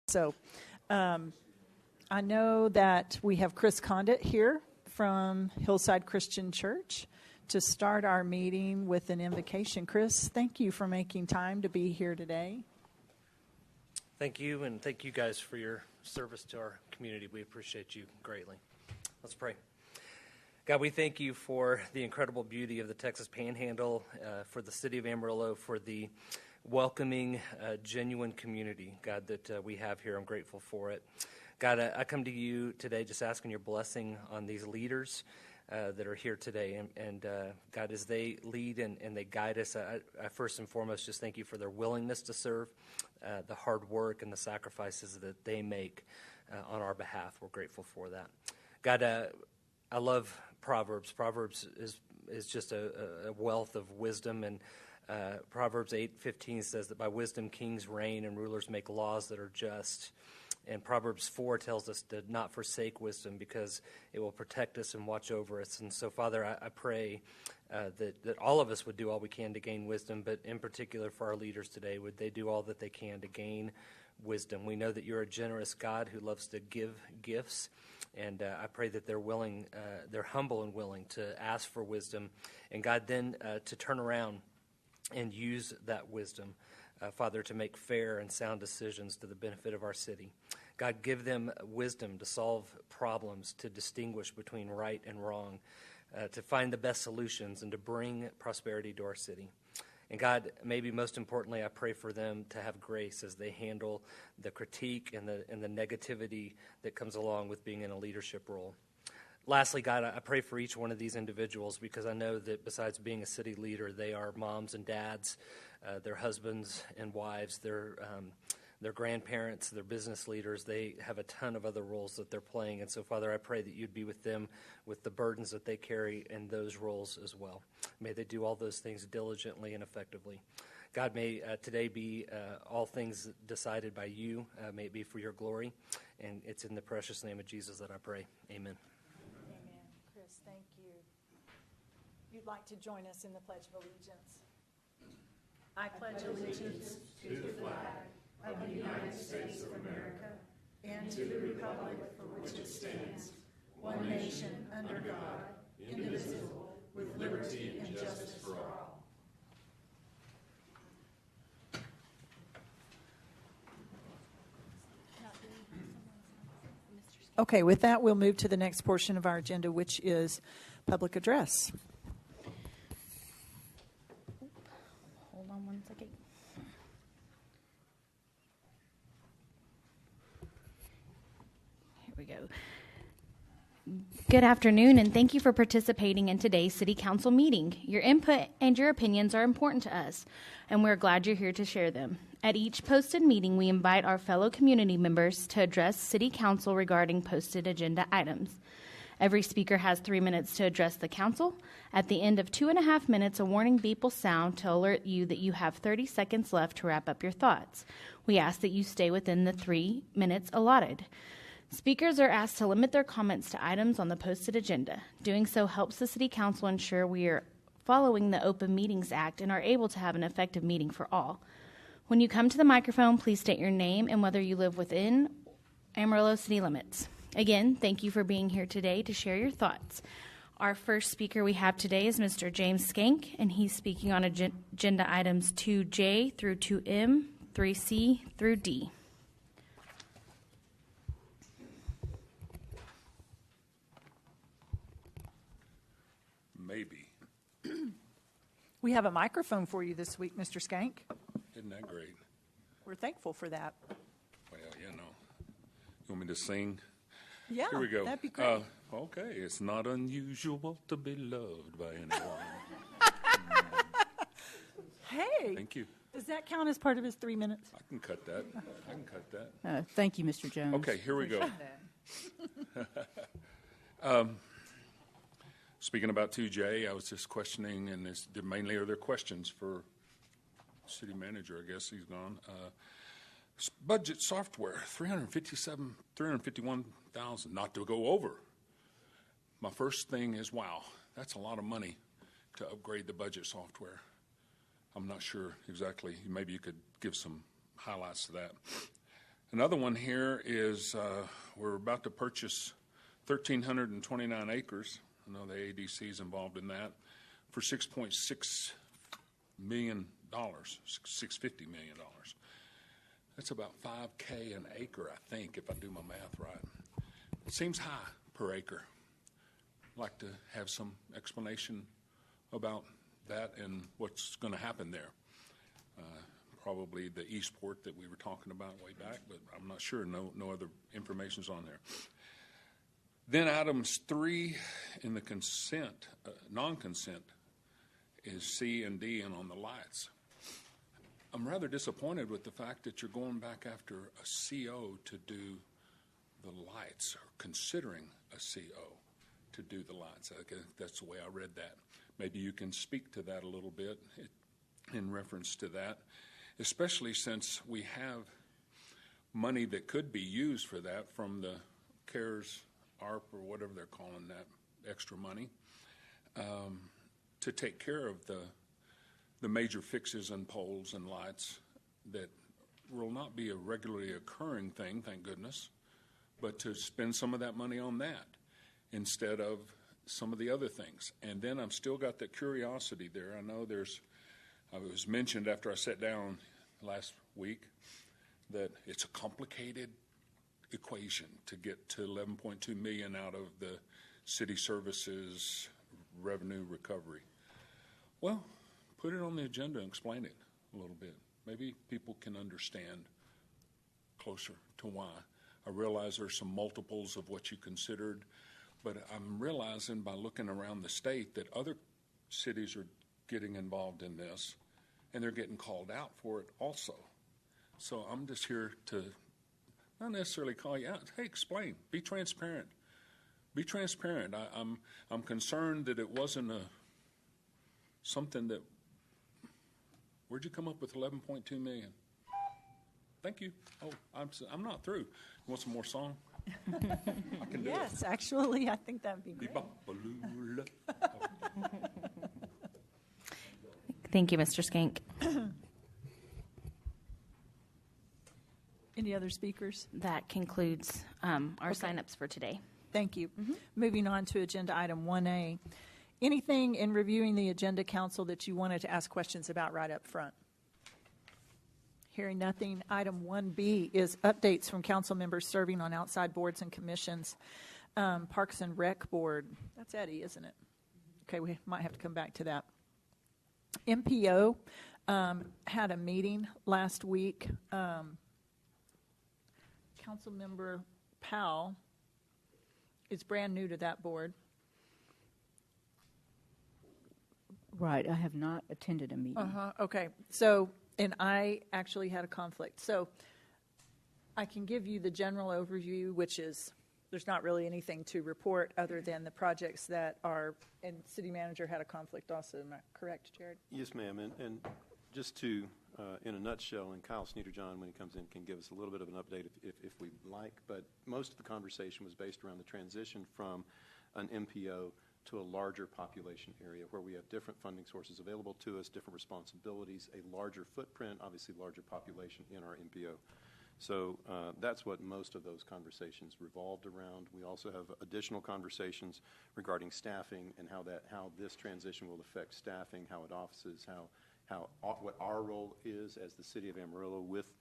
So I know that we have Chris Condit here from Hillside Christian Church to start our meeting with an invocation. Chris, thank you for making time to be here today. Thank you, and thank you guys for your service to our community. We appreciate you greatly. Let's pray. God, we thank you for the incredible beauty of the Texas Panhandle, for the city of Amarillo, for the welcoming, genuine community, God, that we have here. I'm grateful for it. God, I come to you today just asking your blessing on these leaders that are here today. And God, as they lead and they guide us, I first and foremost just thank you for their willingness to serve, the hard work and the sacrifices that they make on our behalf. We're grateful for that. God, I love Proverbs. Proverbs is just a wealth of wisdom, and Proverbs 8:15 says that by wisdom kings reign and rulers make laws that are just. And Proverbs 4 tells us to not forsake wisdom because it will protect us and watch over us. And so, Father, I pray that all of us would do all we can to gain wisdom, but in particular for our leaders today, would they do all that they can to gain wisdom. We know that you're a generous God who loves to give gifts, and I pray that they're willing, they're humble and willing to ask for wisdom, and God then to turn around and use that wisdom, Father, to make fair and sound decisions to the benefit of our city. God, give them wisdom to solve problems, to distinguish between right and wrong, to find the best solutions, and to bring prosperity to our city. And God, maybe most importantly, I pray for them to have grace as they handle the critique and the negativity that comes along with being in a leadership role. Lastly, God, I pray for each one of these individuals because I know that besides being a city leader, they are moms and dads, their husbands and wives, their grandparents, their business leaders. They have a ton of other roles that they're playing. And so, Father, I pray that you'd be with them with the burdens that they carry in those roles as well. May they do all those things diligently and effectively. God, may today be all things decided by you. May it be for your glory. And it's in the precious name of Jesus that I pray. Amen. Amen. Chris, thank you. You'd like to join us in the Pledge of Allegiance. I pledge allegiance to the flag of the United States of America and to the republic for which it stands, one nation under God, indivisible, with liberty and justice for all. Okay, with that, we'll move to the next portion of our agenda, which is public address. Hold on one second. Here we go. Good afternoon, and thank you for participating in today's City Council meeting. Your input and your opinions are important to us, and we're glad you're here to share them. At each posted meeting, we invite our fellow community members to address City Council regarding posted agenda items. Every speaker has 3 minutes to address the council. At the end of 2.5 minutes, a warning beep will sound to alert you that you have 30 seconds left to wrap up your thoughts. We ask that you stay within the 3 minutes allotted. Speakers are asked to limit their comments to items on the posted agenda. Doing so helps the City Council ensure we are following the Open Meetings Act and are able to have an effective meeting for all. When you come to the microphone, please state your name and whether you live within Amarillo city limits. Again, thank you for being here today to share your thoughts. Our first speaker we have today is Mr. James Skank, and he's speaking on agenda items 2J through 2M, 3C through D. Maybe. We have a microphone for you this week, Mr. Skank. Isn't that great? We're thankful for that. Well, you want me to sing? Yeah, Here we go. That'd be great. Okay, it's not unusual to be loved by anyone. Hey. Thank you. Does that count as part of his 3 minutes? I can cut that. Thank you, Mr. Jones. Okay, here we go. Speaking about 2J, I was just questioning, and mainly are there questions for city manager? I guess he's gone. Budget software, $351,000, not to go over. My first thing is, wow, that's a lot of money to upgrade the budget software. I'm not sure exactly. Maybe you could give some highlights to that. Another one here is we're about to purchase 1,329 acres. I know the ADC is involved in that for $6.6 million, $650 million. That's about $5K an acre, I think, if I do my math right. It seems high per acre. I'd like to have some explanation about that and what's going to happen there. Probably the Eastport that we were talking about way back, but I'm not sure. No other information's on there. Then items 3 in the consent, non-consent, is C and D and on the lights. I'm rather disappointed with the fact that you're going back after a CO to do the lights, or considering a CO to do the lights. I guess that's the way I read that. Maybe you can speak to that a little bit in reference to that, especially since we have money that could be used for that from the CARES, ARP, or whatever they're calling that, extra money, to take care of the major fixes and poles and lights that will not be a regularly occurring thing, thank goodness, but to spend some of that money on that instead of some of the other things. And then I've still got that curiosity there. I know it was mentioned after I sat down last week that it's a complicated equation to get to $11.2 million out of the city services revenue recovery. Well, put it on the agenda and explain it a little bit. Maybe people can understand closer to why. I realize there's some multiples of what you considered, but I'm realizing by looking around the state that other cities are getting involved in this, and they're getting called out for it also. So I'm just here to not necessarily call you out. Hey, explain. Be transparent. Be transparent. I'm concerned that it wasn't something that. Where'd you come up with 11.2 million? Thank you. Oh, I'm not through. You want some more song? I can do Yes, actually, I think that would be great. it. Thank you, Mr. Skank. Any other speakers? That concludes our sign-ups for today. Thank you. Moving on to agenda item 1A. Anything in reviewing the agenda, council, that you wanted to ask questions about right up front? Hearing nothing. Item 1B is updates from council members serving on outside boards and commissions. Parks and Rec Board. That's Eddie, isn't it? Okay, we might have to come back to that. MPO had a meeting last week. Council member Powell is brand new to that board. Right, I have not attended a meeting. Okay, so, and I actually had a conflict. So I can give you the general overview, which is there's not really anything to report other than the projects that are, and city manager had a conflict also. Am I correct, Jared? Yes, ma'am. And just to, in a nutshell, and Kyle Sneederjohn, when he comes in, can give us a little bit of an update if we'd like. But most of the conversation was based around the transition from an MPO to a larger population area where we have different funding sources available to us, different responsibilities, a larger footprint, obviously larger population in our MPO. So that's what most of those conversations revolved around. We also have additional conversations regarding staffing and how this transition will affect staffing, how it offices, what our role is as the City of Amarillo with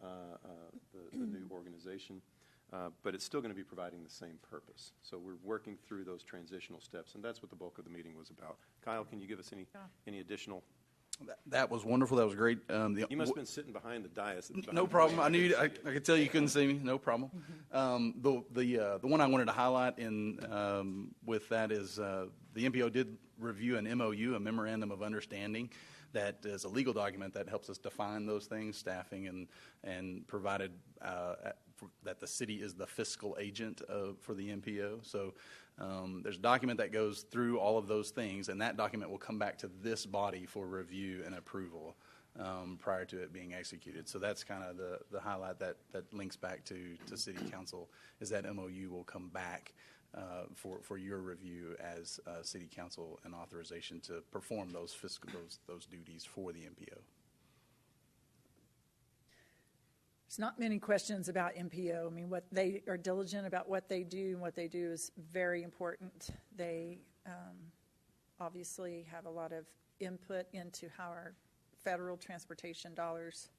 the new organization. But it's still going to be providing the same purpose. So we're working through those transitional steps, and that's what the bulk of the meeting was about. Kyle, can you give us any additional? That was wonderful. That was great. You must have been sitting behind the dais. No problem. I could tell you couldn't see me. No problem. The one I wanted to highlight with that is the MPO did review an MOU, a Memorandum of Understanding, that is a legal document that helps us define those things, staffing, and provided that the city is the fiscal agent for the MPO. So there's a document that goes through all of those things, and that document will come back to this body for review and approval prior to it being executed. So that's kind of the highlight that links back to City Council, is that MOU will come back for your review as City Council and authorization to perform those duties for the MPO. There's not many questions about MPO. I mean, what they are diligent about what they do, and what they do is very important. They obviously have a lot of input into how our federal transportation dollars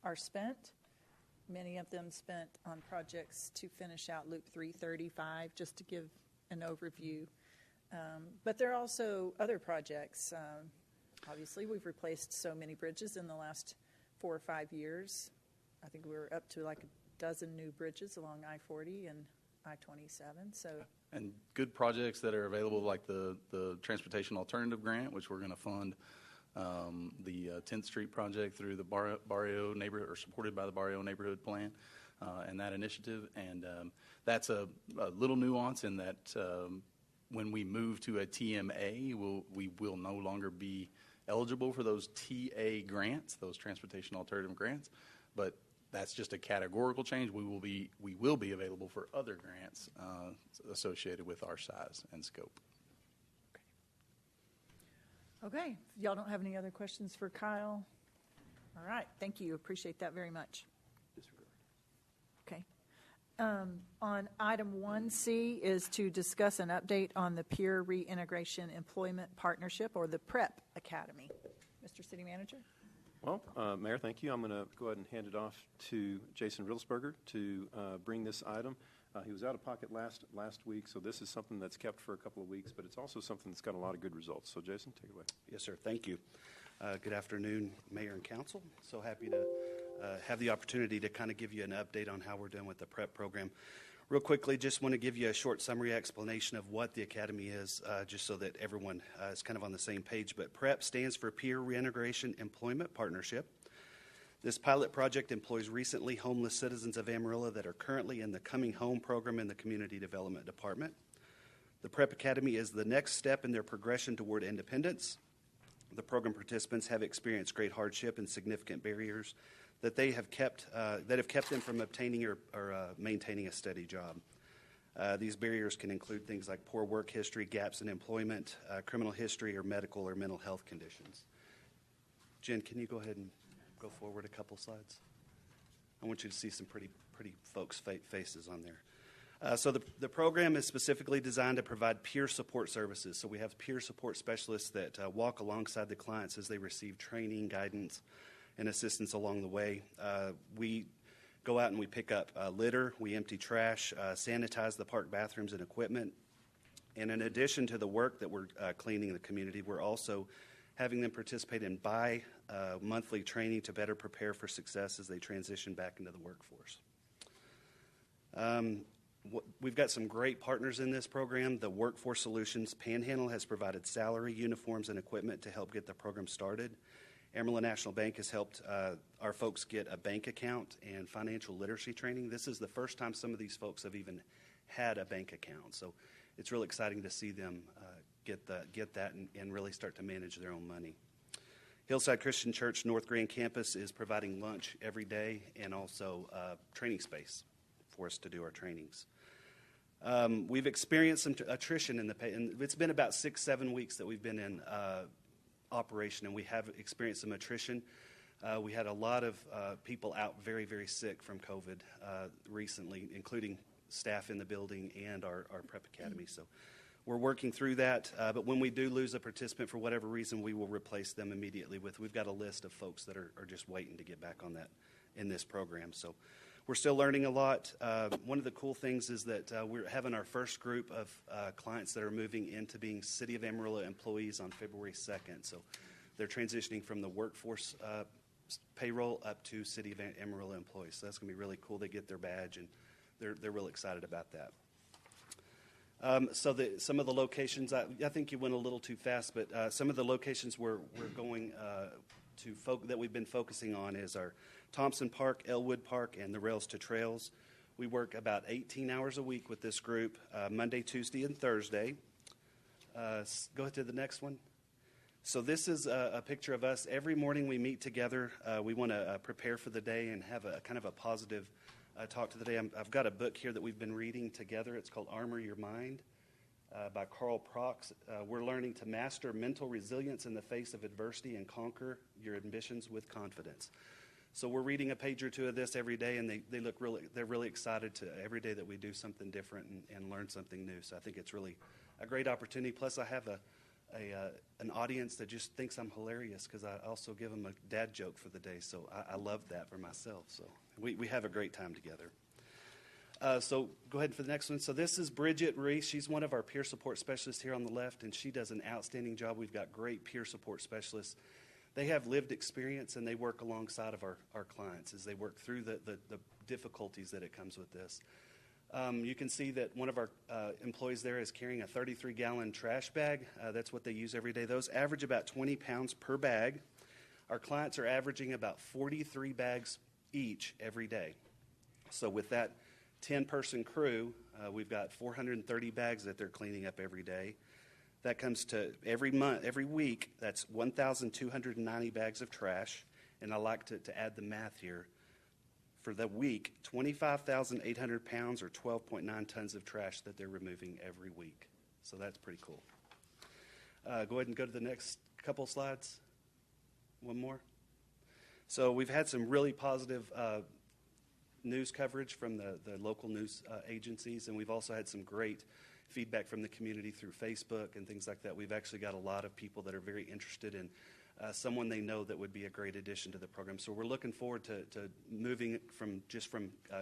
are spent. Many of them spent on projects to finish out Loop 335, just to give an overview. But there are also other projects. Obviously, we've replaced so many bridges in the last 4 or 5 years. I think we were up to like a dozen new bridges along I-40 and I-27. So, And good projects that are available, like the Transportation Alternative Grant, which we're going to fund, the 10th Street project through the Barrio neighborhood, or supported by the Barrio Neighborhood Plan, and that initiative. And that's a little nuance in that when we move to a TMA, we will no longer be eligible for those TA grants, those Transportation Alternative Grants, but that's just a categorical change. We will be available for other grants associated with our size and scope. okay. Y'all don't have any other questions for Kyle? All right. Thank you. Appreciate that very much. Disregard. Okay. On item 1C is to discuss an update on the Peer Reintegration Employment Partnership, or the PrEP Academy. Mr. City Manager? Well, Mayor, thank you. I'm going to go ahead and hand it off to Jason Riddlesberger to bring this item. He was out of pocket last week, so this is something that's kept for a couple of weeks, but it's also something that's got a lot of good results. So, Jason, take it away. Yes, sir. Thank you. Good afternoon, Mayor and Council. So happy to have the opportunity to kind of give you an update on how we're doing with the PrEP program. Real quickly, just want to give you a short summary explanation of what the Academy is, just so that everyone is kind of on the same page. But PrEP stands for Peer Reintegration Employment Partnership. This pilot project employs recently homeless citizens of Amarillo that are currently in the Coming Home program in the Community Development Department. The PrEP Academy is the next step in their progression toward independence. The program participants have experienced great hardship and significant barriers that have kept them from obtaining or maintaining a steady job. These barriers can include things like poor work history, gaps in employment, criminal history, or medical or mental health conditions. Jen, can you go ahead and go forward a couple slides? I want you to see some pretty folks' faces on there. So the program is specifically designed to provide peer support services. So we have peer support specialists that walk alongside the clients as they receive training, guidance, and assistance along the way. We go out and we pick up litter, we empty trash, sanitize the park bathrooms and equipment. And in addition to the work that we're cleaning in the community, we're also having them participate in bi-monthly training to better prepare for success as they transition back into the workforce. We've got some great partners in this program. The Workforce Solutions Panhandle has provided salary, uniforms, and equipment to help get the program started. Amarillo National Bank has helped our folks get a bank account and financial literacy training. This is the first time some of these folks have even had a bank account. So it's really exciting to see them get that and really start to manage their own money. Hillside Christian Church North Grand Campus is providing lunch every day and also training space for us to do our trainings. We've experienced some attrition and it's been about 6-7 weeks that we've been in operation, and we have experienced some attrition. We had a lot of people out very, very sick from COVID recently, including staff in the building and our PrEP Academy. So we're working through that, but when we do lose a participant for whatever reason, we will replace them immediately we've got a list of folks that are just waiting to get back on that in this program. So we're still learning a lot. One of the cool things is that we're having our first group of clients that are moving into being City of Amarillo employees on February 2nd. So they're transitioning from the workforce payroll up to City of Amarillo employees. So that's going to be really cool. They get their badge, and they're really excited about that. Some of the locations, I think you went a little too fast, but some of the locations we're going that we've been focusing on is our Thompson Park, Elwood Park, and the Rails to Trails. We work about 18 hours a week with this group, Monday, Tuesday, and Thursday. Go ahead to the next one. So this is a picture of us. Every morning we meet together. We want to prepare for the day and have a kind of a positive talk to the day. I've got a book here that we've been reading together. It's called Armor Your Mind by Carl Prox. We're learning to master mental resilience in the face of adversity and conquer your ambitions with confidence. So we're reading a page or two of this every day, and they're really excited to every day that we do something different and learn something new. So I think it's really a great opportunity. Plus, I have an audience that just thinks I'm hilarious because I also give them a dad joke for the day. So I love that for myself. So we have a great time together. So go ahead for the next one. So this is Bridget Reese. She's one of our peer support specialists here on the left, and she does an outstanding job. We've got great peer support specialists. They have lived experience, and they work alongside of our clients as they work through the difficulties that it comes with this. You can see that one of our employees there is carrying a 33-gallon trash bag. That's what they use every day. Those average about 20 pounds per bag. Our clients are averaging about 43 bags each every day. So with that 10-person crew, we've got 430 bags that they're cleaning up every day. That comes to every week, that's 1,290 bags of trash. And I like to add the math here. For the week, 25,800 pounds or 12.9 tons of trash that they're removing every week. So that's pretty cool. Go ahead and go to the next couple slides. One more. So we've had some really positive news coverage from the local news agencies, and we've also had some great feedback from the community through Facebook and things like that. We've actually got a lot of people that are very interested in someone they know that would be a great addition to the program. So we're looking forward to moving from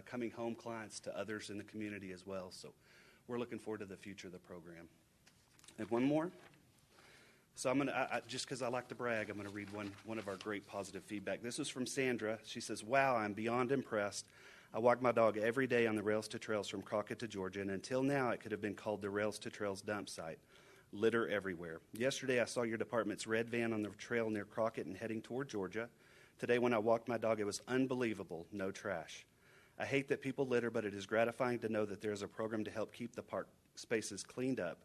coming home clients to others in the community as well. So we're looking forward to the future of the program. And one more. So I'm gonna just because I like to brag, I'm gonna read one of our great positive feedback. This is from Sandra. She says, "Wow, I'm beyond impressed. I walk my dog every day on the Rails to Trails from Crockett to Georgia, and until now it could have been called the Rails to Trails dump site. Litter everywhere. Yesterday I saw your department's red van on the trail near Crockett and heading toward Georgia. Today when I walked my dog, it was unbelievable. No trash. I hate that people litter, but it is gratifying to know that there is a program to help keep the park spaces cleaned up.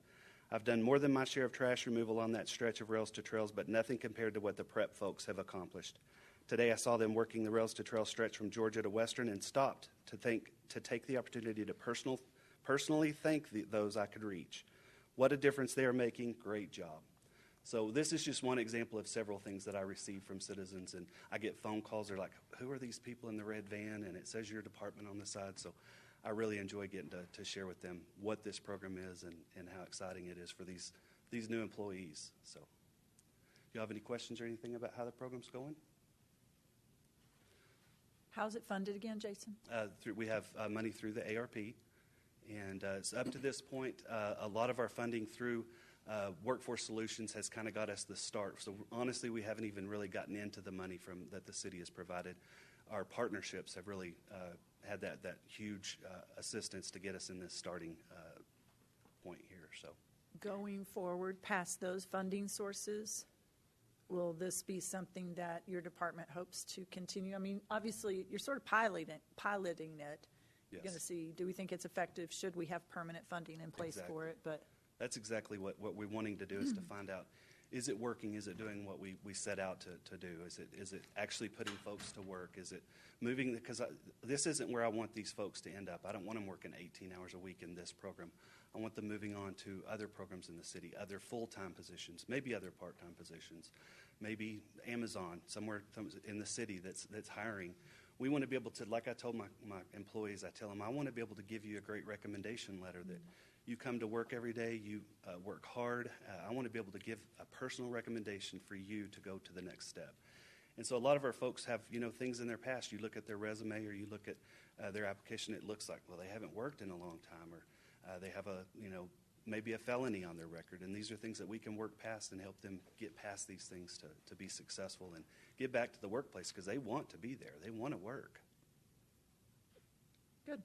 I've done more than my share of trash removal on that stretch of Rails to Trails, but nothing compared to what the prep folks have accomplished. Today I saw them working the Rails to Trails stretch from Georgia to Western and stopped to take the opportunity to personally thank those I could reach. What a difference they are making. Great job." So this is just one example of several things that I receive from citizens, and I get phone calls. They're like, "Who are these people in the red van?" And it says your department on the side. So I really enjoy getting to share with them what this program is and how exciting it is for these new employees. So do you have any questions or anything about how the program's going? How's it funded again, Jason? We have money through the ARP, and it's up to this point, a lot of our funding through Workforce Solutions has kind of got us the start. So honestly, we haven't even really gotten into the money that the city has provided. Our partnerships have really had that huge assistance to get us in this starting point here. So Going forward past those funding sources, will this be something that your department hopes to continue? I mean, obviously, you're sort of piloting it. You're going to see, do we think it's effective? Should we have permanent funding in place for it? But that's exactly what we're wanting to do, is to find out, is it working? Is it doing what we set out to do? Is it actually putting folks to work? Is it moving? Because this isn't where I want these folks to end up. I don't want them working 18 hours a week in this program. I want them moving on to other programs in the city, other full-time positions, maybe other part-time positions, maybe Amazon, somewhere in the city that's hiring. We want to be able to, like I told my employees, I tell them, I want to be able to give you a great recommendation letter that you come to work every day, you work hard. I want to be able to give a personal recommendation for you to go to the next step. And so a lot of our folks have, things in their past. You look at their resume or you look at their application, it looks like, well, they haven't worked in a long time, or they have maybe a felony on their record. And these are things that we can work past and help them get past these things to be successful and get back to the workplace, because they want to be there. They want to work. good.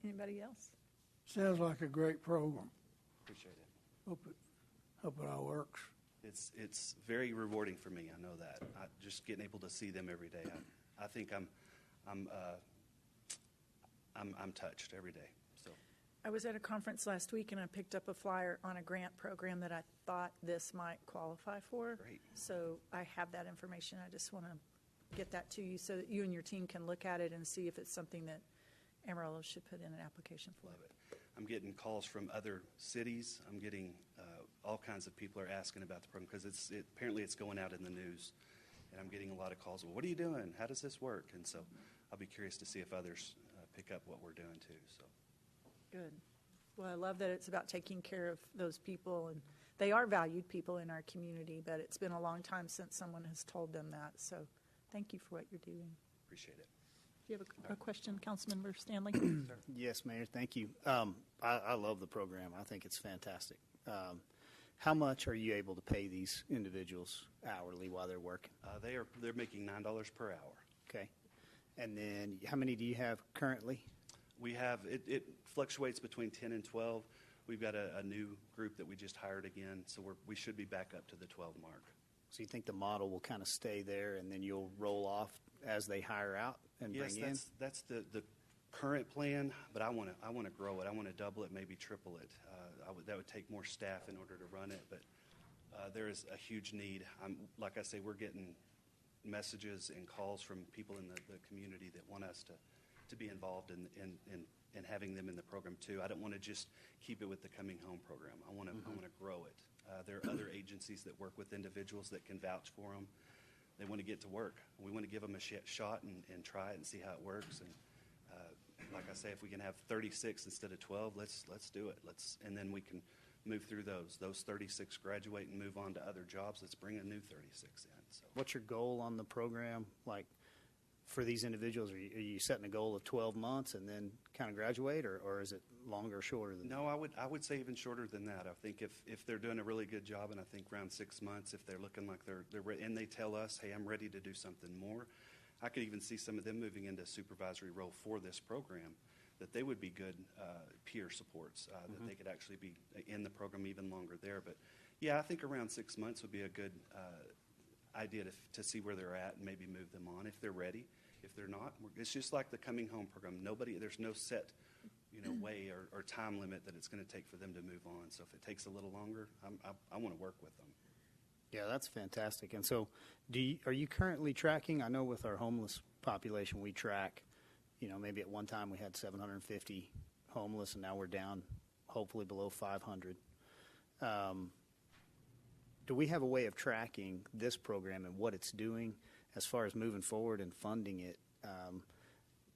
Anybody else? Sounds like a great program. Appreciate it. Hope it all works. It's very rewarding for me. I know that. Just getting able to see them every day. I think I'm touched every day. So I was at a conference last week, and I picked up a flyer on a grant program that I thought this might qualify for. Great. So I have that information. I just want to get that to you so that you and your team can look at it and see if it's something that Amarillo should put in an application for. love it. I'm getting calls from other cities. I'm getting all kinds of people are asking about the program because apparently it's going out in the news, And I'm getting a lot of calls, well, what are you doing? How does this work? And so I'll be curious to see if others pick up what we're doing too. So. Good. Well, I love that it's about taking care of those people, and they are valued people in our community, but it's been a long time since someone has told them that. So thank you for what you're doing. Appreciate it. Do you have a question, Councilmember Stanley? Yes, Mayor, thank you. I love the program. I think it's fantastic. How much are you able to pay these individuals hourly while they're working? They're making $9 per hour. Okay. And then how many do you have currently? We have, it fluctuates between 10 and 12. We've got a new group that we just hired again, so we should be back up to the 12 mark. So you think the model will kind of stay there and then you'll roll off as they hire out and bring in? Yes, that's the current plan, but I want to grow it. I want to double it, maybe triple it. That would take more staff in order to run it, but there is a huge need. Like I say, we're getting messages and calls from people in the community that want us to be involved in having them in the program too. I don't want to just keep it with the Coming Home program. I want to grow it. There are other agencies that work with individuals that can vouch for them. They want to get to work. We want to give them a shot and try it and see how it works. And like I say, if we can have 36 instead of 12, let's do it. And then we can move through those. Those 36 graduate and move on to other jobs. Let's bring a new 36 in. So. What's your goal on the program? Like for these individuals, are you setting a goal of 12 months and then kind of graduate, or is it longer or shorter than that? No, I would say even shorter than that. I think if they're doing a really good job, and I think around 6 months, if they're looking like they're and they tell us, hey, I'm ready to do something more, I could even see some of them moving into a supervisory role for this program, that they would be good peer supports, that they could actually be in the program even longer there. But yeah, I think around 6 months would be a good idea to see where they're at and maybe move them on if they're ready. If they're not, it's just like the Coming Home program. There's no set, way or time limit that it's going to take for them to move on. So if it takes a little longer, I want to work with them. Yeah, that's fantastic. And so are you currently tracking? I know with our homeless population, we track, maybe at one time we had 750 homeless, and now we're down hopefully below 500. Do we have a way of tracking this program and what it's doing as far as moving forward and funding it,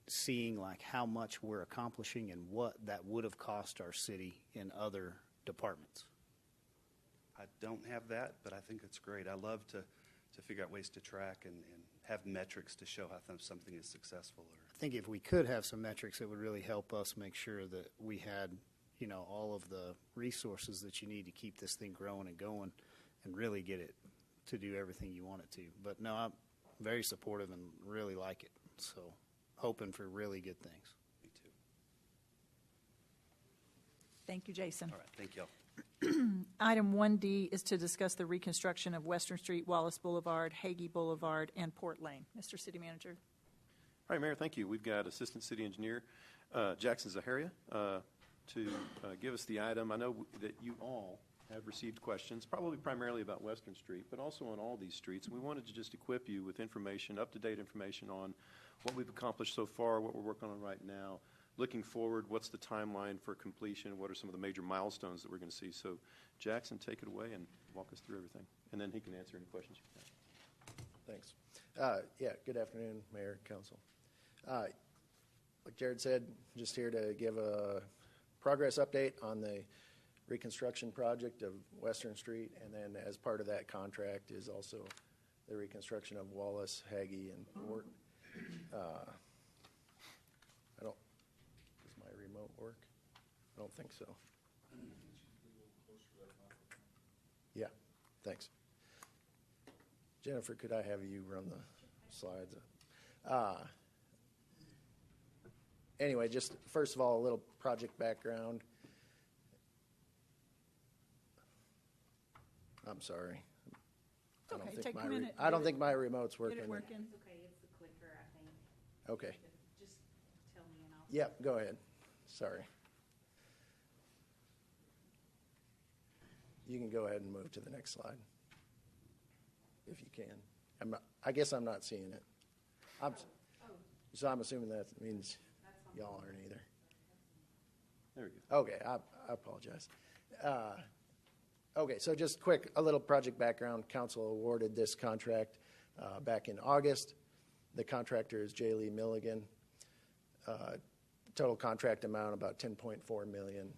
seeing like how much we're accomplishing and what that would have cost our city in other departments? I don't have that, but I think it's great. I love to figure out ways to track and have metrics to show how something is successful. I think if we could have some metrics, it would really help us make sure that we had, all of the resources that you need to keep this thing growing and going and really get it to do everything you want it to. But no, I'm very supportive and really like it. So hoping for really good things. Me too. Thank you, Jason. All right, thank y'all. Item 1D is to discuss the reconstruction of Western Street, Wallace Boulevard, Hagee Boulevard, and Port Lane. Mr. City Manager. All right, Mayor, thank you. We've got Assistant City Engineer Jackson Zaharia to give us the item. I know that you all have received questions, probably primarily about Western Street, but also on all these streets. And we wanted to just equip you with information, up-to-date information on what we've accomplished so far, what we're working on right now. Looking forward, what's the timeline for completion? What are some of the major milestones that we're going to see? So, Jackson, take it away and walk us through everything. And then he can answer any questions you have. Thanks. Good afternoon, Mayor, Council. Like Jared said, just here to give a progress update on the reconstruction project of Western Street, and then as part of that contract is also the reconstruction of Wallace, Hagee, and Port. Does my remote work? I don't think so. Yeah, thanks. Jennifer, could I have you run the slides? Anyway, just first of all, a little project background. I'm sorry. Okay, take a minute. I don't think my remote's working. Get it working. It's okay, it's the clicker, I think. Okay. Just tell me and I'll. Yeah, go ahead. Sorry. You can go ahead and move to the next slide, if you can. I guess I'm not seeing it. So I'm assuming that means y'all aren't either. There we go. Okay, I apologize. Okay, so just quick, a little project background. Council awarded this contract back in August. The contractor is J. Lee Milligan. Total contract amount about $10.4 million,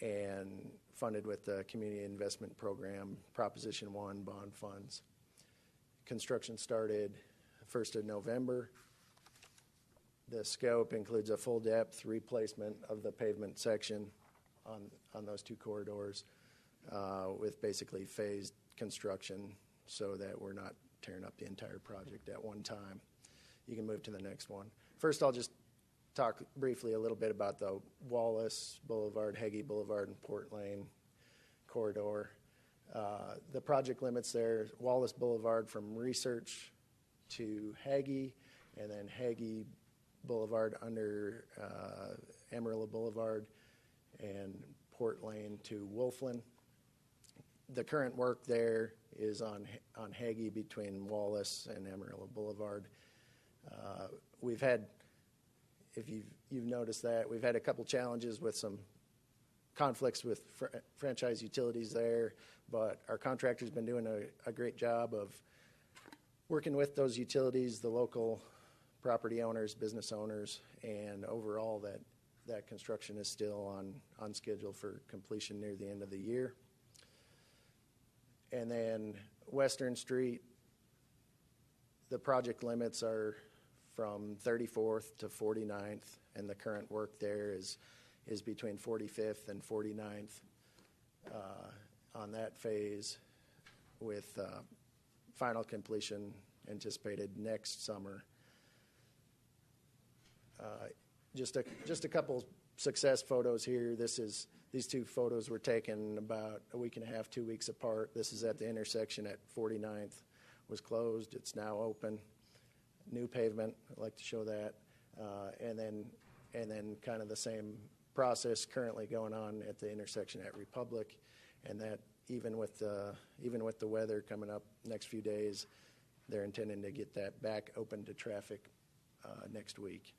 and funded with the Community Investment Program, Proposition 1 bond funds. Construction started 1st of November. The scope includes a full depth replacement of the pavement section on those two corridors with basically phased construction so that we're not tearing up the entire project at one time. You can move to the next one. First, I'll just talk briefly a little bit about the Wallace Boulevard, Hagee Boulevard, and Port Lane corridor. The project limits there, Wallace Boulevard from Research to Hagee, and then Hagee Boulevard under Amarillo Boulevard, and Port Lane to Wolflin. The current work there is on Hagee between Wallace and Amarillo Boulevard. We've had, if you've noticed that, we've had a couple challenges with some conflicts with franchise utilities there, but our contractor's been doing a great job of working with those utilities, the local property owners, business owners, and overall that construction is still on schedule for completion near the end of the year. And then Western Street, the project limits are from 34th to 49th, and the current work there is between 45th and 49th on that phase, with final completion anticipated next summer. Just a couple success photos here. These two photos were taken about a week and a half, 2 weeks apart. This is at the intersection at 49th. Was closed. It's now open. New pavement. I'd like to show that. And then kind of the same process currently going on at the intersection at Republic, and that even with the weather coming up next few days, they're intending to get that back open to traffic next week.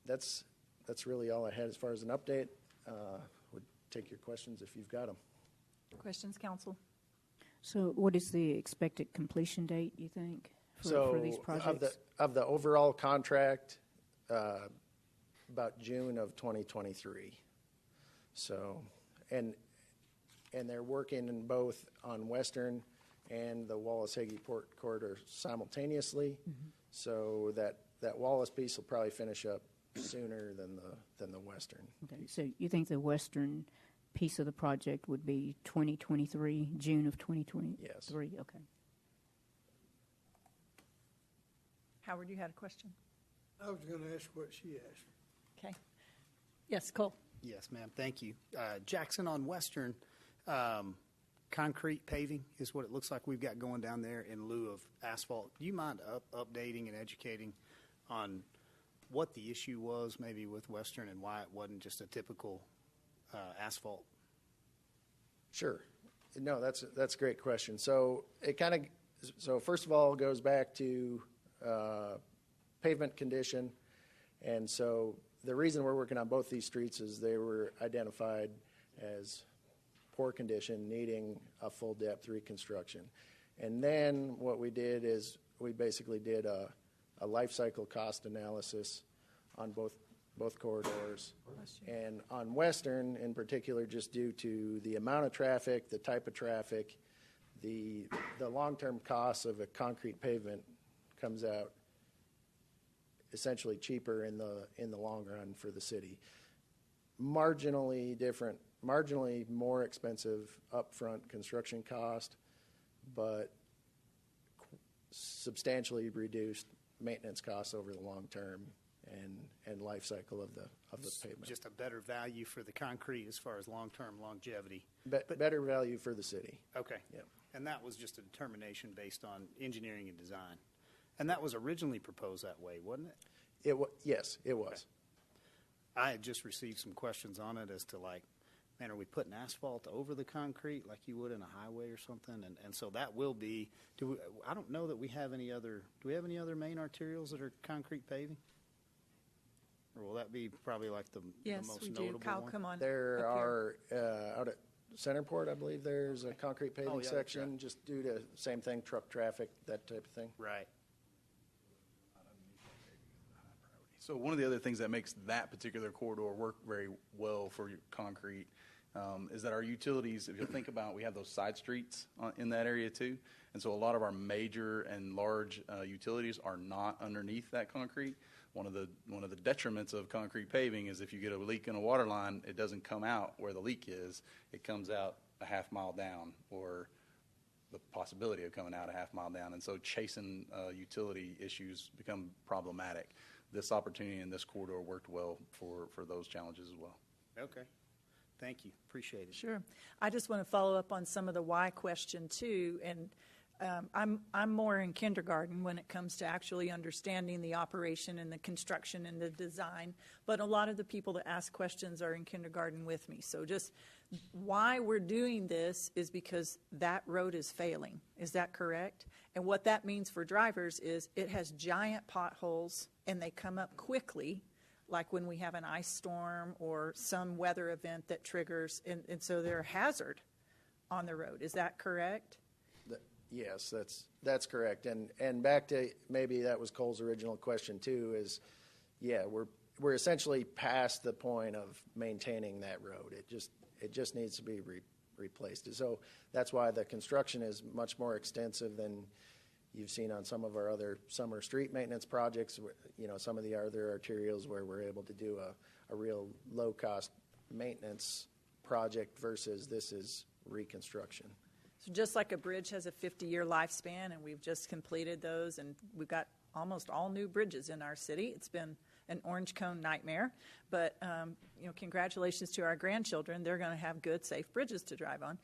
That's really all I had as far as an update. Would take your questions if you've got them. Questions, council? So what is the expected completion date, you think, for these projects? Of the overall contract, about June of 2023. So, and they're working in both on Western and the Wallace-Hagee Port Corridor simultaneously. Mm-hmm. So that Wallace piece will probably finish up sooner than the Western. Okay, so you think the Western piece of the project would be 2023, June of 2023? Yes. Okay. Howard, you had a question? I was going to ask what she asked. Okay. Yes, Cole. Yes, ma'am. Thank you. Jackson, on Western, concrete paving is what it looks like we've got going down there in lieu of asphalt. Do you mind updating and educating on what the issue was maybe with Western and why it wasn't just a typical asphalt? Sure. No, that's a great question. So first of all, it goes back to pavement condition. And so the reason we're working on both these streets is they were identified as poor condition, needing a full depth reconstruction. And then what we did is we basically did a life cycle cost analysis on both corridors. And on Western in particular, just due to the amount of traffic, the type of traffic, the long-term cost of a concrete pavement comes out essentially cheaper in the long run for the city. Marginally different, marginally more expensive upfront construction cost, but substantially reduced maintenance costs over the long term and life cycle of the pavement. Just a better value for the concrete as far as long-term longevity. Better value for the city. Okay. Yep. And that was just a determination based on engineering and design. And that was originally proposed that way, wasn't it? Yes, it was. I had just received some questions on it as to like, man, are we putting asphalt over the concrete like you would in a highway or something? And so that will be, I don't know that we have any other, do we have any other main arterials that are concrete paving? Or will that be probably like the most notable Yes, we do. Kyle, one? come on. There up are, Centerport, I believe there's a concrete paving Oh, yeah, that's section, right. just due to same thing, truck traffic, that type of thing. Right. So one of the other things that makes that particular corridor work very well for your concrete is that our utilities, if you think about it, we have those side streets in that area too. And so a lot of our major and large utilities are not underneath that concrete. One of the detriments of concrete paving is if you get a leak in a water line, it doesn't come out where the leak is. It comes out a half mile down, or the possibility of coming out a half mile down. And so chasing utility issues become problematic. This opportunity in this corridor worked well for those challenges as well. Okay. Thank you. Appreciate it. Sure. I just want to follow up on some of the why question too, and I'm more in kindergarten when it comes to actually understanding the operation and the construction and the design, but a lot of the people that ask questions are in kindergarten with me. So just why we're doing this is because that road is failing. Is that correct? And what that means for drivers is it has giant potholes and they come up quickly, like when we have an ice storm or some weather event that triggers, and so they're a hazard on the road. Is that correct? Yes, that's correct. And back to, maybe that was Cole's original question too, is, yeah, we're essentially past the point of maintaining that road. It just needs to be replaced. So that's why the construction is much more extensive than you've seen on some of our other summer street maintenance projects, some of the other arterials where we're able to do a real low-cost maintenance project versus this is reconstruction. So just like a bridge has a 50-year lifespan, and we've just completed those, and we've got almost all new bridges in our city. It's been an orange cone nightmare, but congratulations to our grandchildren. They're going to have good, safe bridges to drive on.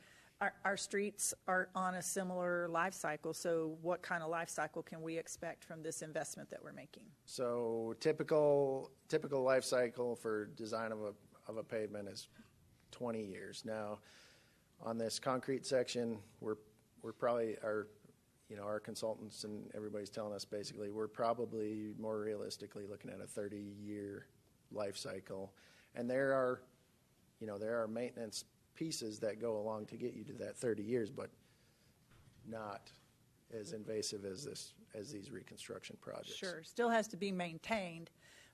Our streets are on a similar life cycle, so what kind of life cycle can we expect from this investment that we're making? So typical life cycle for design of a pavement is 20 years. Now, on this concrete section, we're probably our consultants and everybody's telling us basically we're probably more realistically looking at a 30-year life cycle, and there are maintenance pieces that go along to get you to that 30 years, but not as invasive as these reconstruction projects. Sure, still has to be maintained,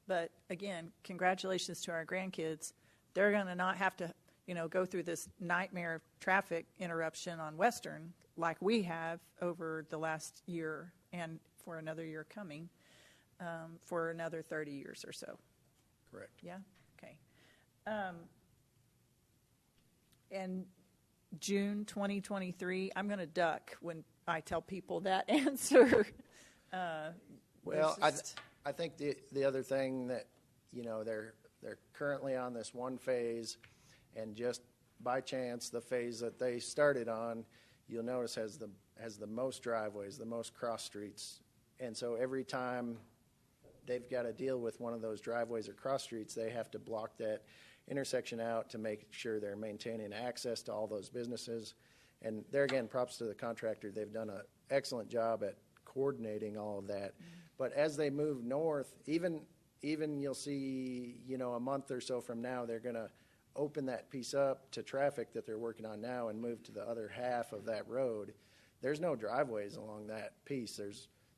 but again, congratulations to our grandkids. They're going to not have to go through this nightmare of traffic interruption on Western like we have over the last year and for another year coming for another 30 years or so. Correct. Yeah? Okay. And June 2023, I'm going to duck when I tell people that answer. Well, I think the other thing that, they're currently on this one phase, and just by chance, the phase that they started on, you'll notice has the most driveways, the most cross streets. And so every time they've got to deal with one of those driveways or cross streets, they have to block that intersection out to make sure they're maintaining access to all those businesses. And there again, props to the contractor. They've done an excellent job at coordinating all of that. But as they move north, even you'll see, a month or so from now, they're going to open that piece up to traffic that they're working on now and move to the other half of that road. There's no driveways along that piece.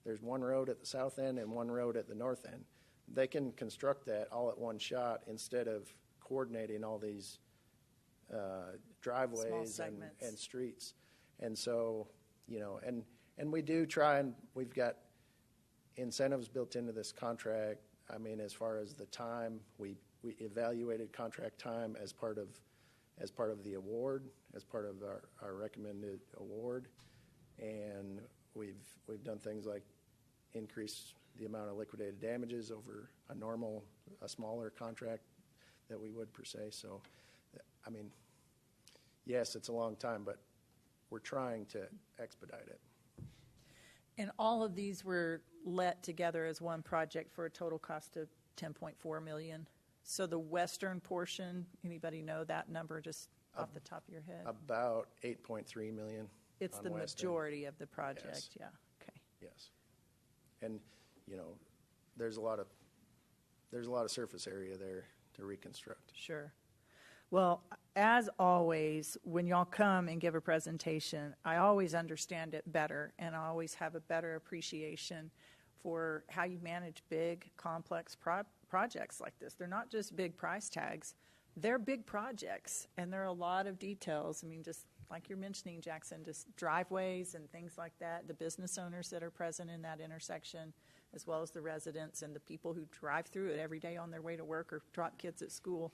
There's one road at the south end and one road at the north end. They can construct that all at one shot instead of coordinating all these driveways and streets. And so, and we do try, and we've got incentives built into this contract. I mean, as far as the time, we evaluated contract time as part of the award, as part of our recommended award, and we've done things like increase the amount of liquidated damages over a smaller contract that we would per se. So, I mean, yes, it's a long time, but we're trying to expedite it. And all of these were let together as one project for a total cost of $10.4 million. So the western portion, anybody know that number just off the top of your head? About $8.3 million. It's the majority of the project. Yes. Yeah. Okay. Yes. And there's a lot of surface area there to reconstruct. Sure. Well, as always, when y'all come and give a presentation, I always understand it better, and I always have a better appreciation for how you manage big, complex projects like this. They're not just big price tags. They're big projects, and there are a lot of details. I mean, just like you're mentioning, Jackson, just driveways and things like that, the business owners that are present in that intersection, as well as the residents and the people who drive through it every day on their way to work or drop kids at school.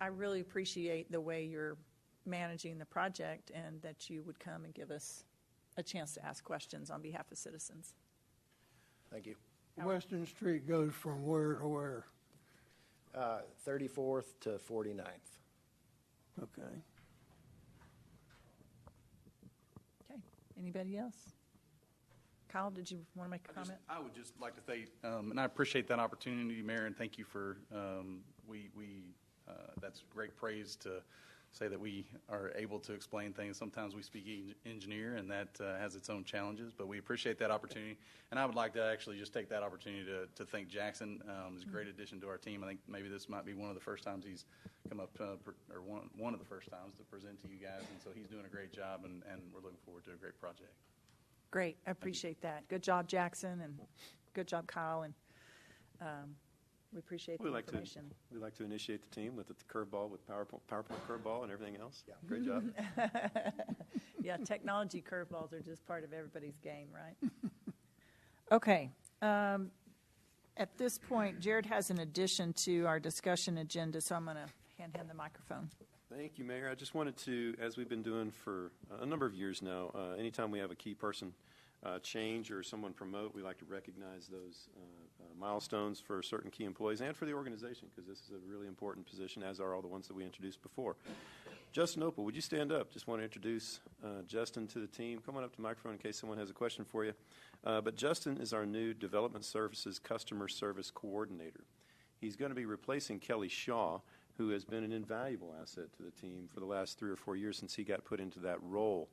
I really appreciate the way you're managing the project and that you would come and give us a chance to ask questions on behalf of citizens. Thank you. Western Street goes from where to where? 34th to 49th. Okay. Okay. Anybody else? Kyle, did you want to make a comment? I would just like to say, and I appreciate that opportunity, Mayor, and thank you for, that's great praise to say that we are able to explain things. Sometimes we speak engineer, and that has its own challenges, but we appreciate that opportunity. And I would like to actually just take that opportunity to thank Jackson. He's a great addition to our team. I think maybe this might be one of the first times he's come up, or one of the first times to present to you guys, and so he's doing a great job, and we're looking forward to a great project. Great. I appreciate that. Good job, Jackson, and good job, Kyle, and we appreciate the information. We like to initiate the team with the curveball, with PowerPoint curveball and everything else. Yeah. Great job. Yeah, technology curveballs are just part of everybody's game, right? Okay. At this point, Jared has an addition to our discussion agenda, so I'm going to hand him the microphone. Thank you, Mayor. I just wanted to, as we've been doing for a number of years now, anytime we have a key person change or someone promote, we like to recognize those milestones for certain key employees and for the organization, because this is a really important position, as are all the ones that we introduced before. Justin Opal, would you stand up? Just want to introduce Justin to the team. Come on up to the microphone in case someone has a question for you. But Justin is our new Development Services Customer Service Coordinator. He's going to be replacing Kelly Shaw, who has been an invaluable asset to the team for the last 3 or 4 years since he got put into that role.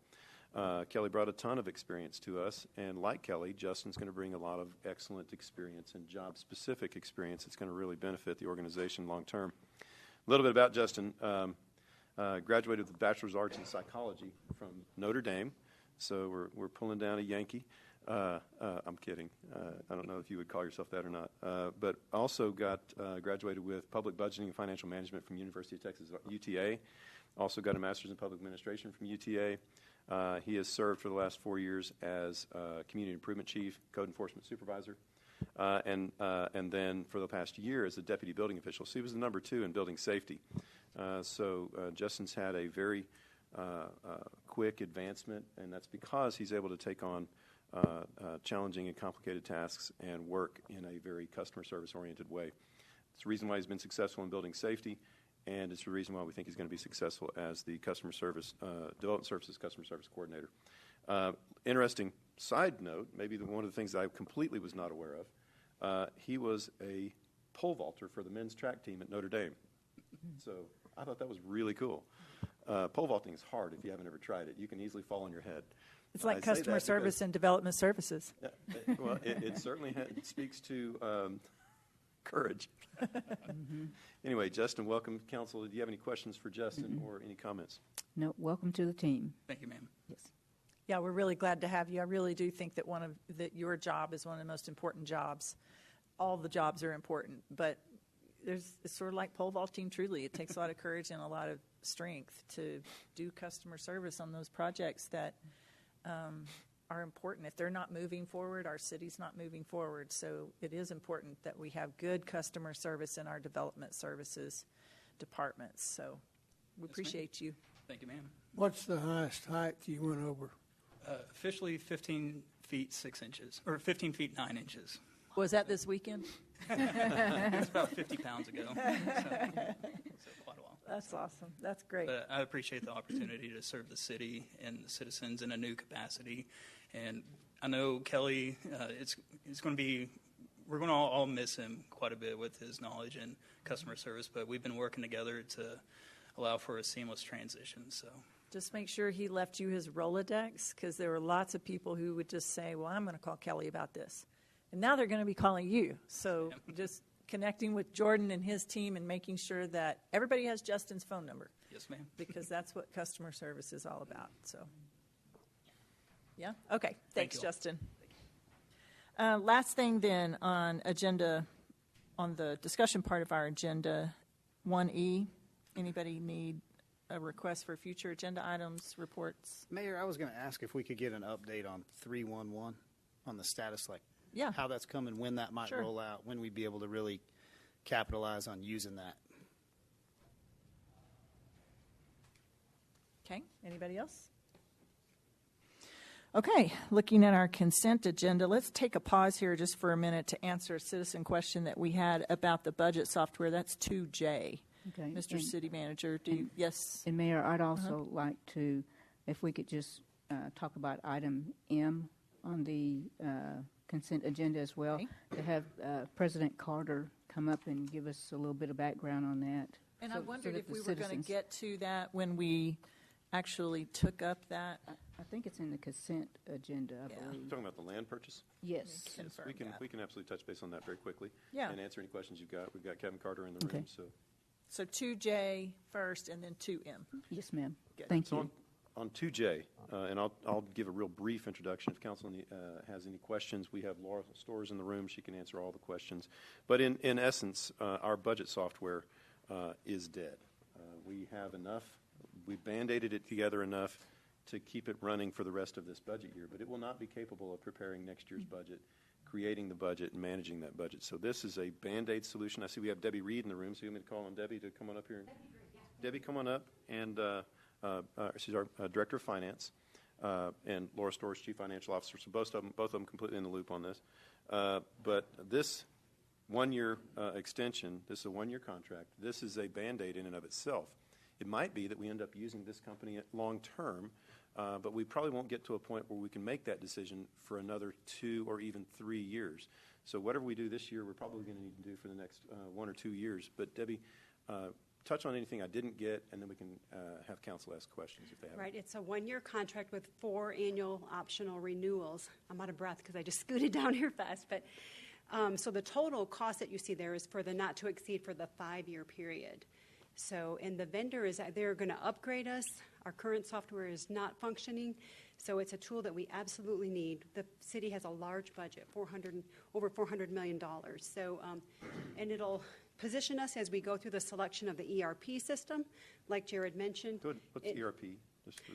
Kelly brought a ton of experience to us, and like Kelly, Justin's going to bring a lot of excellent experience and job-specific experience that's going to really benefit the organization long term. A little bit about Justin. Graduated with a Bachelor's of Arts in Psychology from Notre Dame, so we're pulling down a Yankee. I'm kidding. I don't know if you would call yourself that or not. But also graduated with Public Budgeting and Financial Management from University of Texas, UTA. Also got a Master's in Public Administration from UTA. He has served for the last 4 years as Community Improvement Chief, Code Enforcement Supervisor, and then for the past year as the Deputy Building Official. So he was the number 2 in building safety. So Justin's had a very quick advancement, and that's because he's able to take on challenging and complicated tasks and work in a very customer service-oriented way. It's the reason why he's been successful in building safety, and it's the reason why we think he's going to be successful as the Customer Service, Development Services Customer Service Coordinator. Interesting side note, maybe one of the things that I completely was not aware of, he was a pole vaulter for the men's track team at Notre Dame. So I thought that was really cool. Pole vaulting is hard if you haven't ever tried it. You can easily fall on your head. It's like customer service and development services. Well, it certainly speaks to courage. Anyway, Justin, welcome, Council. Do you have any questions for Justin or any comments? No, welcome to the team. Thank you, ma'am. Yes. Yeah, we're really glad to have you. I really do think that your job is one of the most important jobs. All the jobs are important, but it's sort of like pole vaulting, truly. It takes a lot of courage and a lot of strength to do customer service on those projects that are important. If they're not moving forward, our city's not moving forward. So it is important that we have good customer service in our development services departments. So we appreciate you. Thank you, ma'am. What's the highest height you went over? Officially 15 feet 6 inches, or 15 feet 9 inches. Was that this weekend? It was about 50 pounds ago, so quite a while. That's awesome. That's great. But I appreciate the opportunity to serve the city and the citizens in a new capacity. And I know Kelly, it's going to be, we're going to all miss him quite a bit with his knowledge and customer service, but we've been working together to allow for a seamless transition. So just make sure he left you his Rolodex, because there were lots of people who would just say, well, I'm going to call Kelly about this. And now they're going to be calling you. So just connecting with Jordan and his team and making sure that everybody has Justin's phone number. Yes, ma'am. Because that's what customer service is all about. So, yeah? Okay. Thanks, you all. Justin. Last thing then on the discussion part of our agenda, 1E. Anybody need a request for future agenda items, reports? Mayor, I was going to ask if we could get an update on 311 on the status, like Yeah. how that's coming, when that might Sure. roll out, when we'd be able to really capitalize on using that. Okay. Anybody else? Okay. Looking at our consent agenda, let's take a pause here just for a minute to answer a citizen question that we had about the budget software. That's 2J. Okay. Mr. City Manager, do you, yes? And Mayor, I'd also like to, if we could just talk about item M on the consent agenda as well, Okay. to have President Carter come up and give us a little bit of background on that. And so- I so wondered that if the we were going to citizens- get to that when we actually took up that. I think it's in the consent agenda, I Yeah. believe. Talking about the land purchase? Yes. Confirm We can, that. we can absolutely touch base on that very quickly. Yeah. And answer any questions you've got. We've got Kevin Carter in the Okay. room, so. So 2J first and then 2M. Yes, ma'am. Good. Thank So you. on 2J, and I'll give a real brief introduction. If council has any questions, we have Laura Storrs in the room. She can answer all the questions. But in essence, our budget software is dead. We have enough. We Band-Aided it together enough to keep it running for the rest of this budget year, but it will not be capable of preparing next year's budget, creating the budget, and managing that budget. So this is a Band-Aid solution. I see we have Debbie Reed in the room, so you want me to call on Debbie to come on up here? Debbie, come on up, and she's our Director of Finance, and Laura Storrs, Chief Financial Officer, so both of them completely in the loop on this. But this one-year extension, this is a one-year contract, this is a Band-Aid in and of itself. It might be that we end up using this company long-term, but we probably won't get to a point where we can make that decision for another 2 or even 3 years. So whatever we do this year, we're probably going to need to do for the next 1 or 2 years. But Debbie, touch on anything I didn't get, and then we can have council ask questions if they have. Right, it's a one-year contract with 4 annual optional renewals. I'm out of breath because I just scooted down here fast. But so the total cost that you see there is for the not to exceed for the 5-year period. So, and the vendor is, they're going to upgrade us. Our current software is not functioning, so it's a tool that we absolutely need. The city has a large budget, over $400 million. So, and it'll position us as we go through the selection of the ERP system, like Jared mentioned. Good. What's ERP? Just for,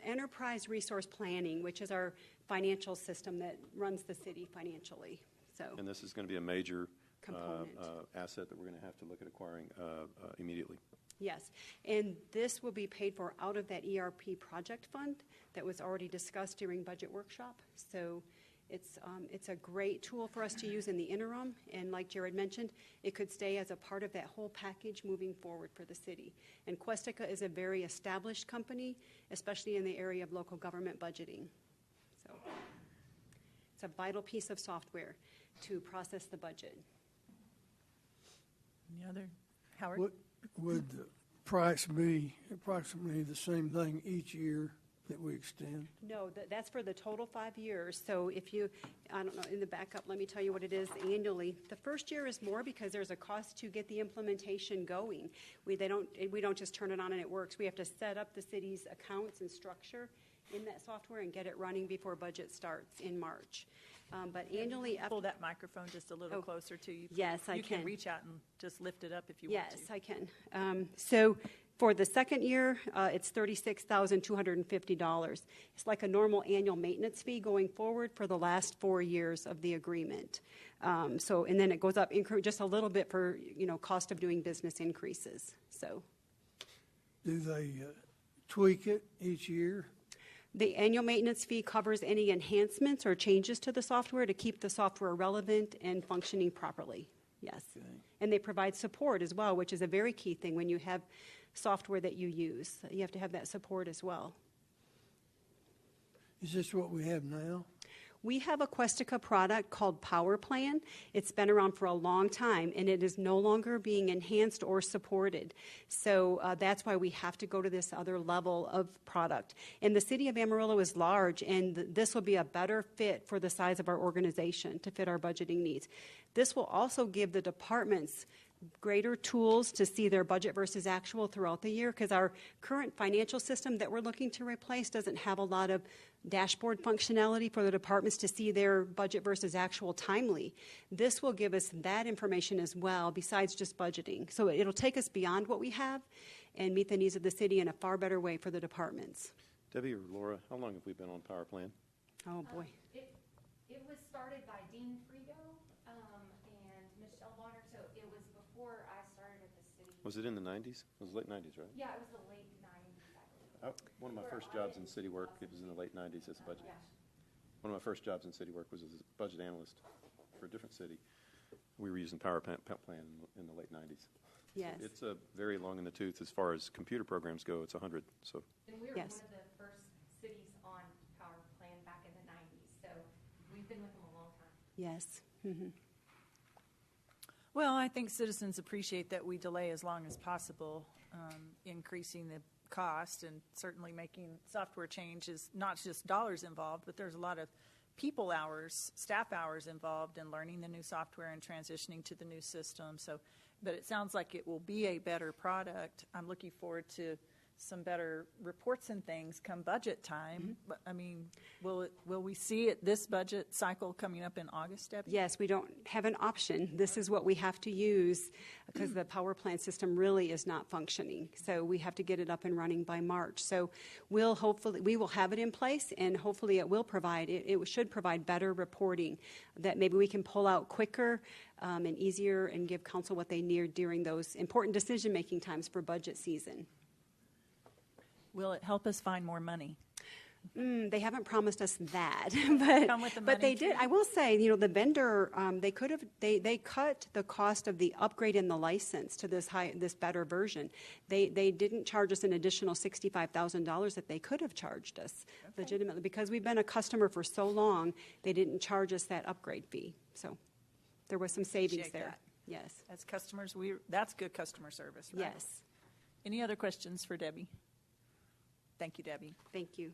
Enterprise Resource Planning, which is our financial system that runs the city financially. So, and this is going to be a major component. asset that we're going to have to look at acquiring immediately. Yes, and this will be paid for out of that ERP project fund that was already discussed during budget workshop. So it's a great tool for us to use in the interim, and like Jared mentioned, it could stay as a part of that whole package moving forward for the city. And Questica is a very established company, especially in the area of local government budgeting. So it's a vital piece of software to process the budget. Any other? Howard? What would the price be approximately the same thing each year that we extend? No, that's for the total 5 years. So if you, I don't know, in the backup, let me tell you what it is annually. The first year is more because there's a cost to get the implementation going. We don't just turn it on and it works. We have to set up the city's accounts and structure in that software and get it running before budget starts in March. But annually, Pull that microphone just a little closer to you. Yes, I You can can. reach out and just lift it up if you want to. yes, I can. So for the second year, it's $36,250. It's like a normal annual maintenance fee going forward for the last 4 years of the agreement. So, and then it goes up just a little bit for, cost of doing business increases. So Do they tweak it each year? the annual maintenance fee covers any enhancements or changes to the software to keep the software relevant and functioning properly. Yes. Okay. And they provide support as well, which is a very key thing when you have software that you use. You have to have that support as well. Is this what we have now? We have a Questica product called Power Plan. It's been around for a long time, and it is no longer being enhanced or supported. So that's why we have to go to this other level of product. And the city of Amarillo is large, and this will be a better fit for the size of our organization to fit our budgeting needs. This will also give the departments greater tools to see their budget versus actual throughout the year, because our current financial system that we're looking to replace doesn't have a lot of dashboard functionality for the departments to see their budget versus actual timely. This will give us that information as well, besides just budgeting. So it'll take us beyond what we have and meet the needs of the city in a far better way for the departments. Debbie or Laura, how long have we been on Power Plan? Oh, boy. It was started by Dean Frigo and Michelle Bonner, so it was before I started at the city. Was it in the 90s? It was late 90s, right? Yeah, it was the late 90s, I believe. One of my first jobs in city work, it was in the late 90s as a budget. Yeah. One of my first jobs in city work was as a budget analyst for a different city. We were using Power Plan in the late 90s. Yes. So it's very long in the tooth as far as computer programs go. It's 100. So. And we were Yes. one of the first cities on Power Plan back in the 90s, so we've been with them a long time. Yes. Mm-hmm. Well, I think citizens appreciate that we delay as long as possible, increasing the cost and certainly making software changes, not just dollars involved, but there's a lot of people hours, staff hours involved in learning the new software and transitioning to the new system. So, but it sounds like it will be a better product. I'm looking forward to some better reports and things come budget time. Mm-hmm. But, I mean, will we see it this budget cycle coming up in August, Debbie? Yes, we don't have an option. This is what we have to use because the power plant system really is not functioning. So we have to get it up and running by March. So we will have it in place, and hopefully it will provide, it should provide better reporting that maybe we can pull out quicker and easier and give council what they need during those important decision-making times for budget season. Will it help us find more money? They haven't promised us that, Come with the but they money, did. too? I will say, the vendor, they cut the cost of the upgrade in the license to this better version. They didn't charge us an additional $65,000 that they could have charged us legitimately, because we've been a customer for so long. They didn't charge us that upgrade fee, so there was some savings Appreciate there. that. Yes. As customers, that's good customer service, right? Yes. Any other questions for Debbie? Thank you, Debbie. Thank you.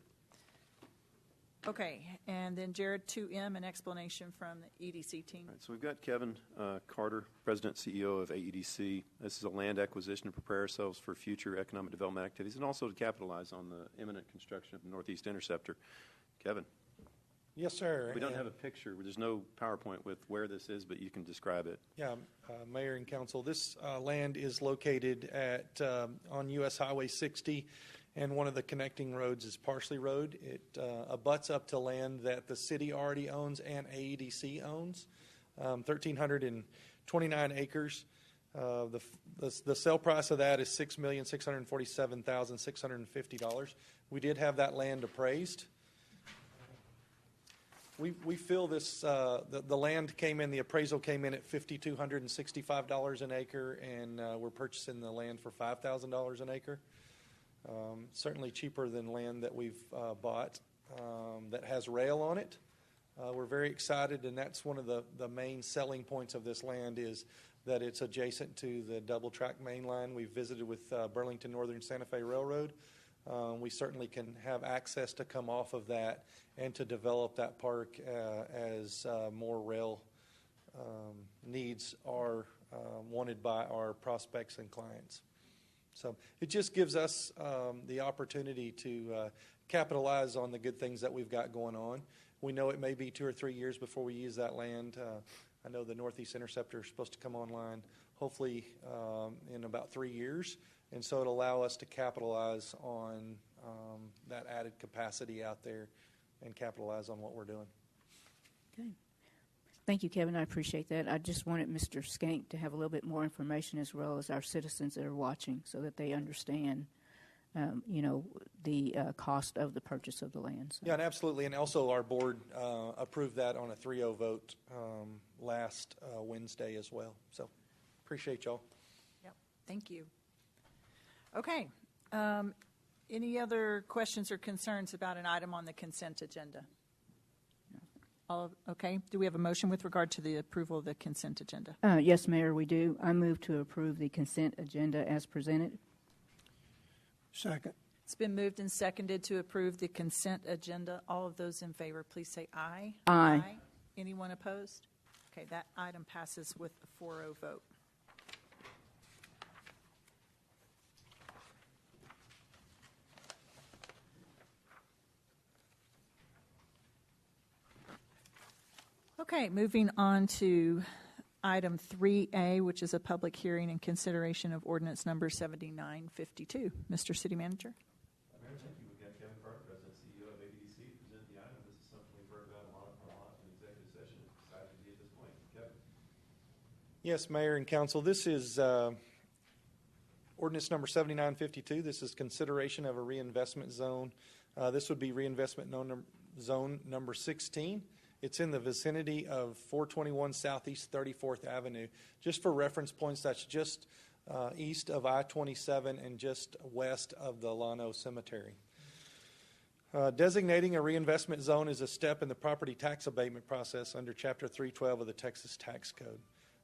Okay, and then Jared, 2M, an explanation from the EDC team. All right, so we've got Kevin Carter, President CEO of AEDC. This is a land acquisition to prepare ourselves for future economic development activities and also to capitalize on the imminent construction of the Northeast Interceptor. Kevin. Yes, sir. We don't have a picture. There's no PowerPoint with where this is, but you can describe it. Yeah, Mayor and Council, this land is located on U.S. Highway 60, and one of the connecting roads is Parsley Road. It abuts up to land that the city already owns and AEDC owns, 1,329 acres. The sale price of that is $6,647,650. We did have that land appraised. We feel this, the land came in, the appraisal came in at $5,265 an acre, and we're purchasing the land for $5,000 an acre. Certainly cheaper than land that we've bought that has rail on it. We're very excited, and that's one of the main selling points of this land is that it's adjacent to the double-track main line. We've visited with Burlington Northern Santa Fe Railroad. We certainly can have access to come off of that and to develop that park as more rail needs are wanted by our prospects and clients. So it just gives us the opportunity to capitalize on the good things that we've got going on. We know it may be 2 or 3 years before we use that land. I know the Northeast Interceptor is supposed to come online hopefully in about 3 years. And so it'll allow us to capitalize on that added capacity out there and capitalize on what we're doing. Okay. Thank you, Kevin. I appreciate that. I just wanted Mr. Skank to have a little bit more information as well as our citizens that are watching so that they understand, the cost of the purchase of the land. So. Yeah, and absolutely. And also our board approved that on a 3-0 vote last Wednesday as well. So appreciate y'all. Yep. Thank you. Okay. Any other questions or concerns about an item on the consent agenda? Okay. Do we have a motion with regard to the approval of the consent agenda? Yes, Mayor, we do. I move to approve the consent agenda as presented. Second. It's been moved and seconded to approve the consent agenda. All of those in favor, please say aye. Aye. Anyone opposed? Okay, that item passes with a 4-0 vote. Okay, moving on to item 3A, which is a public hearing and consideration of ordinance number 7952. Mr. City Manager. Mayor, thank you. We've got Kevin Carter, President CEO of ADC, to present the item. This is something we've heard about a lot in executive session. Excited to be at this point. Kevin. Yes, Mayor and Council, this is ordinance number 7952. This is consideration of a reinvestment zone. This would be reinvestment zone number 16. It's in the vicinity of 421 Southeast 34th Avenue. Just for reference points, that's just east of I-27 and just west of the Llano Cemetery. Designating a reinvestment zone is a step in the property tax abatement process under Chapter 312 of the Texas Tax Code.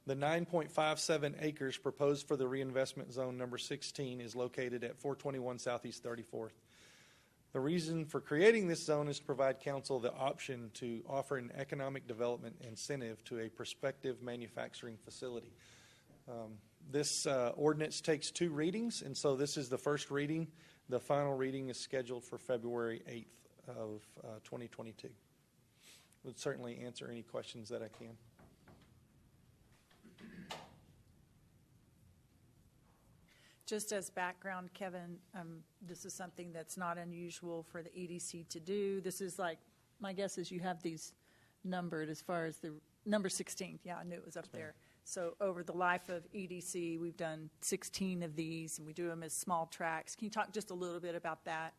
The 9.57 acres proposed for the reinvestment zone number 16 is located at 421 Southeast 34th. The reason for creating this zone is to provide council the option to offer an economic development incentive to a prospective manufacturing facility. This ordinance takes 2 readings, and so this is the first reading. The final reading is scheduled for February 8th of 2022. Would certainly answer any questions that I can. Just as background, Kevin, this is something that's not unusual for the EDC to do. This is like, my guess is you have these numbered as far as the number 16. Yeah, I knew it was up there. So over the life of EDC, we've done 16 of these, and we do them as small tracts. Can you talk just a little bit about that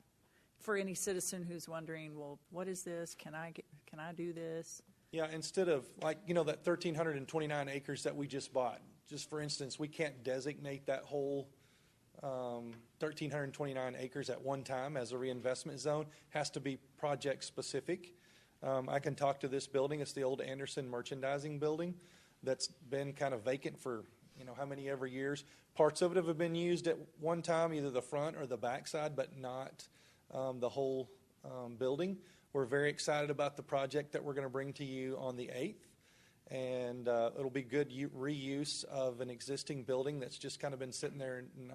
for any citizen who's wondering, well, what is this? Can I do this? Yeah, instead of that 1,329 acres that we just bought, just for instance, we can't designate that whole 1,329 acres at one time as a reinvestment zone. Has to be project specific. I can talk to this building. It's the old Anderson merchandising building that's been kind of vacant for how many ever years. Parts of it have been used at one time, either the front or the back side, but not the whole building. We're very excited about the project that we're going to bring to you on the 8th. And it'll be good reuse of an existing building that's just kind of been sitting there and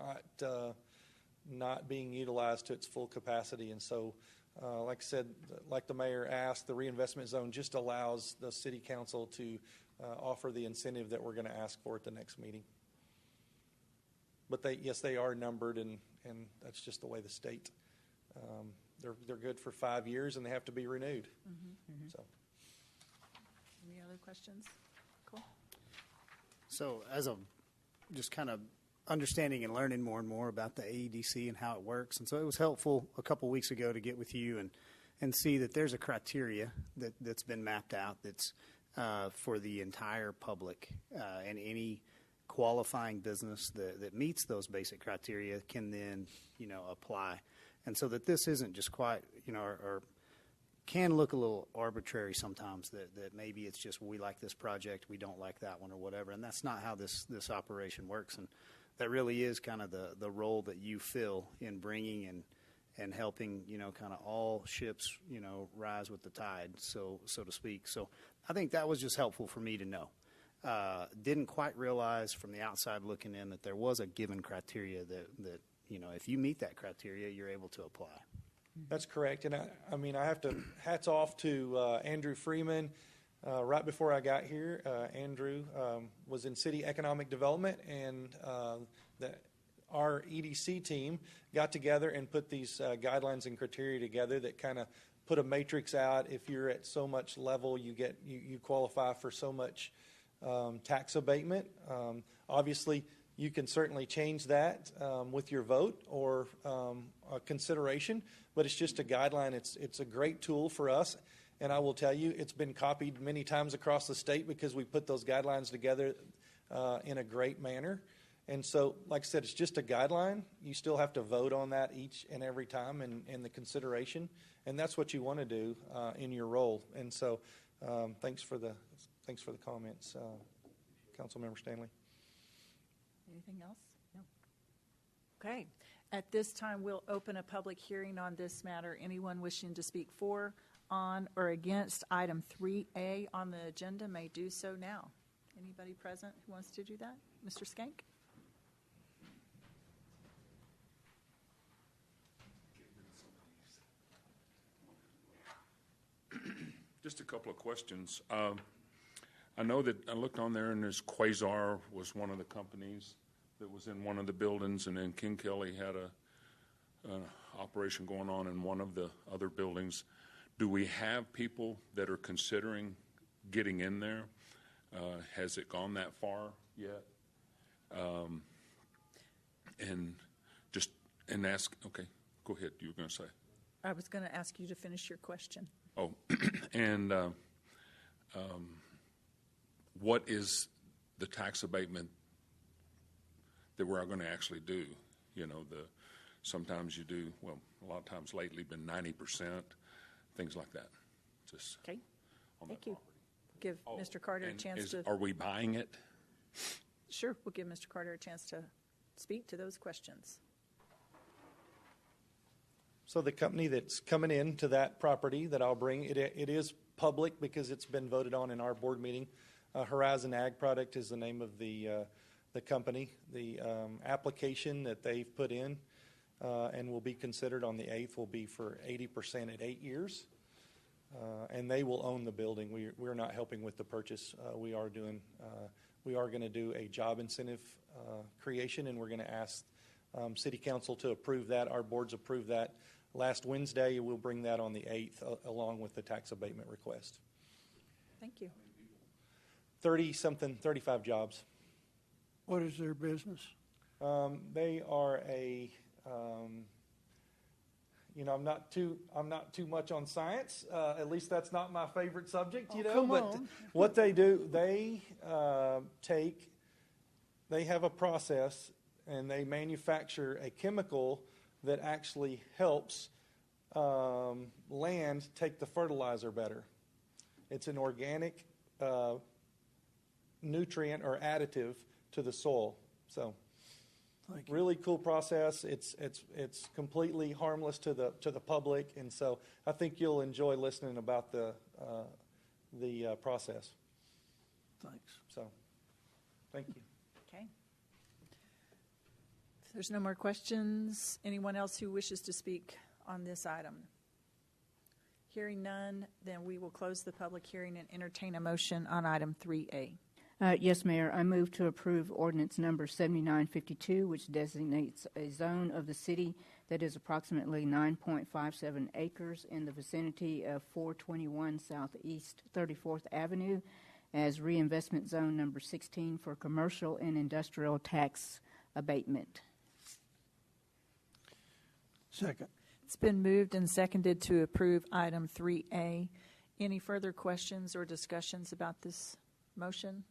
not being utilized to its full capacity. And so, like I said, like the mayor asked, the reinvestment zone just allows the city council to offer the incentive that we're going to ask for at the next meeting. But they are numbered, and that's just the way the state. They're good for 5 years, and they have to be renewed. Mm-hmm. So. Any other questions? Cool. So as of just kind of understanding and learning more and more about the AEDC and how it works, and so it was helpful a couple weeks ago to get with you and see that there's a criteria that's been mapped out that's for the entire public, and any qualifying business that meets those basic criteria can then apply, and so that this isn't just quite or can look a little arbitrary sometimes, that maybe it's just we like this project, we don't like that one or whatever, and that's not how this operation works. And that really is kind of the role that you fill in bringing and helping kind of all ships rise with the tide, so to speak. So I think that was just helpful for me to know. Didn't quite realize from the outside looking in that there was a given criteria that if you meet that criteria, you're able to apply. That's correct. And I have to hats off to Andrew Freeman. Right before I got here, Andrew was in city economic development, and our EDC team got together and put these guidelines and criteria together that kind of put a matrix out. If you're at so much level, you qualify for so much tax abatement. Obviously, you can certainly change that with your vote or a consideration, but it's just a guideline. It's a great tool for us, and I will tell you, it's been copied many times across the state because we put those guidelines together in a great manner. And so, like I said, it's just a guideline. You still have to vote on that each and every time in the consideration, and that's what you want to do in your role. And so Thanks for the comments, Councilmember Stanley. Anything else? No. Okay. At this time, we'll open a public hearing on this matter. Anyone wishing to speak for, on, or against item 3A on the agenda may do so now. Anybody present who wants to do that? Mr. Skank? Just a couple of questions. I know that I looked on there and there's Quasar was one of the companies that was in one of the buildings, and then King Kelly had an operation going on in one of the other buildings. Do we have people that are considering getting in there? Has it gone that far yet? And ask, okay, go ahead, you were going to say. I was going to ask you to finish your question. Oh, and what is the tax abatement that we're going to actually do? You know, sometimes you do, well, a lot of times lately been 90%, things like that. Just okay. On Thank that you. Give Mr. Carter a chance to. Are we buying it? Sure, we'll give Mr. Carter a chance to speak to those questions. So the company that's coming into that property that I'll bring, it is public because it's been voted on in our board meeting. Horizon Ag Product is the name of the company. The application that they've put in and will be considered on the 8th will be for 80% at 8 years. And they will own the building. We're not helping with the purchase. We are going to do a job incentive creation, and we're going to ask City Council to approve that. Our boards approved that last Wednesday. We'll bring that on the 8th along with the tax abatement request. Thank you. 35 jobs. What is their business? They are I'm not too much on science. At least that's not my favorite subject, you know. Come but on. What they do, they have a process and they manufacture a chemical that actually helps land take the fertilizer better. It's an organic nutrient or additive to the soil. So. Really cool process. It's completely harmless to the public, and so I think you'll enjoy listening about the process. Thanks. So, thank you. Okay. If there's no more questions, anyone else who wishes to speak on this item? Hearing none, then we will close the public hearing and entertain a motion on item 3A. Yes, Mayor. I move to approve ordinance number 7952, which designates a zone of the city that is approximately 9.57 acres in the vicinity of 421 Southeast 34th Avenue as reinvestment zone number 16 for commercial and industrial tax abatement. Second. It's been moved and seconded to approve item 3A. Any further questions or discussions about this motion?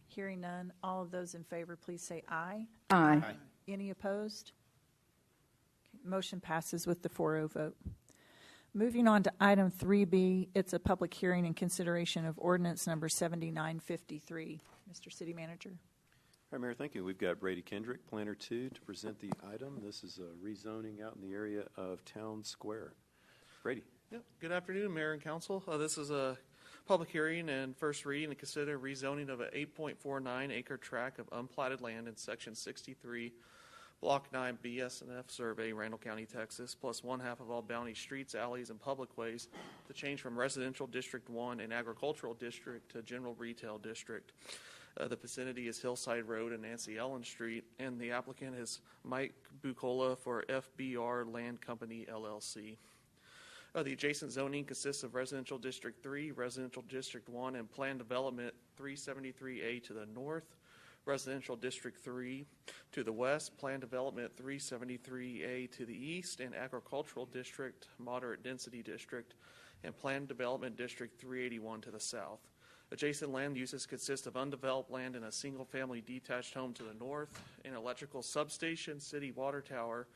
Hearing none, all of those in favor, please say aye. Aye. Aye. Any opposed? Okay, motion passes with the 4-0 vote. Moving on to item 3B, it's a public hearing and consideration of ordinance number 7953. Mr. City Manager. All right, Mayor, thank you. We've got Brady Kendrick, Planner 2, to present the item. This is a rezoning out in the area of Town Square. Brady. Yep. Good afternoon, Mayor and Council. This is a public hearing and first reading to consider rezoning of an 8.49 acre tract of unplatted land in Section 63, Block 9 BSNF Survey, Randall County, Texas, plus 1/2 of all bounty streets, alleys, and public ways to change from Residential District 1 and Agricultural District to General Retail District. The vicinity is Hillside Road and Nancy Ellen Street, and the applicant is Mike Bucola for FBR Land Company, LLC. The adjacent zoning consists of Residential District 3, Residential District 1, and Planned Development 373A to the north, Residential District 3 to the west, Planned Development 373A to the east, and Agricultural District, Moderate Density District, and Planned Development District 381 to the south. Adjacent land uses consist of undeveloped land and a single-family detached home to the north, an electrical substation, city water tower,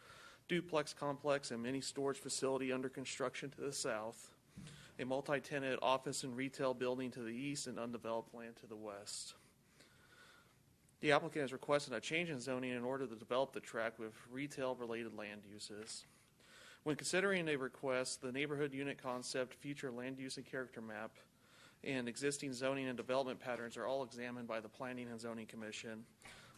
duplex complex, and mini storage facility under construction to the south. a multi-tenant office and retail building to the east, and undeveloped land to the west. The applicant has requested a change in zoning in order to develop the tract with retail-related land uses. When considering a request, the neighborhood unit concept, future land use and character map, and existing zoning and development patterns are all examined by the Planning and Zoning Commission.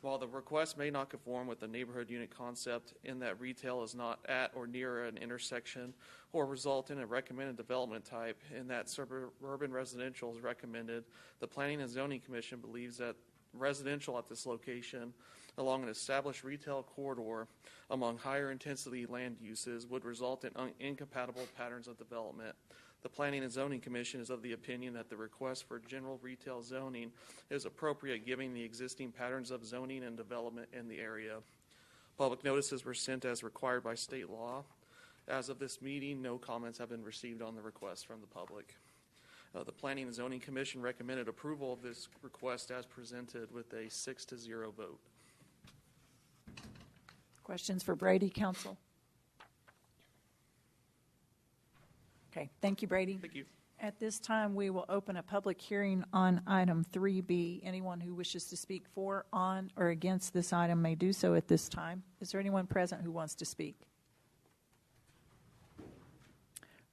While the request may not conform with the neighborhood unit concept in that retail is not at or near an intersection or result in a recommended development type in that suburban residential is recommended, the Planning and Zoning Commission believes that residential at this location along an established retail corridor among higher intensity land uses would result in incompatible patterns of development. The Planning and Zoning Commission is of the opinion that the request for general retail zoning is appropriate given the existing patterns of zoning and development in the area. Public notices were sent as required by state law. As of this meeting, no comments have been received on the request from the public. The Planning and Zoning Commission recommended approval of this request as presented with a 6-0 vote. Questions for Brady, council? Okay, thank you, Brady. Thank you. At this time, we will open a public hearing on item 3B. Anyone who wishes to speak for, on, or against this item may do so at this time. Is there anyone present who wants to speak?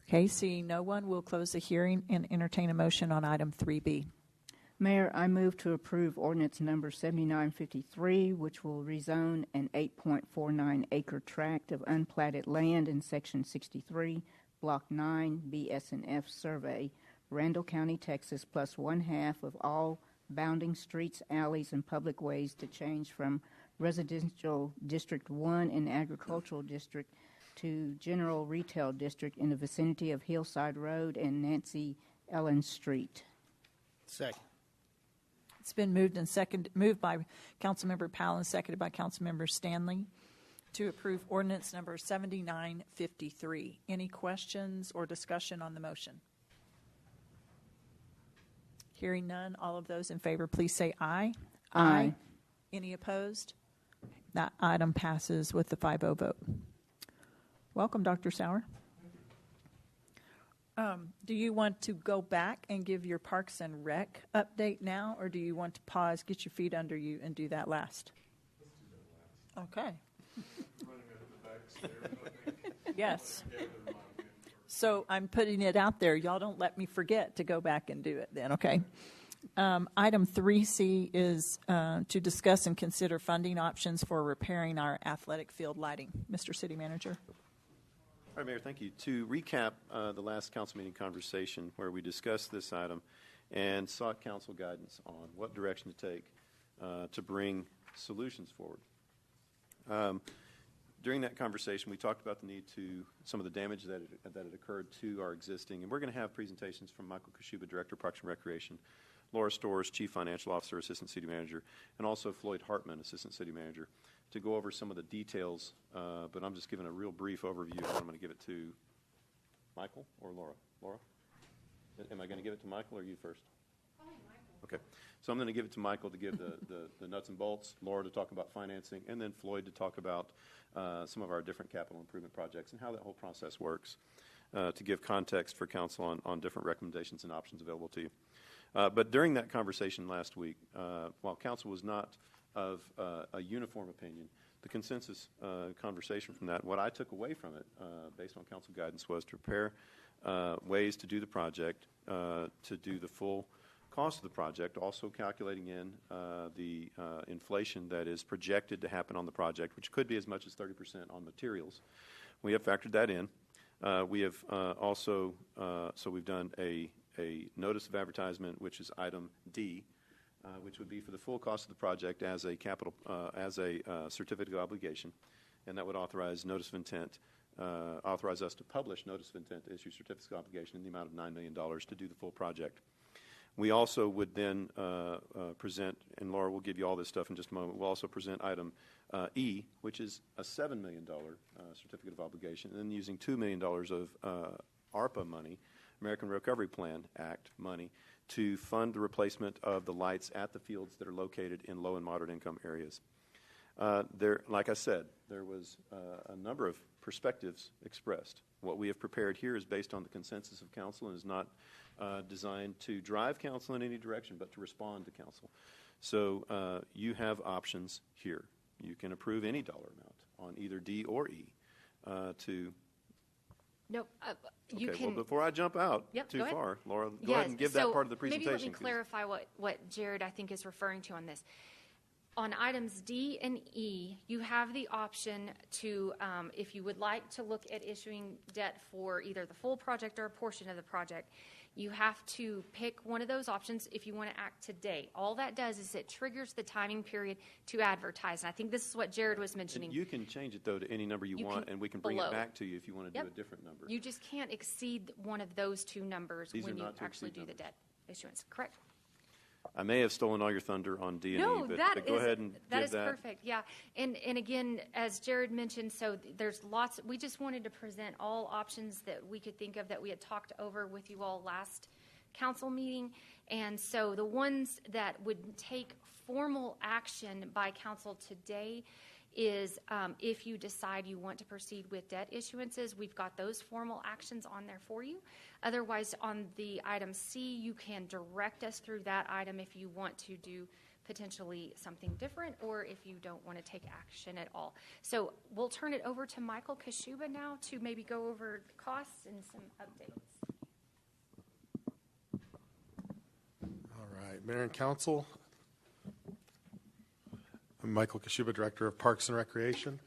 Okay, seeing no one, we'll close the hearing and entertain a motion on item 3B. Mayor, I move to approve ordinance number 7953, which will rezone an 8.49 acre tract of unplatted land in section 63, block 9, BS&F survey, Randall County, Texas, plus 1/2 of all bounding streets, alleys, and public ways to change from residential district 1 and agricultural district to general retail district in the vicinity of Hillside Road and Nancy Ellen Street. Second. It's been moved by Councilmember Powell and seconded by Councilmember Stanley to approve ordinance number 7953. Any questions or discussion on the motion? Hearing none, all of those in favor, please say aye. Aye. Any opposed? That item passes with the 5-0 vote. Welcome, Dr. Sauer. Do you want to go back and give your Parks and Rec update now, or do you want to pause, get your feet under you, and do that last? Let's do that last. Okay. Running out of the backstairs. Yes. So I'm putting it out there. Y'all don't let me forget to go back and do it then, okay? Item 3C is to discuss and consider funding options for repairing our athletic field lighting. Mr. City Manager. All right, Mayor, thank you. To recap the last council meeting conversation where we discussed this item and sought council guidance on what direction to take to bring solutions forward. During that conversation, we talked about the need to some of the damage that had occurred to our existing, and we're going to have presentations from Michael Kashuba, Director of Parks and Recreation, Laura Storrs, Chief Financial Officer, Assistant City Manager, and also Floyd Hartman, Assistant City Manager, to go over some of the details, but I'm just giving a real brief overview. I'm going to give it to Michael or Laura? Laura? Am I going to give it to Michael or you first? Okay. So I'm going to give it to Michael to give the nuts and bolts, Laura to talk about financing, and then Floyd to talk about some of our different capital improvement projects and how that whole process works, to give context for council on different recommendations and options available to you. But during that conversation last week, while council was not of a uniform opinion, the consensus conversation from that, what I took away from it, based on council guidance, was to prepare ways to do the project, to do the full cost of the project, also calculating in the inflation that is projected to happen on the project, which could be as much as 30% on materials. We have factored that in. We have also, so we've done a notice of advertisement, which is item D, which would be for the full cost of the project as a capital, as a certificate of obligation, and that would authorize notice of intent, authorize us to publish notice of intent to issue certificates of obligation in the amount of $9 million to do the full project. We also would then present, and Laura will give you all this stuff in just a moment, we'll also present item E, which is a $7 million certificate of obligation, and then using $2 million of ARPA money, American Recovery Plan Act money, to fund the replacement of the lights at the fields that are located in low and moderate income areas. Like I said, there was a number of perspectives expressed. What we have prepared here is based on the consensus of council and is not designed to drive council in any direction, but to respond to council. So you have options here. You can approve any dollar amount on either D or E to... Nope. You Okay, can. well, before I jump out Yep, too go ahead. far, Laura, go ahead and give that part of the presentation. Maybe let me clarify what Jared, I think, is referring to on this. On items D and E, you have the option to, if you would like to look at issuing debt for either the full project or a portion of the project, you have to pick one of those options if you want to act today. All that does is it triggers the timing period to advertise. And I think this is what Jared was mentioning. And you can change it, though, to any number you want, and we can bring below. it back to you if you want to Yep. do a different number. You just can't exceed one of those two numbers These are when you not to actually exceed do the debt issuance. Correct? I may have stolen all your thunder on D and No, E, that but go is- ahead and that give is that. perfect. Yeah, and again, as Jared mentioned, so there's lots. We just wanted to present all options that we could think of that we had talked over with you all last council meeting, and so the ones that would take formal action by council today is if you decide you want to proceed with debt issuances, we've got those formal actions on there for you. Otherwise, on the item C, you can direct us through that item if you want to do potentially something different or if you don't want to take action at all. So we'll turn it over to Michael Kashuba now to maybe go over costs and some updates. All right, Mayor and Council. I'm Michael Kashuba, Director of Parks and Recreation.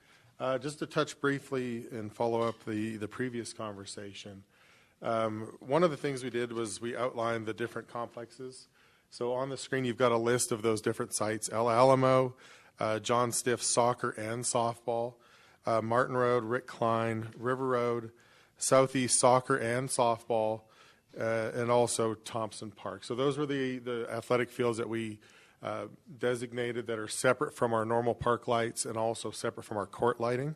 Just to touch briefly and follow up the previous conversation. One of the things we did was we outlined the different complexes. So on the screen, you've got a list of those different sites: El Alamo, John Stiff Soccer and Softball, Martin Road, Rick Klein, River Road, Southeast Soccer and Softball, and also Thompson Park. So those were the athletic fields that we designated that are separate from our normal park lights and also separate from our court lighting.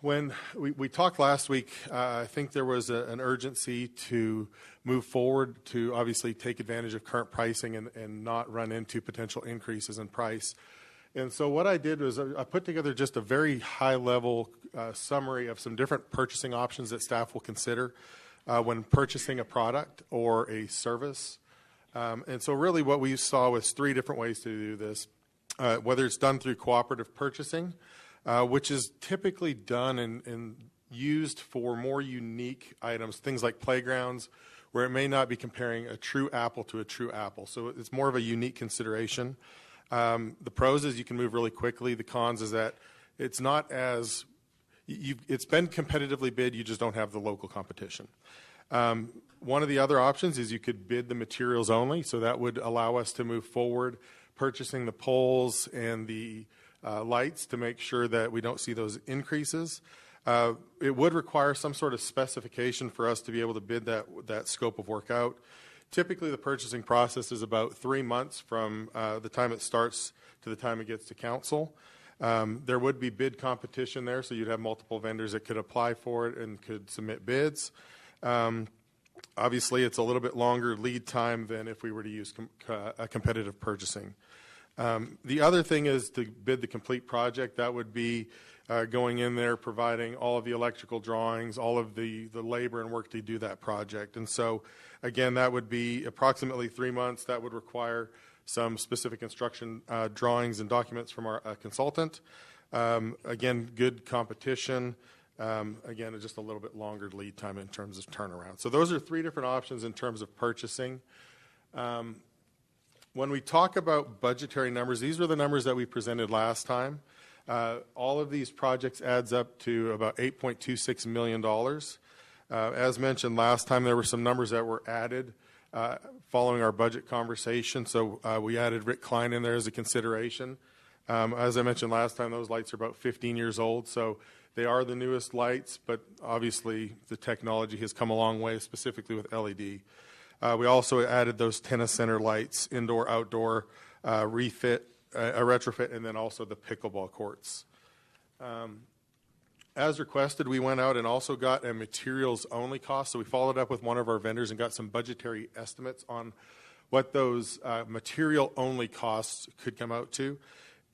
When we talked last week, I think there was an urgency to move forward to obviously take advantage of current pricing and not run into potential increases in price. And so what I did was I put together just a very high-level summary of some different purchasing options that staff will consider when purchasing a product or a service. And so really what we saw was three different ways to do this, whether it's done through cooperative purchasing, which is typically done and used for more unique items, things like playgrounds, where it may not be comparing a true apple to a true apple. So it's more of a unique consideration. The pros is you can move really quickly. The cons is that it's not as, it's been competitively bid, you just don't have the local competition. One of the other options is you could bid the materials only, so that would allow us to move forward purchasing the poles and the lights to make sure that we don't see those increases. It would require some sort of specification for us to be able to bid that scope of work out. Typically, the purchasing process is about 3 months from the time it starts to the time it gets to council. There would be bid competition there, so you'd have multiple vendors that could apply for it and could submit bids. Obviously, it's a little bit longer lead time than if we were to use a competitive purchasing. The other thing is to bid the complete project. That would be going in there, providing all of the electrical drawings, all of the labor and work to do that project. And so, again, that would be approximately 3 months. That would require some specific instruction drawings and documents from our consultant. Again, good competition. Again, just a little bit longer lead time in terms of turnaround. So those are three different options in terms of purchasing. When we talk about budgetary numbers, these were the numbers that we presented last time. All of these projects adds up to about $8.26 million. As mentioned last time, there were some numbers that were added following our budget conversation. So we added Rick Klein in there as a consideration. As I mentioned last time, those lights are about 15 years old. So they are the newest lights, but obviously the technology has come a long way, specifically with LED. We also added those tennis center lights, indoor, outdoor, refit, a retrofit, and then also the pickleball courts. As requested, we went out and also got a materials-only cost. So we followed up with one of our vendors and got some budgetary estimates on what those material-only costs could come out to.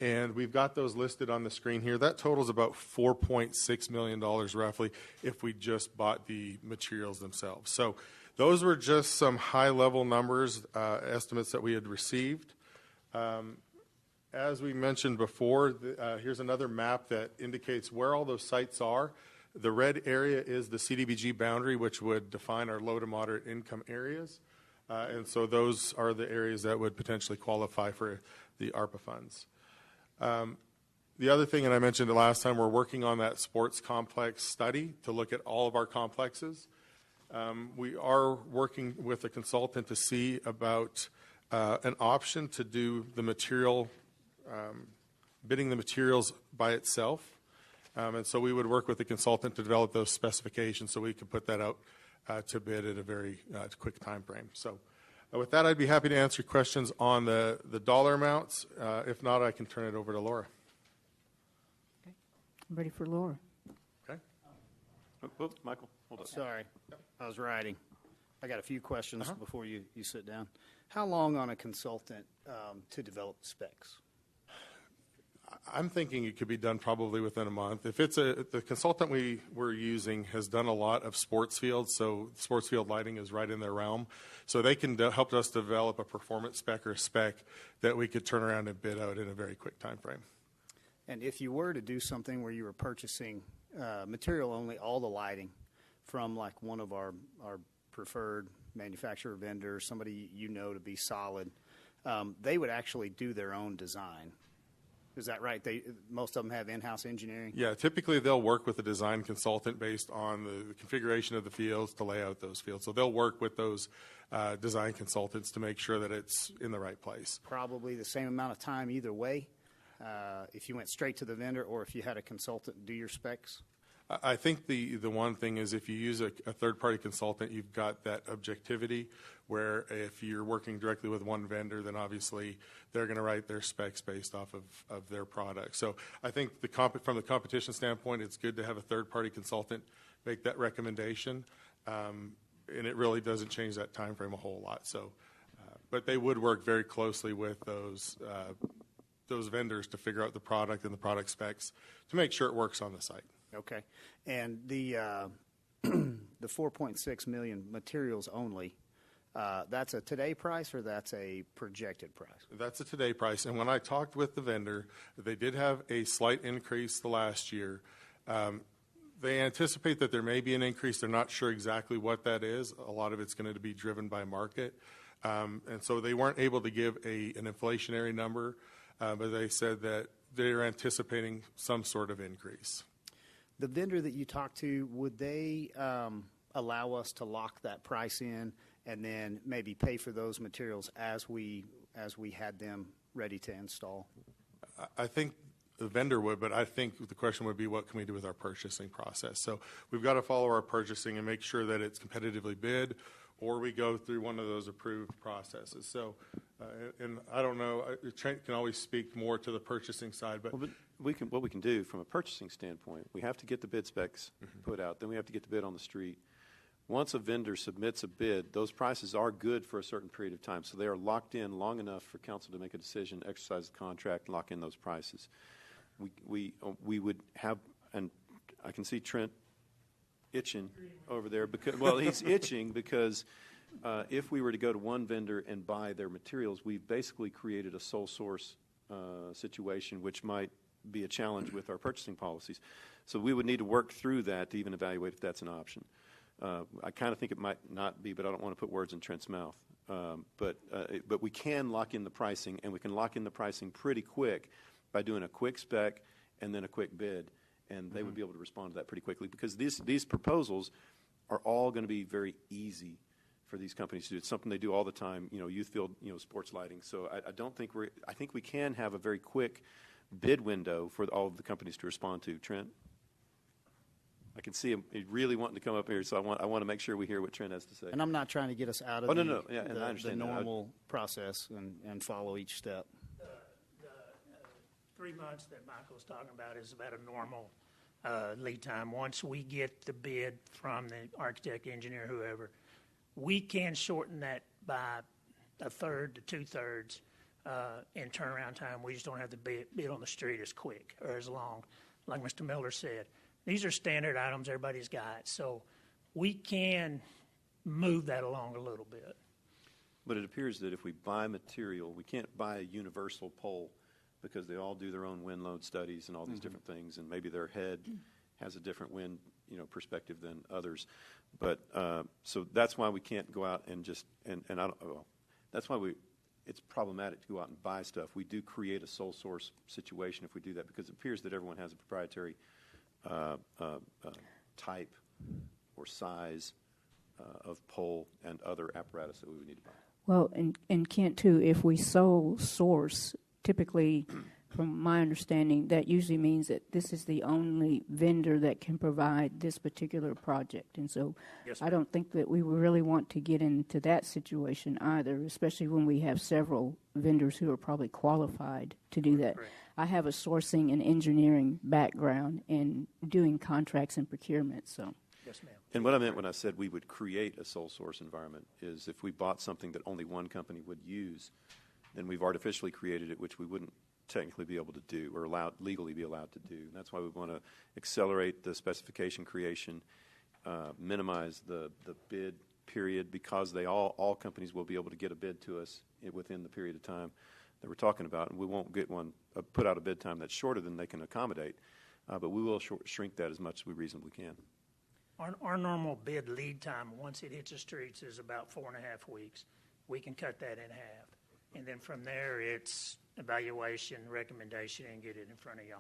And we've got those listed on the screen here. That totals about $4.6 million roughly if we just bought the materials themselves. So those were just some high-level numbers, estimates that we had received. As we mentioned before, here's another map that indicates where all those sites are. The red area is the CDBG boundary, which would define our low to moderate income areas. And so those are the areas that would potentially qualify for the ARPA funds. The other thing, and I mentioned it last time, we're working on that sports complex study to look at all of our complexes. We are working with a consultant to see about an option to do the material, bidding the materials by itself. And so we would work with the consultant to develop those specifications so we could put that out to bid at a very quick time frame. So with that, I'd be happy to answer questions on the dollar amounts. If not, I can turn it over to Laura. Okay. I'm ready for Laura. Okay. Oh, Michael, hold on. Sorry, I was writing. I got a few questions before you sit down. How long on a consultant to develop specs? I'm thinking it could be done probably within a month. If it's the consultant we're using has done a lot of sports fields, so sports field lighting is right in their realm. So they can help us develop a performance spec or spec that we could turn around and bid out in a very quick time frame. And if you were to do something where you were purchasing material only, all the lighting from like one of our preferred manufacturer vendors, somebody you know to be solid, they would actually do their own design. Is that right? Most of them have in-house engineering? Yeah, typically they'll work with a design consultant based on the configuration of the fields to lay out those fields. So they'll work with those design consultants to make sure that it's in the right place. Probably the same amount of time either way, if you went straight to the vendor or if you had a consultant do your specs? I think the one thing is if you use a third-party consultant, you've got that objectivity where if you're working directly with one vendor, then obviously they're going to write their specs based off of their product. So I think from the competition standpoint, it's good to have a third-party consultant make that recommendation, and it really doesn't change that time frame a whole lot. So, but they would work very closely with those vendors to figure out the product and the product specs to make sure it works on the site. Okay. And the the 4.6 million materials only, that's a today price or that's a projected price? That's a today price. And when I talked with the vendor, they did have a slight increase the last year. They anticipate that there may be an increase. They're not sure exactly what that is. A lot of it's going to be driven by market. And so they weren't able to give an inflationary number, but they said that they're anticipating some sort of increase. The vendor that you talked to, would they allow us to lock that price in and then maybe pay for those materials as we had them ready to install? I think the vendor would, but I think the question would be what can we do with our purchasing process? So we've got to follow our purchasing and make sure that it's competitively bid, or we go through one of those approved processes. So, and I don't know, Trent can always speak more to the purchasing side, but what we can do from a purchasing standpoint, we have to get the bid specs put out, then we have to get the bid on the street. Once a vendor submits a bid, those prices are good for a certain period of time, so they are locked in long enough for council to make a decision, exercise the contract, lock in those prices. We would have, and I can see Trent itching over there because, well, he's itching because if we were to go to one vendor and buy their materials, we've basically created a sole source situation, which might be a challenge with our purchasing policies. So we would need to work through that to even evaluate if that's an option. I kind of think it might not be, but I don't want to put words in Trent's mouth. But we can lock in the pricing, and we can lock in the pricing pretty quick by doing a quick spec and then a quick bid, and they would be able to respond to that pretty quickly because these proposals are all going to be very easy for these companies to do. It's something they do all the time, youth field, sports lighting. So I think we can have a very quick bid window for all of the companies to respond to. Trent? I can see him really wanting to come up here, so I want to make sure we hear what Trent has to say. And I'm not trying to get us out of I understand the normal process and follow each step. The 3 months that Michael's talking about is about a normal lead time. Once we get the bid from the architect, engineer, whoever, we can shorten that by a third to 2/3 in turnaround time. We just don't have the bid on the street as quick or as long. Like Mr. Miller said, these are standard items everybody's got, so we can move that along a little bit. But it appears that if we buy material, we can't buy a universal pole because they all do their own wind load studies and all these different things, and maybe their head has a different wind, perspective than others. But so that's why we can't go out and just and I don't. Well, that's why it's problematic to go out and buy stuff. We do create a sole source situation if we do that because it appears that everyone has a proprietary type or size of pole and other apparatus that we would need to buy. Well, and Kent, too, if we sole source, typically, from my understanding, that usually means that this is the only vendor that can provide this particular project. And so Yes, I don't think that we really want to get into that situation either, especially when we have several vendors who are probably qualified to do that. Correct. I have a sourcing and engineering background in doing contracts and procurement, so. Yes, ma'am. And what I meant when I said we would create a sole source environment is if we bought something that only one company would use, then we've artificially created it, which we wouldn't technically be able to do or legally be allowed to do. And that's why we want to accelerate the specification creation, minimize the bid period because all companies will be able to get a bid to us within the period of time that we're talking about, and we won't get one put out a bid time that's shorter than they can accommodate, but we will shrink that as much as we reasonably can. Our normal bid lead time, once it hits the streets, is about 4.5 weeks. We can cut that in half. And then from there, it's evaluation, recommendation, and get it in front of y'all.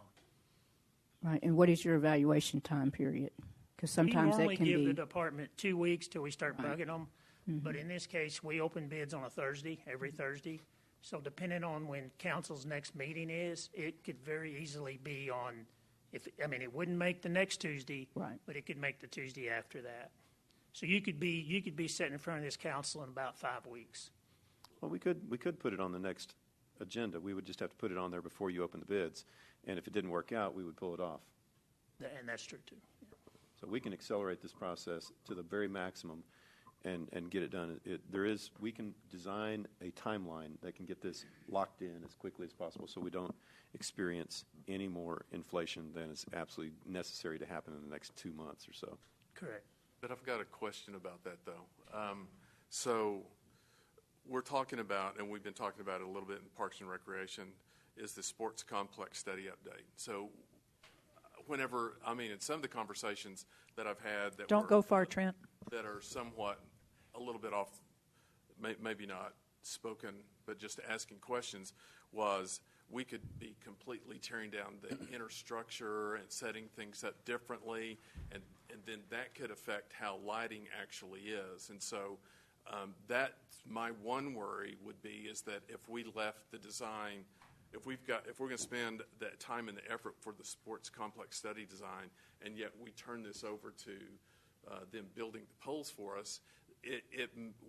Right, and what is your evaluation time period? Because sometimes that can We normally give be. the department 2 weeks till we start Right. bugging them. But in this case, we open bids on a Thursday, every Thursday. So depending on when council's next meeting is, it could very easily be on, it wouldn't make the next Tuesday, Right. but it could make the Tuesday after that. So you could be sitting in front of this council in about 5 weeks. Well, we could put it on the next agenda. We would just have to put it on there before you open the bids. And if it didn't work out, we would pull it off. And that's true, too. So we can accelerate this process to the very maximum and get it done. We can design a timeline that can get this locked in as quickly as possible so we don't experience any more inflation than is absolutely necessary to happen in the next 2 months or so. Correct. But I've got a question about that, though. So we're talking about, and we've been talking about it a little bit in Parks and Recreation, is the sports complex study update. So whenever, in some of the conversations that I've had that Don't go far, Trent. that are somewhat a little bit off, maybe not spoken, but just asking questions, was we could be completely tearing down the inner structure and setting things up differently, and then that could affect how lighting actually is. And so that's my one worry would be is that if we left the design, if we're going to spend that time and the effort for the sports complex study design, and yet we turn this over to them building the poles for us,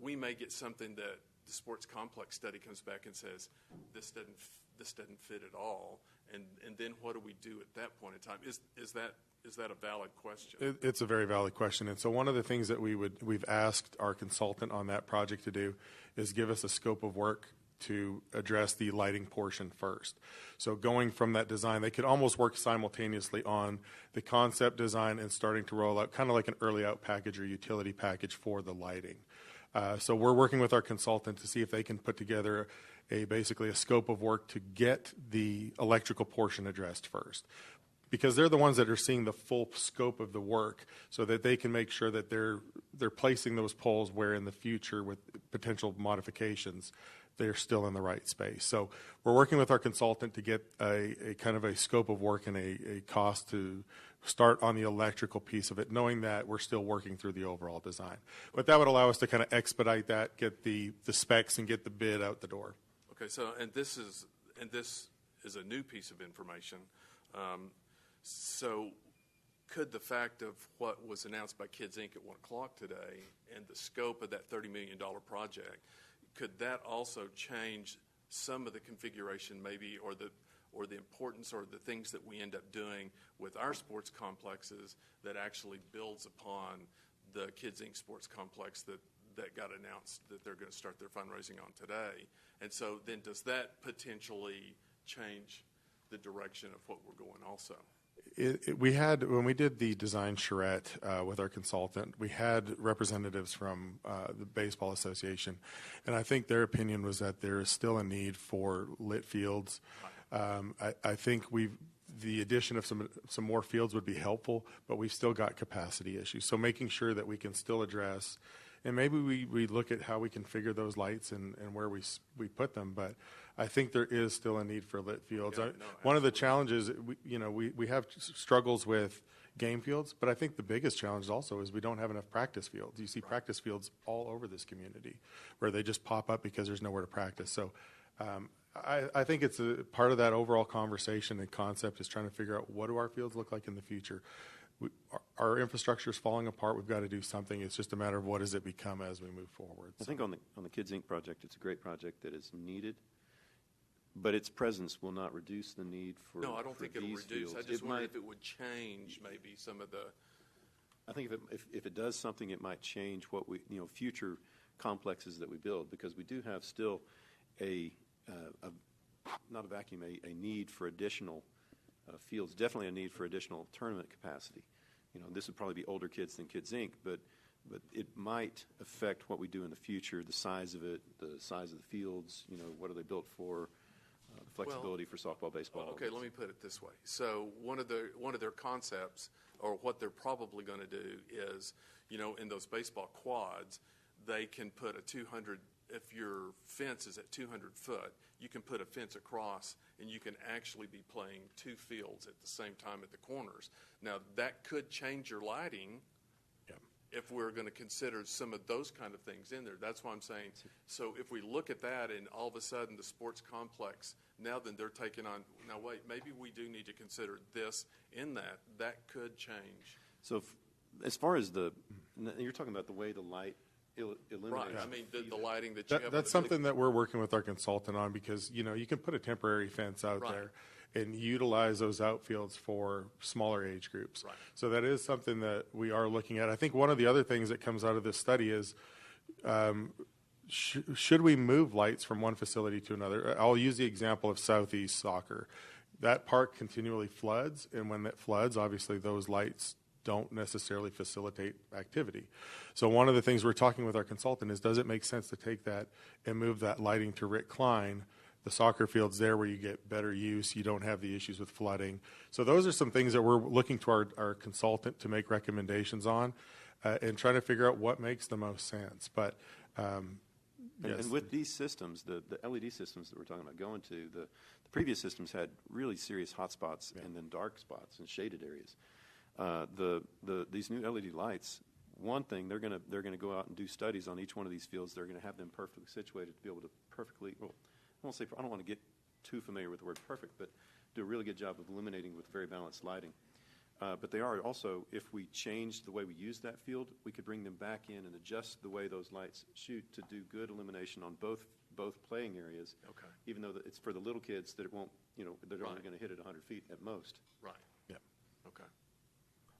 we may get something that the sports complex study comes back and says this doesn't fit at all, and then what do we do at that point in time? Is that a valid question? It's a very valid question. And so one of the things that we've asked our consultant on that project to do is give us a scope of work to address the lighting portion first. So going from that design, they could almost work simultaneously on the concept design and starting to roll out kind of like an early out package or utility package for the lighting. So we're working with our consultant to see if they can put together basically a scope of work to get the electrical portion addressed first, because they're the ones that are seeing the full scope of the work, so that they can make sure that they're placing those poles where in the future with potential modifications they're still in the right space. So we're working with our consultant to get a kind of a scope of work and a cost to start on the electrical piece of it, knowing that we're still working through the overall design. But that would allow us to kind of expedite that, get the specs and get the bid out the door. Okay, so and this is a new piece of information. So could the fact of what was announced by Kids Inc. at 1 o'clock today and the scope of that $30 million project, could that also change some of the configuration maybe or the importance or the things that we end up doing with our sports complexes that actually builds upon the Kids Inc. sports complex that got announced that they're going to start their fundraising on today. And so then does that potentially change the direction of what we're going also? We had, when we did the design charrette with our consultant, we had representatives from the Baseball Association, and I think their opinion was that there is still a need for lit fields. I think the addition of some more fields would be helpful, but we've still got capacity issues. So making sure that we can still address, and maybe we look at how we configure those lights and where we put them, but I think there is still a need for lit fields. Yeah, one of the challenges, we have struggles with game fields, but I think the biggest challenge also is we don't have enough practice fields. You see practice fields all over this community where they just pop up because there's nowhere to practice. So I think it's a part of that overall conversation and concept is trying to figure out what do our fields look like in the future. Our infrastructure is falling apart. We've got to do something. It's just a matter of what does it become as we move forward. I think on the Kids Inc. project, it's a great project that is needed, but its presence will not reduce the need for. No, I don't think it'll reduce. Fields. I just wonder if it would change maybe some of the. I think if it does something, it might change what future complexes that we build, because we do have still not a vacuum, a need for additional fields, definitely a need for additional tournament capacity. This would probably be older kids than Kids Inc., but it might affect what we do in the future, the size of it, the size of the fields, what are they built for, the flexibility for softball, baseball. Okay, let me put it this way. So one of their concepts, or what they're probably going to do is, in those baseball quads, they can put a 200, if your fence is at 200 foot, you can put a fence across and you can actually be playing two fields at the same time at the corners. Now, that could change your lighting if we're going to consider some of those kind of things in there. That's why I'm saying, so if we look at that and all of a sudden the sports complex, now then they're taking on, now wait, maybe we do need to consider this in that could change. So as far as you're talking about the way the light eliminates. Right, I mean the lighting that you have. That's something that we're working with our consultant on, because you can put a temporary fence out there and utilize those outfields for smaller age groups. Right. So that is something that we are looking at. I think one of the other things that comes out of this study is should we move lights from one facility to another? I'll use the example of Southeast Soccer. That park continually floods, and when that floods, obviously those lights don't necessarily facilitate activity. So one of the things we're talking with our consultant is, does it make sense to take that and move that lighting to Rick Klein? The soccer field's there where you get better use. You don't have the issues with flooding. So those are some things that we're looking to our consultant to make recommendations on and trying to figure out what makes the most sense. But yes. And with these systems, the LED systems that we're talking about going to, the previous systems had really serious hot spots and then dark spots and shaded areas. These new LED lights, one thing, they're going to go out and do studies on each one of these fields. They're going to have them perfectly situated to be able to perfectly, I don't want to get too familiar with the word perfect, but do a really good job of illuminating with very balanced lighting. But they are also, if we change the way we use that field, we could bring them back in and adjust the way those lights shoot to do good illumination on both playing areas. Okay. Even though it's for the little kids that it won't, they're only going to hit it 100 feet at most. Right. Yeah. Okay.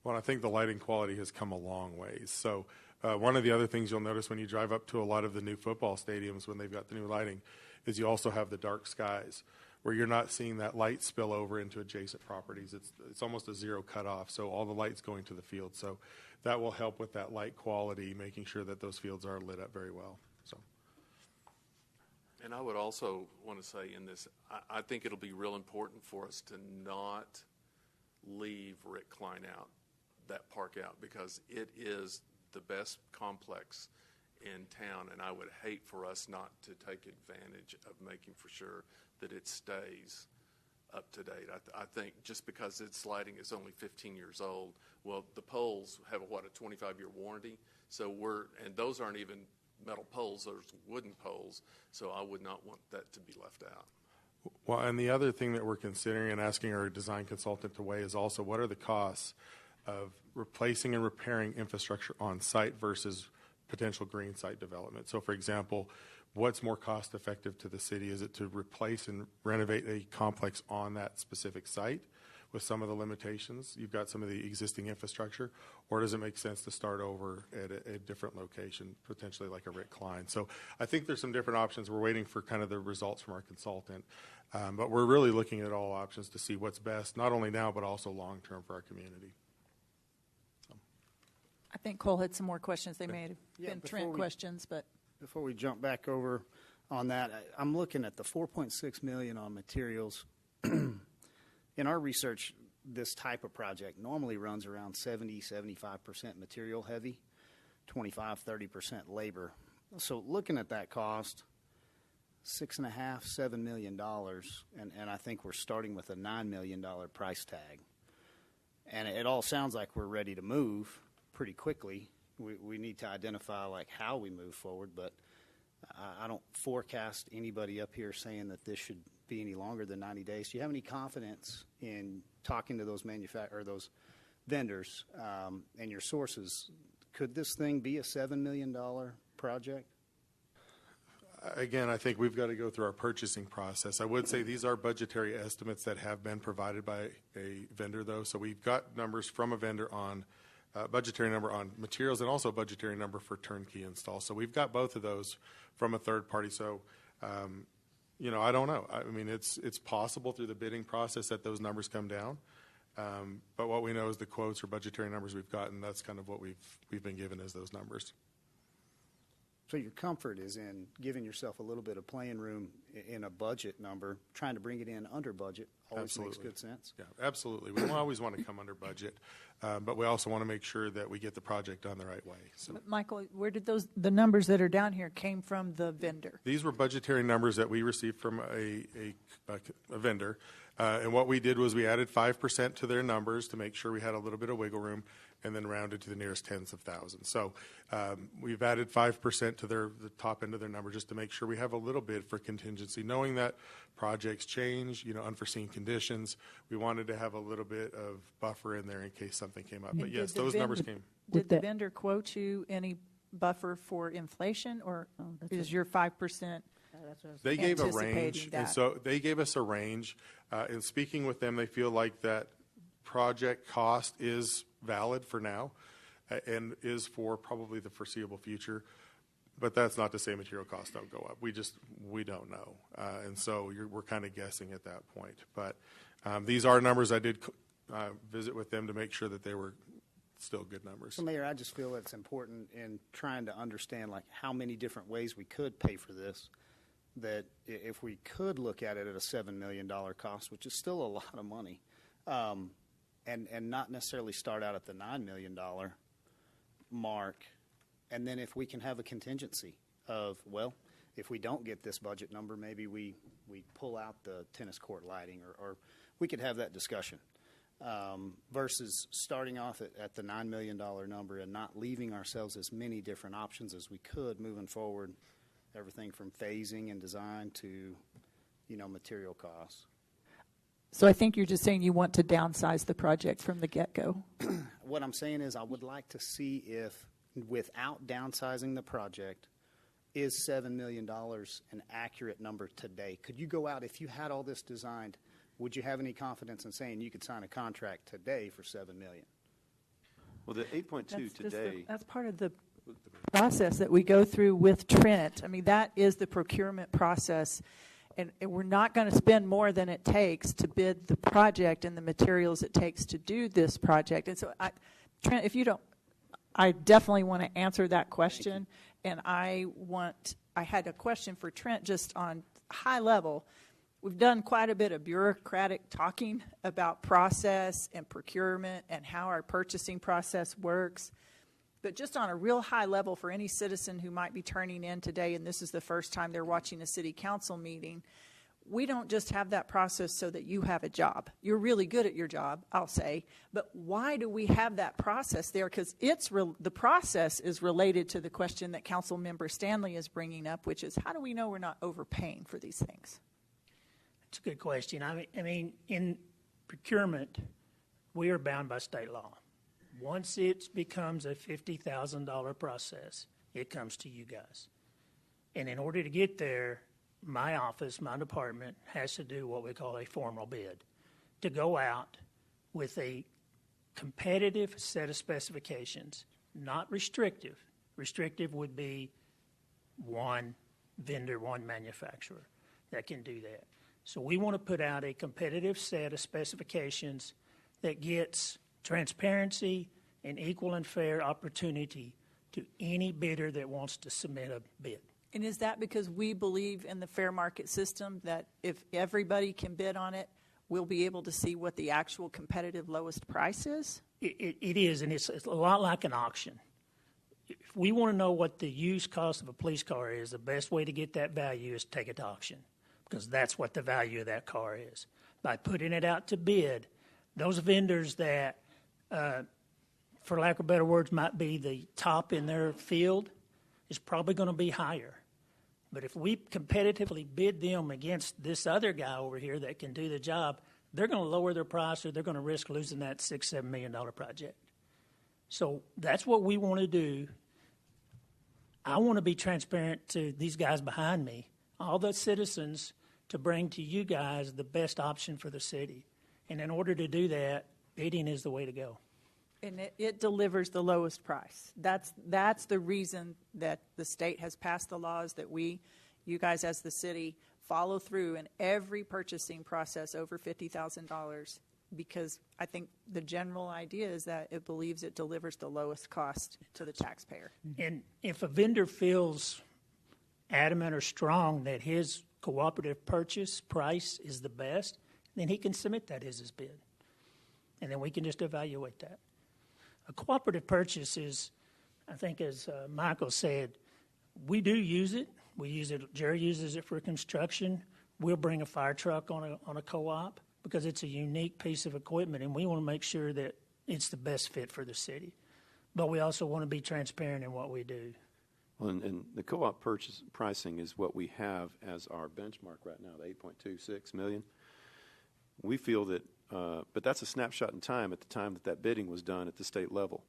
Well, I think the lighting quality has come a long ways. So one of the other things you'll notice when you drive up to a lot of the new football stadiums when they've got the new lighting is you also have the dark skies, where you're not seeing that light spill over into adjacent properties. It's almost a zero cutoff, so all the light's going to the field. So that will help with that light quality, making sure that those fields are lit up very well. So. And I would also want to say in this, I think it'll be real important for us to not leave Rick Klein out, that park out, because it is the best complex in town, and I would hate for us not to take advantage of making for sure that it stays up to date. I think just because its lighting is only 15 years old, well, the poles have a 25-year warranty, and those aren't even metal poles, those are wooden poles, so I would not want that to be left out. Well, and the other thing that we're considering and asking our design consultant to weigh is also what are the costs of replacing and repairing infrastructure on site versus potential green site development. So, for example, what's more cost effective to the city? Is it to replace and renovate a complex on that specific site, with some of the limitations. You've got some of the existing infrastructure, or does it make sense to start over at a different location, potentially like a Rick Klein? So I think there's some different options. We're waiting for kind of the results from our consultant, but we're really looking at all options to see what's best, not only now, but also long-term for our community. I think Cole had some more questions. They may have been Trent questions, but before we jump back over on that, I'm looking at the $4.6 million on materials. In our research, this type of project normally runs around 70-75% material heavy, 25-30% labor. So looking at that cost, $6.5-7 million, and I think we're starting with a $9 million price tag. And it all sounds like we're ready to move pretty quickly. We need to identify like how we move forward, but I don't forecast anybody up here saying that this should be any longer than 90 days. Do you have any confidence in talking to those those vendors and your sources? Could this thing be a $7 million project? Again, I think we've got to go through our purchasing process. I would say these are budgetary estimates that have been provided by a vendor, though. So we've got numbers from a vendor on budgetary number on materials and also a budgetary number for turnkey install. So we've got both of those from a third party. So, I don't know. I mean, it's possible through the bidding process that those numbers come down. But what we know is the quotes or budgetary numbers we've gotten, that's kind of what we've been given as those numbers. So your comfort is in giving yourself a little bit of playing room in a budget number, trying to bring it in under budget always Absolutely. makes good sense. Yeah, absolutely. We always want to come under budget, but we also want to make sure that we get the project done the right way. So Michael, where did the numbers that are down here came from the vendor? these were budgetary numbers that we received from a vendor, and what we did was we added 5% to their numbers to make sure we had a little bit of wiggle room, and then rounded to the nearest tens of thousands. So we've added 5% to the top end of their number just to make sure we have a little bit for contingency, knowing that projects change, unforeseen conditions. We wanted to have a little bit of buffer in there in case something came up. But yes, those numbers came. Did the vendor quote you any buffer for inflation, or is your 5%? They gave a range, and so they gave us a range. In speaking with them, they feel like that project cost is valid for now and is for probably the foreseeable future, but that's not to say material costs don't go up. We don't know, and so we're kind of guessing at that point. But these are numbers. I did visit with them to make sure that they were still good numbers. So Mayor, I just feel it's important in trying to understand like how many different ways we could pay for this, that if we could look at it at a $7 million cost, which is still a lot of money, and not necessarily start out at the $9 million mark, and then if we can have a contingency of, well, if we don't get this budget number, maybe we pull out the tennis court lighting, or we could have that discussion, versus starting off at the $9 million number and not leaving ourselves as many different options as we could moving forward, everything from phasing and design to, material costs. So I think you're just saying you want to downsize the project from the get-go. What I'm saying is I would like to see if, without downsizing the project, is $7 million an accurate number today? Could you go out, if you had all this designed, would you have any confidence in saying you could sign a contract today for $7 million? Well, the 8.2 today. That's part of the process that we go through with Trent. I mean, that is the procurement process. And we're not going to spend more than it takes to bid the project and the materials it takes to do this project. And so, Trent, if you don't, I definitely want to answer that question. And I had a question for Trent just on high level. We've done quite a bit of bureaucratic talking about process and procurement and how our purchasing process works. But just on a real high level for any citizen who might be turning in today, and this is the first time they're watching a city council meeting, we don't just have that process so that you have a job. You're really good at your job, I'll say, but why do we have that process there? Because the process is related to the question that Council Member Stanley is bringing up, which is how do we know we're not overpaying for these things? That's a good question. I mean, in procurement, we are bound by state law. Once it becomes a $50,000 process, it comes to you guys. And in order to get there, my office, my department, has to do what we call a formal bid, to go out with a competitive set of specifications, not restrictive. Restrictive would be one vendor, one manufacturer that can do that. So we want to put out a competitive set of specifications that gets transparency and equal and fair opportunity to any bidder that wants to submit a bid. And is that because we believe in the fair market system, that if everybody can bid on it, we'll be able to see what the actual competitive lowest price is? It is, and it's a lot like an auction. If we want to know what the used cost of a police car is, the best way to get that value is to take it to auction, because that's what the value of that car is. By putting it out to bid, those vendors that, for lack of better words, might be the top in their field is probably going to be higher. But if we competitively bid them against this other guy over here that can do the job, they're going to lower their price, or they're going to risk losing that $6-7 million project. So that's what we want to do. I want to be transparent to these guys behind me, all the citizens, to bring to you guys the best option for the city. And in order to do that, bidding is the way to go. And it delivers the lowest price. That's the reason that the state has passed the laws, that you guys as the city, follow through in every purchasing process over $50,000, because I think the general idea is that it believes it delivers the lowest cost to the taxpayer. And if a vendor feels adamant or strong that his cooperative purchase price is the best, then he can submit that as his bid. And then we can just evaluate that. A cooperative purchase is, I think as Michael said, we do use it. We use it. Jerry uses it for construction. We'll bring a fire truck on a co-op because it's a unique piece of equipment, and we want to make sure that it's the best fit for the city. But we also want to be transparent in what we do. Well, and the co-op purchase pricing is what we have as our benchmark right now, the $8.26 million. We feel that, but that's a snapshot in time at the time that bidding was done at the state level.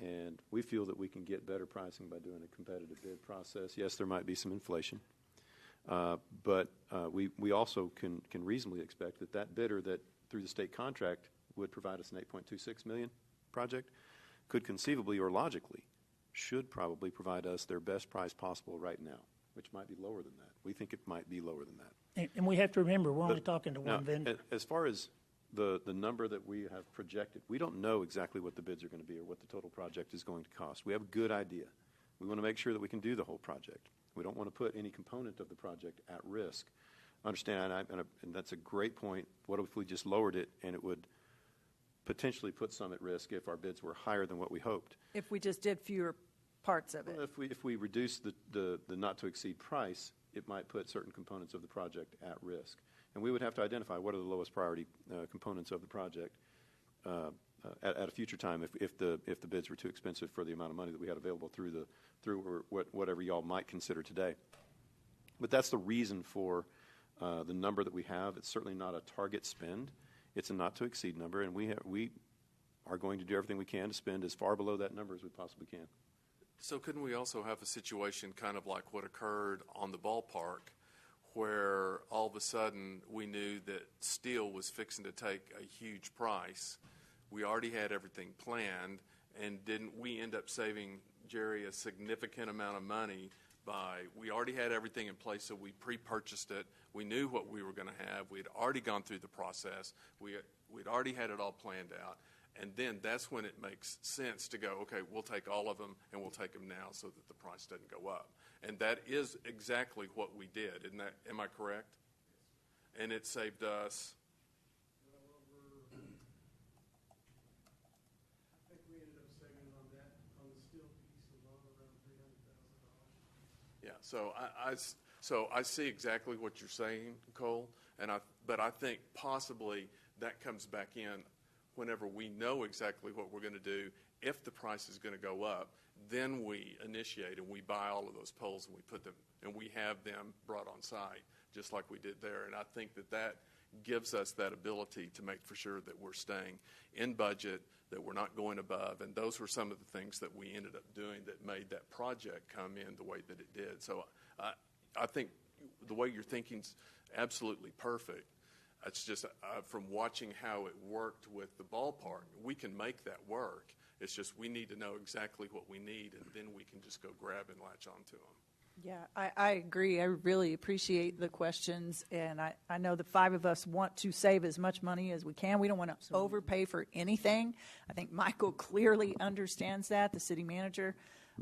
And we feel that we can get better pricing by doing a competitive bid process. Yes, there might be some inflation, but we also can reasonably expect that bidder that through the state contract would provide us an $8.26 million project could conceivably or logically should probably provide us their best price possible right now, which might be lower than that. We think it might be lower than that. And we have to remember, we're only talking to one vendor. As far as the number that we have projected, we don't know exactly what the bids are going to be or what the total project is going to cost. We have a good idea. We want to make sure that we can do the whole project. We don't want to put any component of the project at risk. Understand, and that's a great point. What if we just lowered it and it would potentially put some at risk if our bids were higher than what we hoped? If we just did fewer parts of it. Well, if we reduce the not-to-exceed price, it might put certain components of the project at risk. And we would have to identify what are the lowest priority components of the project at a future time if the bids were too expensive for the amount of money that we had available through whatever y'all might consider today. But that's the reason for the number that we have. It's certainly not a target spend. It's a not-to-exceed number, and we are going to do everything we can to spend as far below that number as we possibly can. So couldn't we also have a situation kind of like what occurred on the ballpark, where all of a sudden we knew that steel was fixing to take a huge price? We already had everything planned, and didn't we end up saving Jerry a significant amount of money by, we already had everything in place, so we pre-purchased it. We knew what we were going to have. We had already gone through the process. We'd already had it all planned out. And then that's when it makes sense to go, okay, we'll take all of them and we'll take them now so that the price doesn't go up. And that is exactly what we did. Isn't that, am I correct? And it saved us. I think we ended up saving on that, on the steel piece alone, around $300,000. Yeah, so I see exactly what you're saying, Cole, but I think possibly that comes back in whenever we know exactly what we're going to do. If the price is going to go up, then we initiate and we buy all of those poles and we put them and we have them brought on site, just like we did there. And I think that gives us that ability to make for sure that we're staying in budget, that we're not going above. And those were some of the things that we ended up doing that made that project come in the way that it did. So I think the way you're thinking is absolutely perfect. It's just from watching how it worked with the ballpark, we can make that work. It's just we need to know exactly what we need, and then we can just go grab and latch onto them. Yeah, I agree. I really appreciate the questions, and I know the five of us want to save as much money as we can. We don't want to overpay for anything. I think Michael clearly understands that. The city manager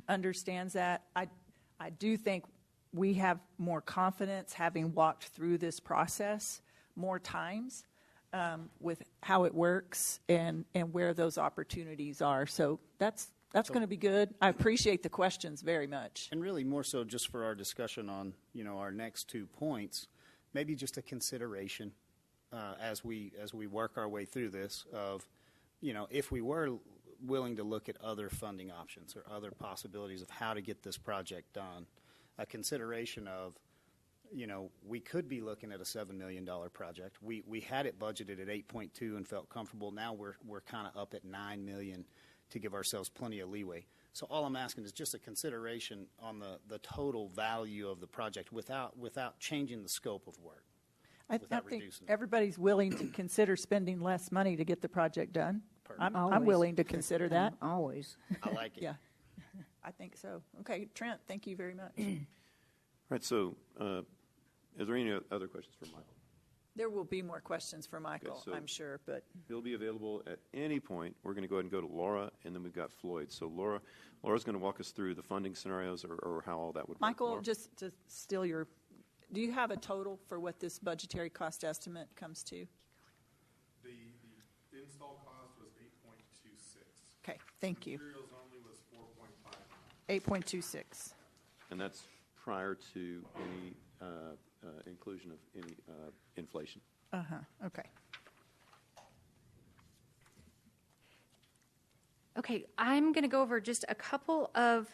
understands that. I do think we have more confidence having walked through this process more times with how it works and where those opportunities are. So that's going to be good. I appreciate the questions very much. And really more so just for our discussion on, our next 2 points, maybe just a consideration as we work our way through this of, if we were willing to look at other funding options or other possibilities of how to get this project done, a consideration of, we could be looking at a $7 million project. We had it budgeted at 8.2 and felt comfortable. Now we're kind of up at $9 million to give ourselves plenty of leeway. So all I'm asking is just a consideration on the total value of the project without changing the scope of work. I think everybody's willing to consider spending less money to get the project done. I'm willing to consider that. Always. I like it. Yeah, I think so. Okay, Trent, thank you very much. All right, so is there any other questions for Michael? There will be more questions for Michael, Okay, so I'm sure, but he'll be available at any point. We're going to go ahead and go to Laura, and then we've got Floyd. So Laura's going to walk us through the funding scenarios or how all that would work. Michael, Laura? just to steal do you have a total for what this budgetary cost estimate comes to? The install cost was 8.26. Okay, thank you. Materials only was 4.5. 8.26. And that's prior to any inclusion of any inflation. Okay. Okay, I'm going to go over just a couple of,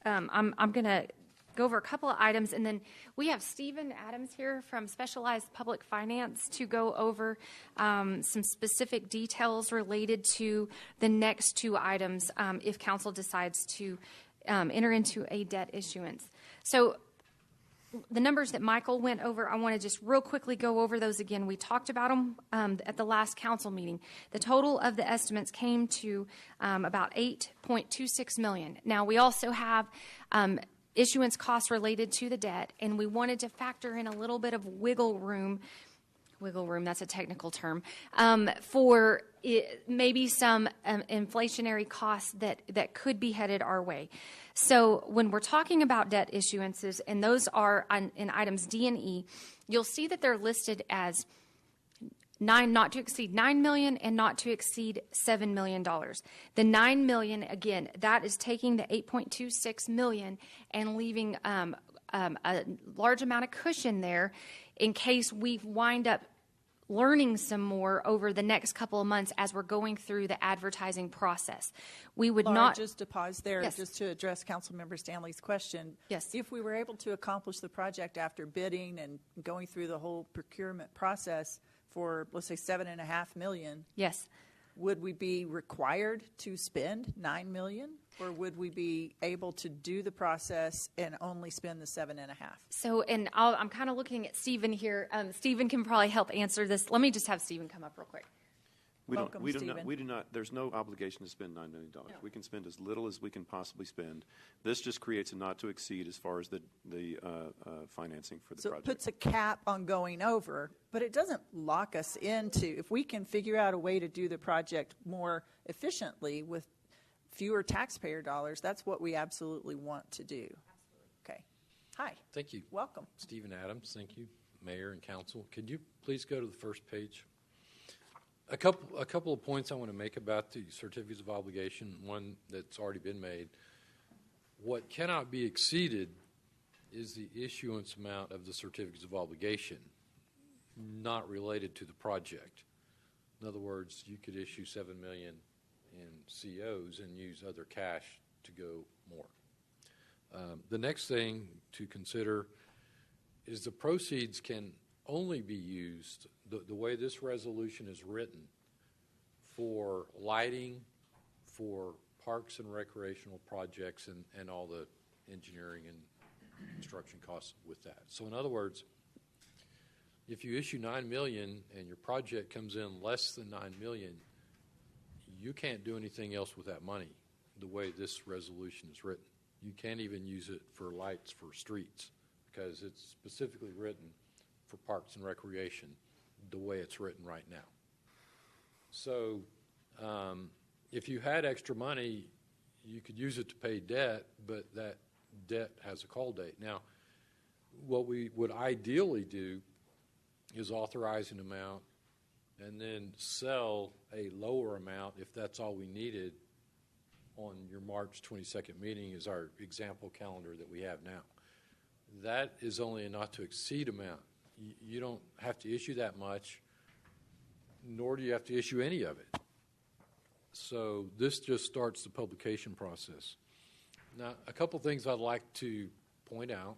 I'm going to go over a couple of items, and then we have Stephen Adams here from Specialized Public Finance to go over some specific details related to the next 2 items if council decides to enter into a debt issuance. So the numbers that Michael went over, I want to just real quickly go over those again. We talked about them at the last council meeting. The total of the estimates came to about $8.26 million. Now, we also have issuance costs related to the debt, and we wanted to factor in a little bit of wiggle room, that's a technical term, for maybe some inflationary costs that could be headed our way. So when we're talking about debt issuances, and those are in items D and E, you'll see that they're listed as not to exceed $9 million and not to exceed $7 million. The $9 million, again, that is taking the $8.26 million and leaving a large amount of cushion there in case we wind up learning some more over the next couple of months as we're going through the advertising process. We would Laura, not... just to pause there, Yes. just to address Councilmember Stanley's question. Yes. If we were able to accomplish the project after bidding and going through the whole procurement process for, let's say, $7.5 million, Yes. would we be required to spend $9 million, or would we be able to do the process and only spend the $7.5? So, and I'm kind of looking at Stephen here. Stephen can probably help answer this. Let me just have Stephen come up real quick. Welcome, Stephen. We do not, there's no obligation to spend $9 million. No. We can spend as little as we can possibly spend. This just creates a not to exceed as far as the financing for the So project. it puts a cap on going over, but it doesn't lock us into, if we can figure out a way to do the project more efficiently with fewer taxpayer dollars, that's what we absolutely want to do. Absolutely. Okay. Hi. Thank you. Welcome. Stephen Adams, thank you. Mayor and council. Could you please go to the first page? A couple of points I want to make about the certificates of obligation, one that's already been made. What cannot be exceeded is the issuance amount of the certificates of obligation, not related to the project. In other words, you could issue $7 million in COs and use other cash to go more. The next thing to consider is the proceeds can only be used, the way this resolution is written, for lighting, for parks and recreational projects, and all the engineering and construction costs with that. So in other words, If you issue $9 million and your project comes in less than $9 million, you can't do anything else with that money the way this resolution is written. You can't even use it for lights for streets because it's specifically written for parks and recreation the way it's written right now. So if you had extra money, you could use it to pay debt, but that debt has a call date. Now, what we would ideally do is authorize an amount and then sell a lower amount if that's all we needed on your March 22nd meeting is our example calendar that we have now. That is only a not to exceed amount. You don't have to issue that much, nor do you have to issue any of it. So this just starts the publication process. Now, a couple things I'd like to point out.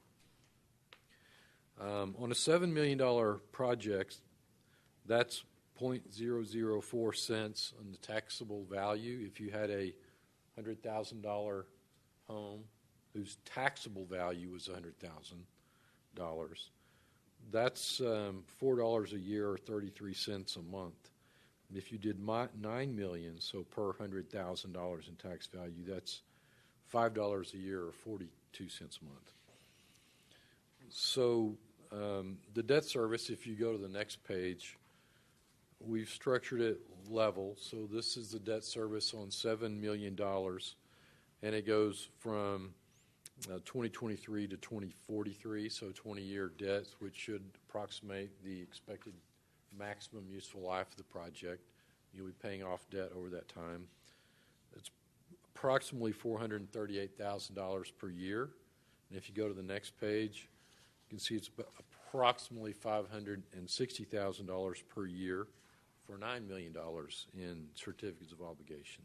On a $7 million project, that's 0.004 cents on the taxable value. If you had a $100,000 home whose taxable value was $100,000, that's $4 a year or 33 cents a month. If you did $9 million, so per $100,000 in tax value, that's $5 a year or 42 cents a month. So the debt service, if you go to the next page, we've structured it level. So this is the debt service on $7 million, and it goes from 2023 to 2043, so 20-year debts, which should approximate the expected maximum useful life of the project. You'll be paying off debt over that time. It's approximately $438,000 per year. And if you go to the next page, you can see it's approximately $560,000 per year for $9 million in certificates of obligation.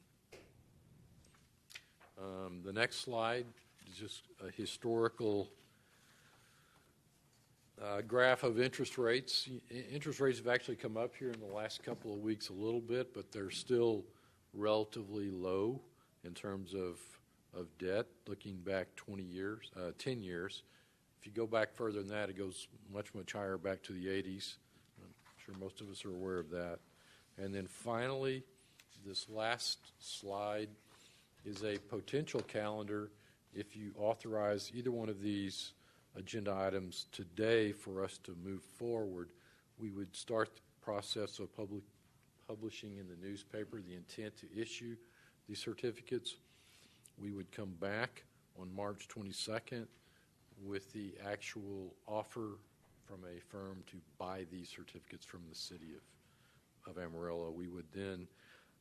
The next slide is just a historical graph of interest rates. Interest rates have actually come up here in the last couple of weeks a little bit, but they're still relatively low in terms of debt, looking back 10 years. If you go back further than that, it goes much, much higher back to the 80s. I'm sure most of us are aware of that. And then finally, this last slide is a potential calendar. If you authorize either one of these agenda items today for us to move forward, we would start the process of publishing in the newspaper the intent to issue these certificates. We would come back on March 22nd with the actual offer from a firm to buy these certificates from the city of Amarillo. We would then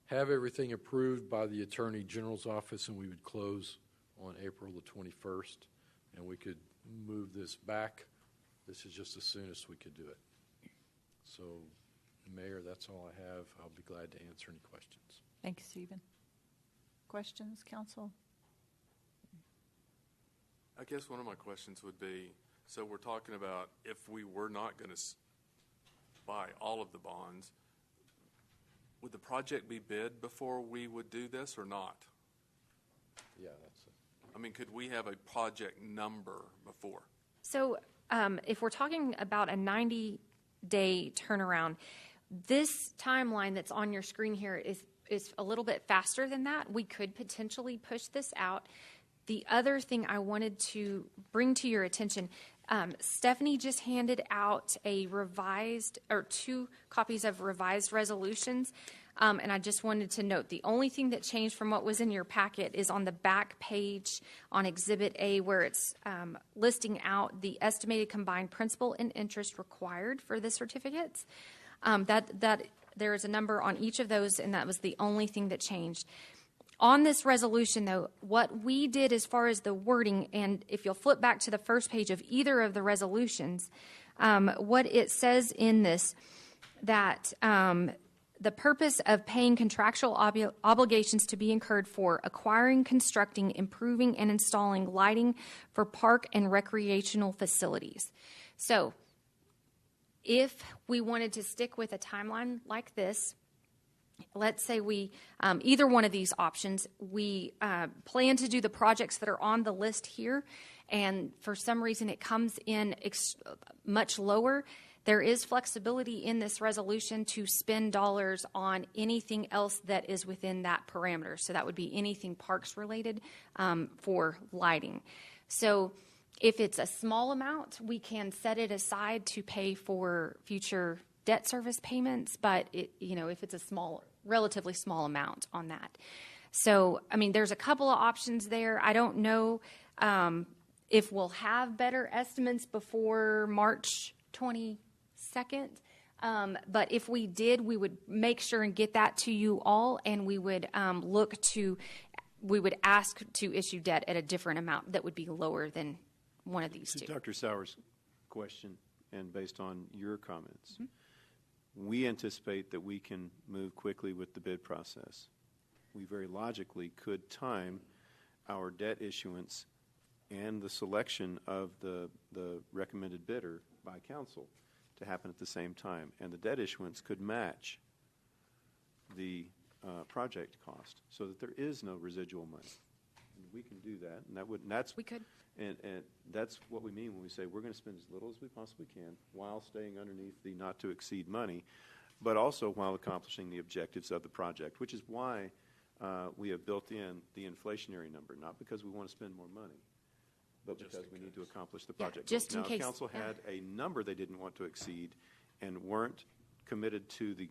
have everything approved by the Attorney General's office, and we would close on April the 21st, and we could move this back. This is just as soon as we could do it. So, Mayor, that's all I have. I'll be glad to answer any questions. Thank you, Stephen. Questions, council? I guess one of my questions would be, so we're talking about if we were not going to buy all of the bonds, would the project be bid before we would do this or not? Yeah, that's it. I mean, could we have a project number before? So if we're talking about a 90-day turnaround, this timeline that's on your screen here is a little bit faster than that. We could potentially push this out. The other thing I wanted to bring to your attention, Stephanie just handed out a revised, or 2 copies of revised resolutions, and I just wanted to note the only thing that changed from what was in your packet is on the back page on Exhibit A, where it's listing out the estimated combined principal and interest required for the certificates. That there is a number on each of those, and that was the only thing that changed. On this resolution, though, what we did as far as the wording, and if you'll flip back to the first page of either of the resolutions, what it says in this, that the purpose of paying contractual obligations to be incurred for acquiring, constructing, improving, and installing lighting for park and recreational facilities. So if we wanted to stick with a timeline like this, let's say we, either one of these options, we plan to do the projects that are on the list here, and for some reason it comes in much lower, There is flexibility in this resolution to spend dollars on anything else that is within that parameter. So that would be anything parks related for lighting. So if it's a small amount, we can set it aside to pay for future debt service payments, but if it's a relatively small amount on that. So, I mean, there's a couple of options there. I don't know if we'll have better estimates before March 22nd. But if we did, we would make sure and get that to you all, and we would we would ask to issue debt at a different amount that would be lower than one of these two. Dr. Sauer's question, and based on your comments, we anticipate that we can move quickly with the bid process. We very logically could time our debt issuance and the selection of the recommended bidder by council to happen at the same time. And the debt issuance could match the project cost so that there is no residual money. And we can do that. And that's we could. And that's what we mean when we say we're going to spend as little as we possibly can while staying underneath the not to exceed money, but also while accomplishing the objectives of the project, which is why we have built in the inflationary number, not because we want to spend more money, but because we need to accomplish the project. Just in now, case. Council had a number they didn't want to exceed and weren't committed to the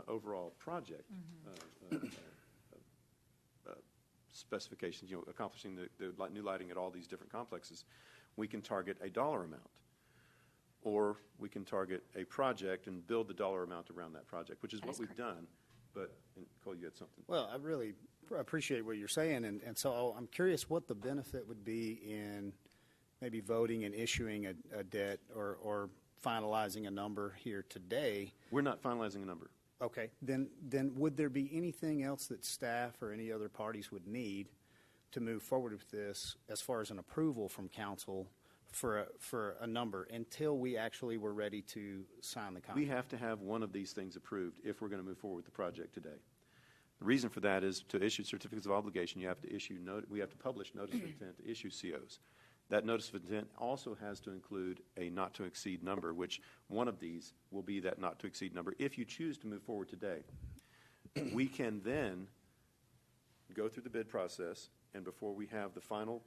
overall project specifications, accomplishing the new lighting at all these different complexes. We can target a dollar amount, or we can target a project and build the dollar amount around that project, which is what we've done. But, Cole, you had something. Well, I really appreciate what you're saying, and so I'm curious what the benefit would be in maybe voting and issuing a debt or finalizing a number here today. We're not finalizing a number. Okay, then would there be anything else that staff or any other parties would need to move forward with this as far as an approval from council for a number until we actually were ready to sign the contract? We have to have one of these things approved if we're going to move forward with the project today. The reason for that is to issue certificates of obligation, we have to publish notice of intent to issue COs. That notice of intent also has to include a not to exceed number, which one of these will be that not to exceed number if you choose to move forward today. We can then go through the bid process, and before we have the final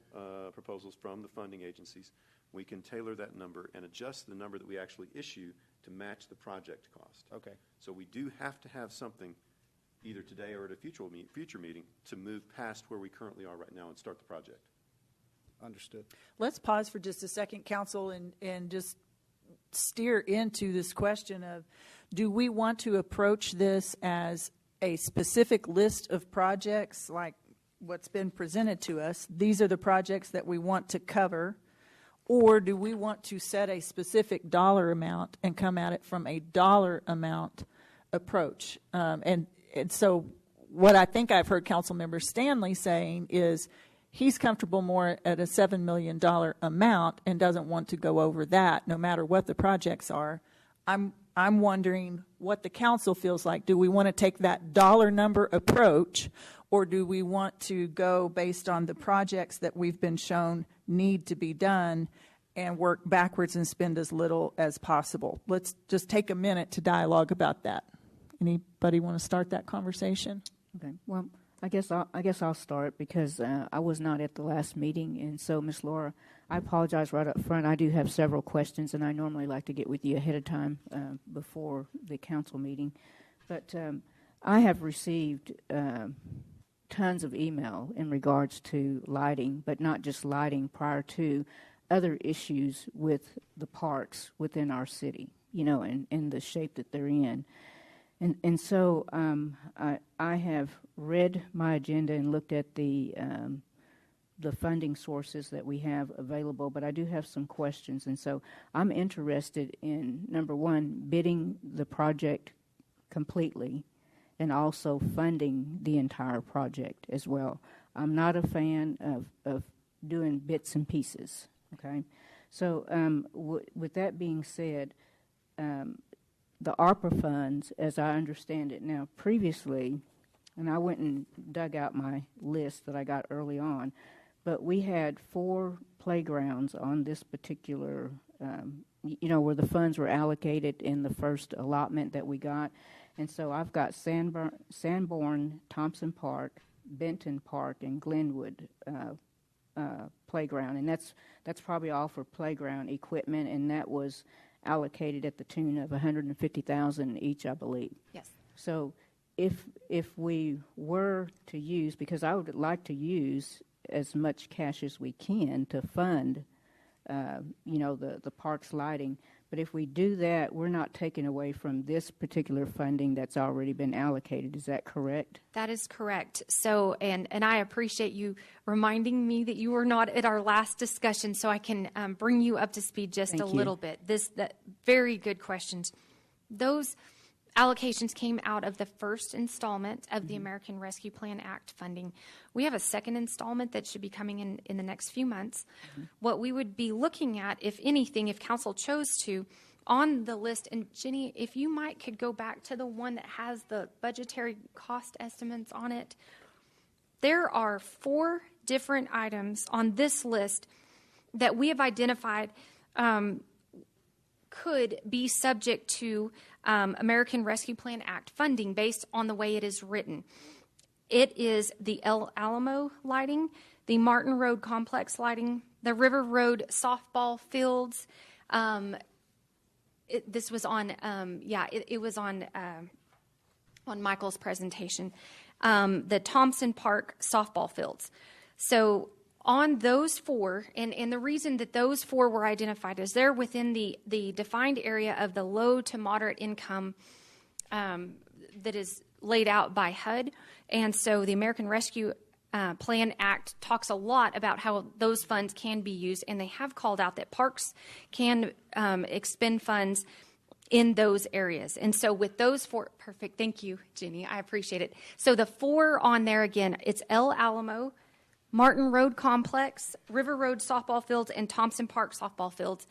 proposals from the funding agencies, we can tailor that number and adjust the number that we actually issue to match the project cost. Okay. So we do have to have something either today or at a future meeting to move past where we currently are right now and start the project. Understood. Let's pause for just a second, Council, and just steer into this question of, do we want to approach this as a specific list of projects like what's been presented to us? These are the projects that we want to cover. Or do we want to set a specific dollar amount and come at it from a dollar amount approach? And so what I think I've heard Councilmember Stanley saying is he's comfortable more at a $7 million amount and doesn't want to go over that no matter what the projects are. I'm wondering what the council feels like. Do we want to take that dollar number approach, or do we want to go based on the projects that we've been shown need to be done and work backwards and spend as little as possible? Let's just take a minute to dialogue about that. Anybody want to start that conversation? Okay. Well, I guess I'll start because I was not at the last meeting, and so Ms. Laura, I apologize right up front. I do have several questions, and I normally like to get with you ahead of time before the council meeting. But I have received tons of email in regards to lighting, but not just lighting, prior to other issues with the parks within our city, and the shape that they're in. And so I have read my agenda and looked at the funding sources that we have available, but I do have some questions. And so I'm interested in, number one, bidding the project completely and also funding the entire project as well. I'm not a fan of doing bits and pieces, okay? So with that being said, the ARPA funds, as I understand it now, previously, and I went and dug out my list that I got early on, but we had 4 playgrounds on this particular where the funds were allocated in the first allotment that we got. And so I've got Sanborn, Thompson Park, Benton Park, and Glenwood playground, and that's probably all for playground equipment, and that was allocated at the tune of $150,000 each, I believe. Yes. So if we were to use, because I would like to use as much cash as we can to fund, the parks lighting. But if we do that, we're not taking away from this particular funding that's already been allocated. Is that correct? That is correct. So, and I appreciate you reminding me that you were not at our last discussion, so I can bring you up to speed just Thank a you. little bit. That very good questions. Those allocations came out of the first installment of the American Rescue Plan Act funding. We have a second installment that should be coming in the next few months. What we would be looking at, if anything, if council chose to, on the list, and Jenny, if you could go back to the one that has the budgetary cost estimates on it. There are 4 different items on this list that we have identified could be subject to American Rescue Plan Act funding based on the way it is written. It is the El Alamo lighting, the Martin Road Complex lighting, the River Road softball fields. This was on, it was on Michael's presentation. The Thompson Park softball fields. So on those 4, and the reason that those 4 were identified is they're within the defined area of the low to moderate income that is laid out by HUD. And so the American Rescue Plan Act talks a lot about how those funds can be used, and they have called out that parks can expend funds in those areas. And so with those 4, perfect, thank you, Jenny, I appreciate it. So the 4 on there, again, it's El Alamo, Martin Road Complex, River Road softball fields, and Thompson Park softball fields.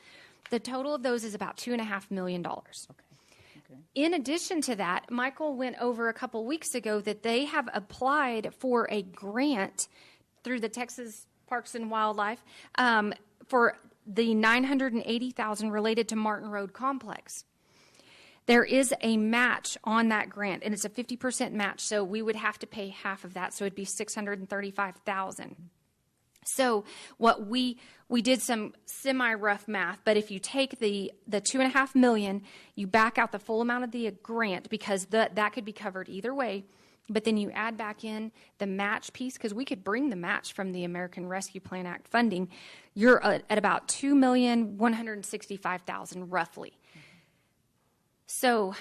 The total of those is about $2.5 million. Okay. In addition to that, Michael went over a couple weeks ago that they have applied for a grant through the Texas Parks and Wildlife for the $980,000 related to Martin Road Complex. There is a match on that grant, and it's a 50% match, so we would have to pay half of that, so it'd be $635,000. So what we did some semi-rough math, but if you take the $2.5 million, you back out the full amount of the grant, because that could be covered either way, but then you add back in the match piece, because we could bring the match from the American Rescue Plan Act funding, you're at about $2,165,000 roughly. So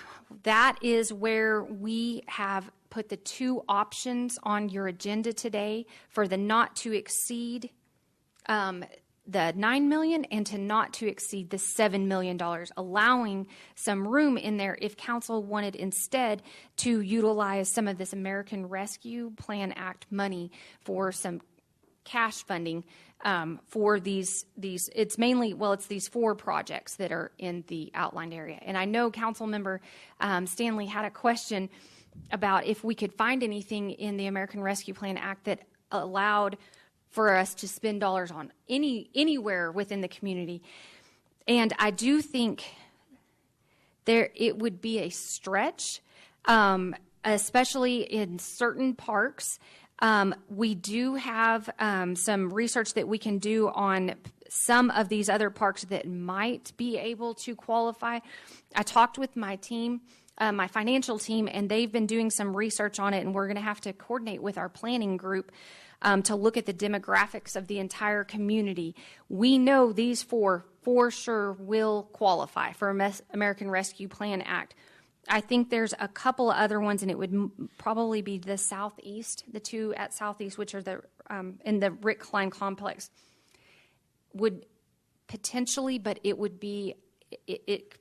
that is where we have put the 2 options on your agenda today for the not to exceed the $9 million and to not to exceed the $7 million, allowing some room in there if council wanted instead to utilize some of this American Rescue Plan Act money for some cash funding for these it's mainly, it's these 4 projects that are in the outlined area. And I know council member Stanley had a question about if we could find anything in the American Rescue Plan Act that allowed for us to spend dollars on anywhere within the community. And I do think it would be a stretch, especially in certain parks. We do have some research that we can do on some of these other parks that might be able to qualify. I talked with my team, my financial team, and they've been doing some research on it, and we're going to have to coordinate with our planning group to look at the demographics of the entire community. We know these 4 for sure will qualify for American Rescue Plan Act. I think there's a couple of other ones, and it would probably be the Southeast, the 2 at Southeast, which are in the Rick Klein complex, would potentially, but it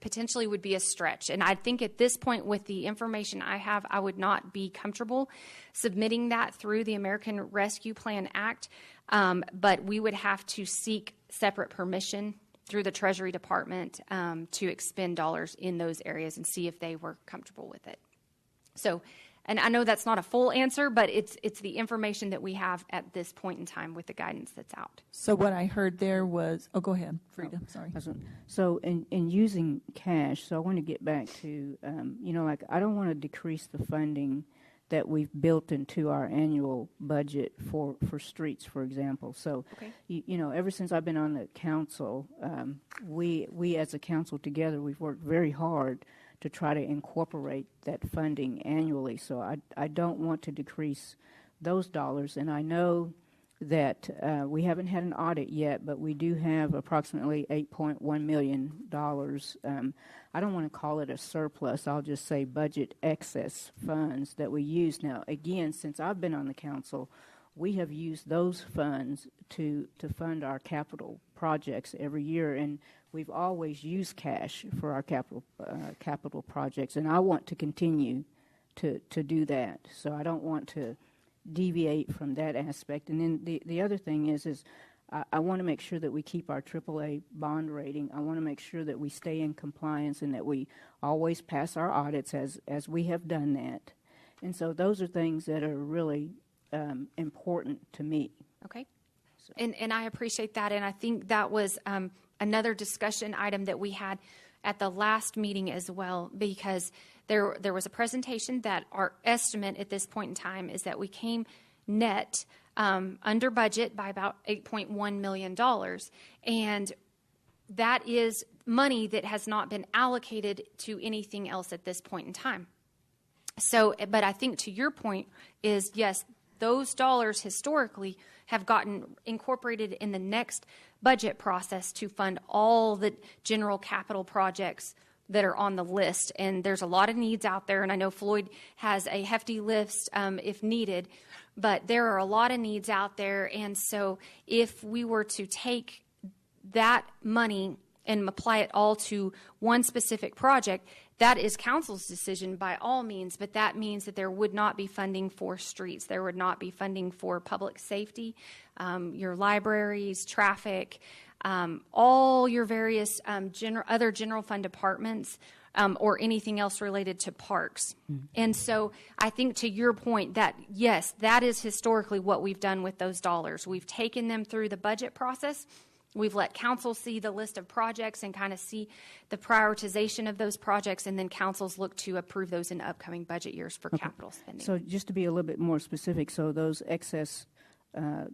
potentially would be a stretch. And I think at this point, with the information I have, I would not be comfortable submitting that through the American Rescue Plan Act, but we would have to seek separate permission through the Treasury Department to expend dollars in those areas and see if they were comfortable with it. So And I know that's not a full answer, but it's the information that we have at this point in time with the guidance that's out. So what I heard there was, go ahead, Frida, sorry. So in using cash, so I want to get back to, I don't want to decrease the funding that we've built into our annual budget for streets, for example. So, ever since I've been on the council, we as a council together, we've worked very hard to try to incorporate that funding annually. So I don't want to decrease those dollars. And I know that we haven't had an audit yet, but we do have approximately $8.1 million. I don't want to call it a surplus. I'll just say budget excess funds that we use. Now, again, since I've been on the council, we have used those funds to fund our capital projects every year, and we've always used cash for our capital projects, and I want to continue to do that. So I don't want to deviate from that aspect. And then the other thing is I want to make sure that we keep our AAA bond rating. I want to make sure that we stay in compliance and that we always pass our audits as we have done that. And so those are things that are really important to me. Okay. So. And I appreciate that. And I think that was another discussion item that we had at the last meeting as well, because there was a presentation that our estimate at this point in time is that we came net under budget by about $8.1 million. And that is money that has not been allocated to anything else at this point in time. So, but I think to your point is, yes, those dollars historically have gotten incorporated in the next budget process to fund all the general capital projects that are on the list. And there's a lot of needs out there, and I know Floyd has a hefty list if needed, but there are a lot of needs out there. And so if we were to take that money and apply it all to one specific project, that is council's decision by all means, but that means that there would not be funding for streets. There would not be funding for public safety, your libraries, traffic, all your various other general fund departments, or anything else related to parks. And so I think to your point that, yes, that is historically what we've done with those dollars. We've taken them through the budget process. We've let council see the list of projects and kind of see the prioritization of those projects, and then councils look to approve those in upcoming budget years for capital spending. So just to be a little bit more specific, so those excess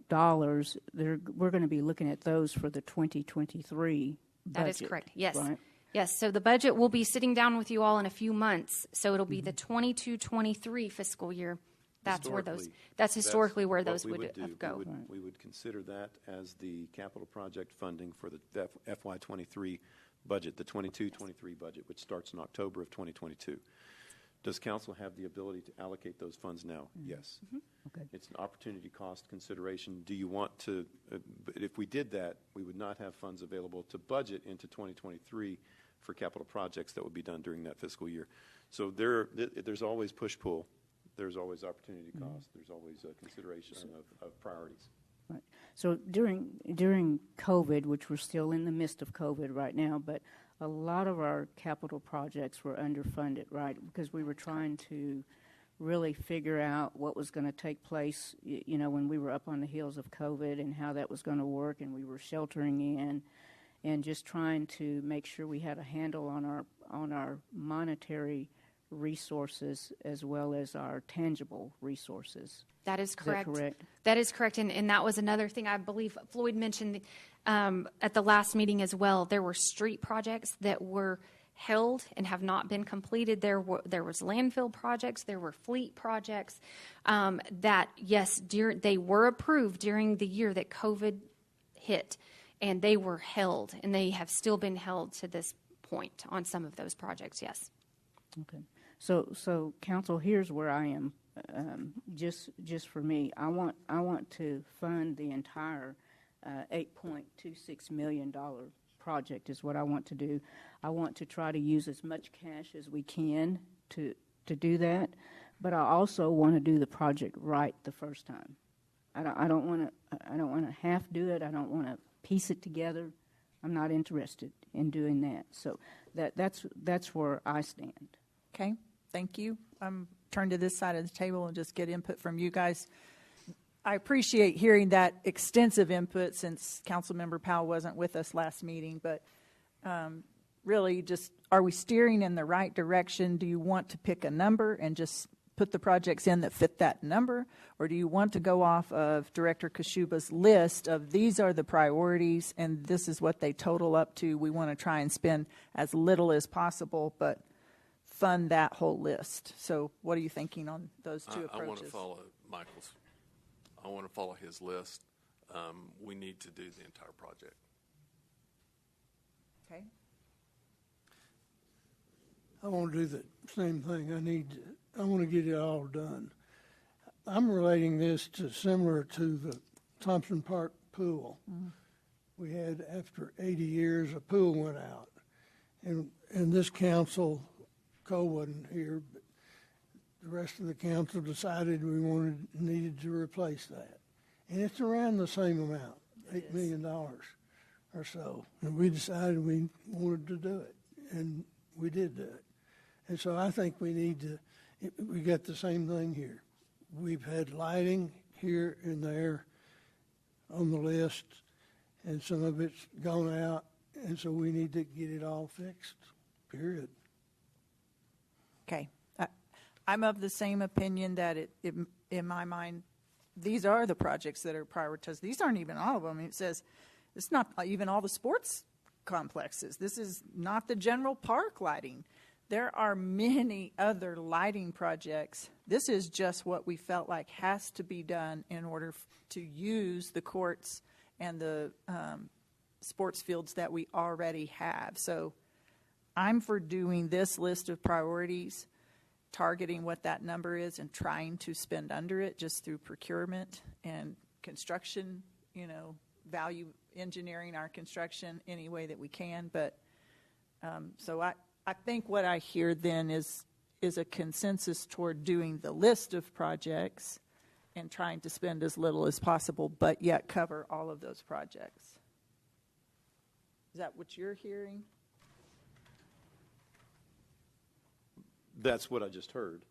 dollars, we're going to be looking at those for the 2023 budget. That is correct, yes. Right? Yes, so the budget will be sitting down with you all in a few months, so it'll be the 22-23 fiscal year. That's historically where those would go. We would consider that as the capital project funding for the FY23 budget, the 22-23 budget, which starts in October of 2022. Does council have the ability to allocate those funds now? Yes. Okay. It's an opportunity cost consideration. Do you want to, if we did that, we would not have funds available to budget into 2023 for capital projects that would be done during that fiscal year. So there's always push-pull. There's always opportunity cost. There's always a consideration of priorities. Right. So during COVID, which we're still in the midst of COVID right now, but a lot of our capital projects were underfunded, right? Because we were trying to really figure out what was going to take place, when we were up on the heels of COVID and how that was going to work, and we were sheltering in and just trying to make sure we had a handle on our monetary resources as well as our tangible resources. That is correct. Is that correct? That is correct. And that was another thing I believe Floyd mentioned at the last meeting as well. There were street projects that were held and have not been completed. There was landfill projects. There were fleet projects that, yes, they were approved during the year that COVID hit, and they were held, and they have still been held to this point on some of those projects, yes. Okay. So council, here's where I am. Just for me, I want to fund the entire $8.26 million project is what I want to do. I want to try to use as much cash as we can to do that, but I also want to do the project right the first time. I don't want to half do it. I don't want to piece it together. I'm not interested in doing that. So that's where I stand. Okay. thank you. Turn to this side of the table and just get input from you guys. I appreciate hearing that extensive input since Councilmember Powell wasn't with us last meeting, but really just, are we steering in the right direction? Do you want to pick a number and just put the projects in that fit that number? Or do you want to go off of Director Kashuba's list of these are the priorities and this is what they total up to? We want to try and spend as little as possible, but fund that whole list. So what are you thinking on those two approaches? I want to follow Michael's. I want to follow his list. We need to do the entire project. Okay. I want to do the same thing. I want to get it all done. I'm relating this to similar to the Thompson Park pool. Mm-hmm. We had, after 80 years, a pool went out. And this council, Cole wasn't here, but the rest of the council decided we needed to replace that. And it's around the same amount, $8 million or so. And we decided we wanted to do it, and we did do it. And so I think we got the same thing here. We've had lighting here and there on the list, and some of it's gone out, and so we need to get it all fixed, period. Okay. I'm of the same opinion that in my mind, these are the projects that are prioritized. These aren't even all of them. It says it's not even all the sports complexes. This is not the general park lighting. There are many other lighting projects. This is just what we felt like has to be done in order to use the courts and the sports fields that we already have. So I'm for doing this list of priorities, targeting what that number is and trying to spend under it just through procurement and construction, value engineering our construction any way that we can. But so I think what I hear then is a consensus toward doing the list of projects and trying to spend as little as possible, but yet cover all of those projects. Is that what you're hearing? That's what I just heard.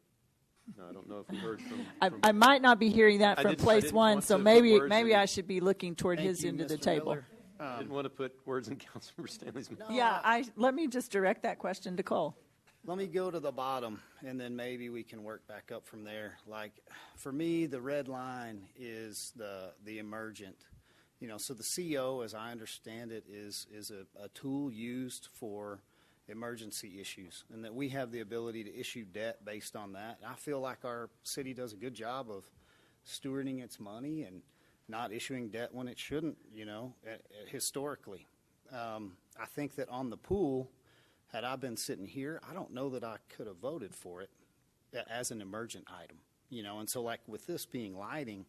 No, I don't know if we heard from. I might not be hearing that from place one, so maybe I should be looking toward Thank his you, end of the Mr. table. Miller. I didn't want to put words in Councilmember Stanley's mouth. Yeah, let me just direct that question to Cole. Let me go to the bottom, and then maybe we can work back up from there. Like, for me, the red line is the emergent. So the CO, as I understand it, is a tool used for emergency issues, and that we have the ability to issue debt based on that. I feel like our city does a good job of stewarding its money and not issuing debt when it shouldn't, historically. I think that on the pool, had I been sitting here, I don't know that I could have voted for it as an emergent item, And so, like, with this being lighting,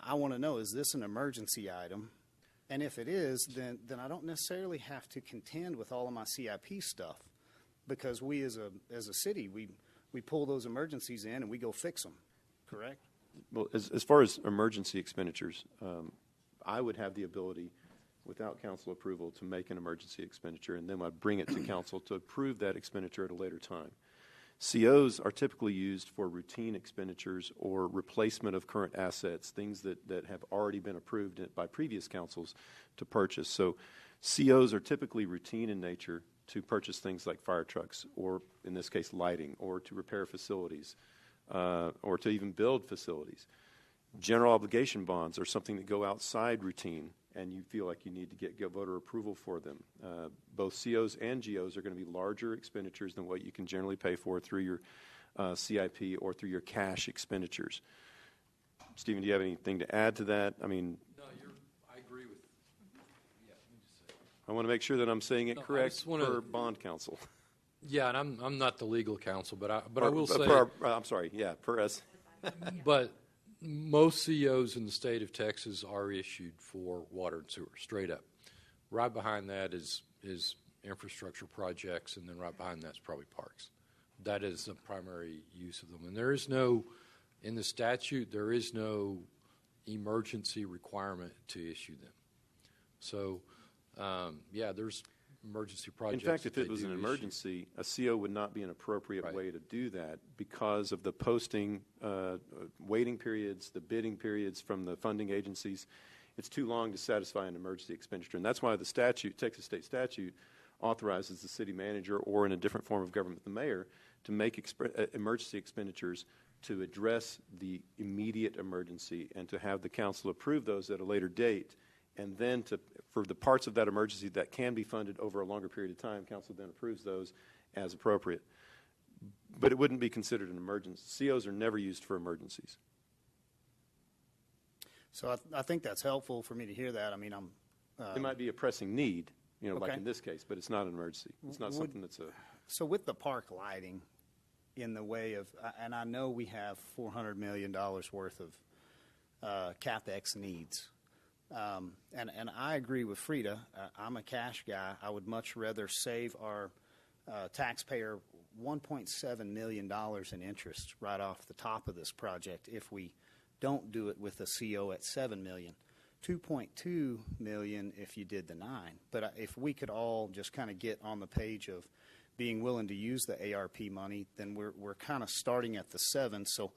I want to know, is this an emergency item? And if it is, then I don't necessarily have to contend with all of my CIP stuff, because we as a city, we pull those emergencies in and we go fix them, correct? Well, as far as emergency expenditures, I would have the ability, without council approval, to make an emergency expenditure, and then I'd bring it to council to approve that expenditure at a later time. COs are typically used for routine expenditures or replacement of current assets, things that have already been approved by previous councils to purchase. So COs are typically routine in nature to purchase things like fire trucks, or in this case lighting, or to repair facilities, or to even build facilities. General obligation bonds are something that go outside routine, and you feel like you need to get voter approval for them. Both COs and GOs are going to be larger expenditures than what you can generally pay for through your CIP or through your cash expenditures. Stephen, do you have anything to add to that? I mean, no, I agree with. Yeah, let me just say. I want to make sure that I'm saying it correct for bond counsel. Yeah, and I'm not the legal counsel, but I will say. I'm sorry. Yeah, per us. But most COs in the state of Texas are issued for water and sewer, straight up. Right behind that is infrastructure projects, and then right behind that's probably parks. That is the primary use of them. And there is no, in the statute, there is no emergency requirement to issue them. So, yeah, there's emergency In projects. fact, if that it they was do an issue. emergency, a CO would not be an appropriate Right. way to do that because of the posting, waiting periods, the bidding periods from the funding agencies. It's too long to satisfy an emergency expenditure. And that's why the statute, Texas state statute, authorizes the city manager or in a different form of government, the mayor, to make emergency expenditures to address the immediate emergency and to have the council approve those at a later date. And then for the parts of that emergency that can be funded over a longer period of time, council then approves those as appropriate. But it wouldn't be considered an emergency. COs are never used for emergencies. So I think that's helpful for me to hear that. I mean, It might be a pressing need, like Okay. in this case, but it's not an emergency. It's not something that's a... So with the park lighting, in the way of, and I know we have $400 million worth of CapEx needs. And I agree with Frida. I'm a cash guy. I would much rather save our taxpayer $1.7 million in interest right off the top of this project if we don't do it with a CO at $7 million. $2.2 million if you did the 9. But if we could all just kind of get on the page of being willing to use the ARP money, then we're kind of starting at the 7. So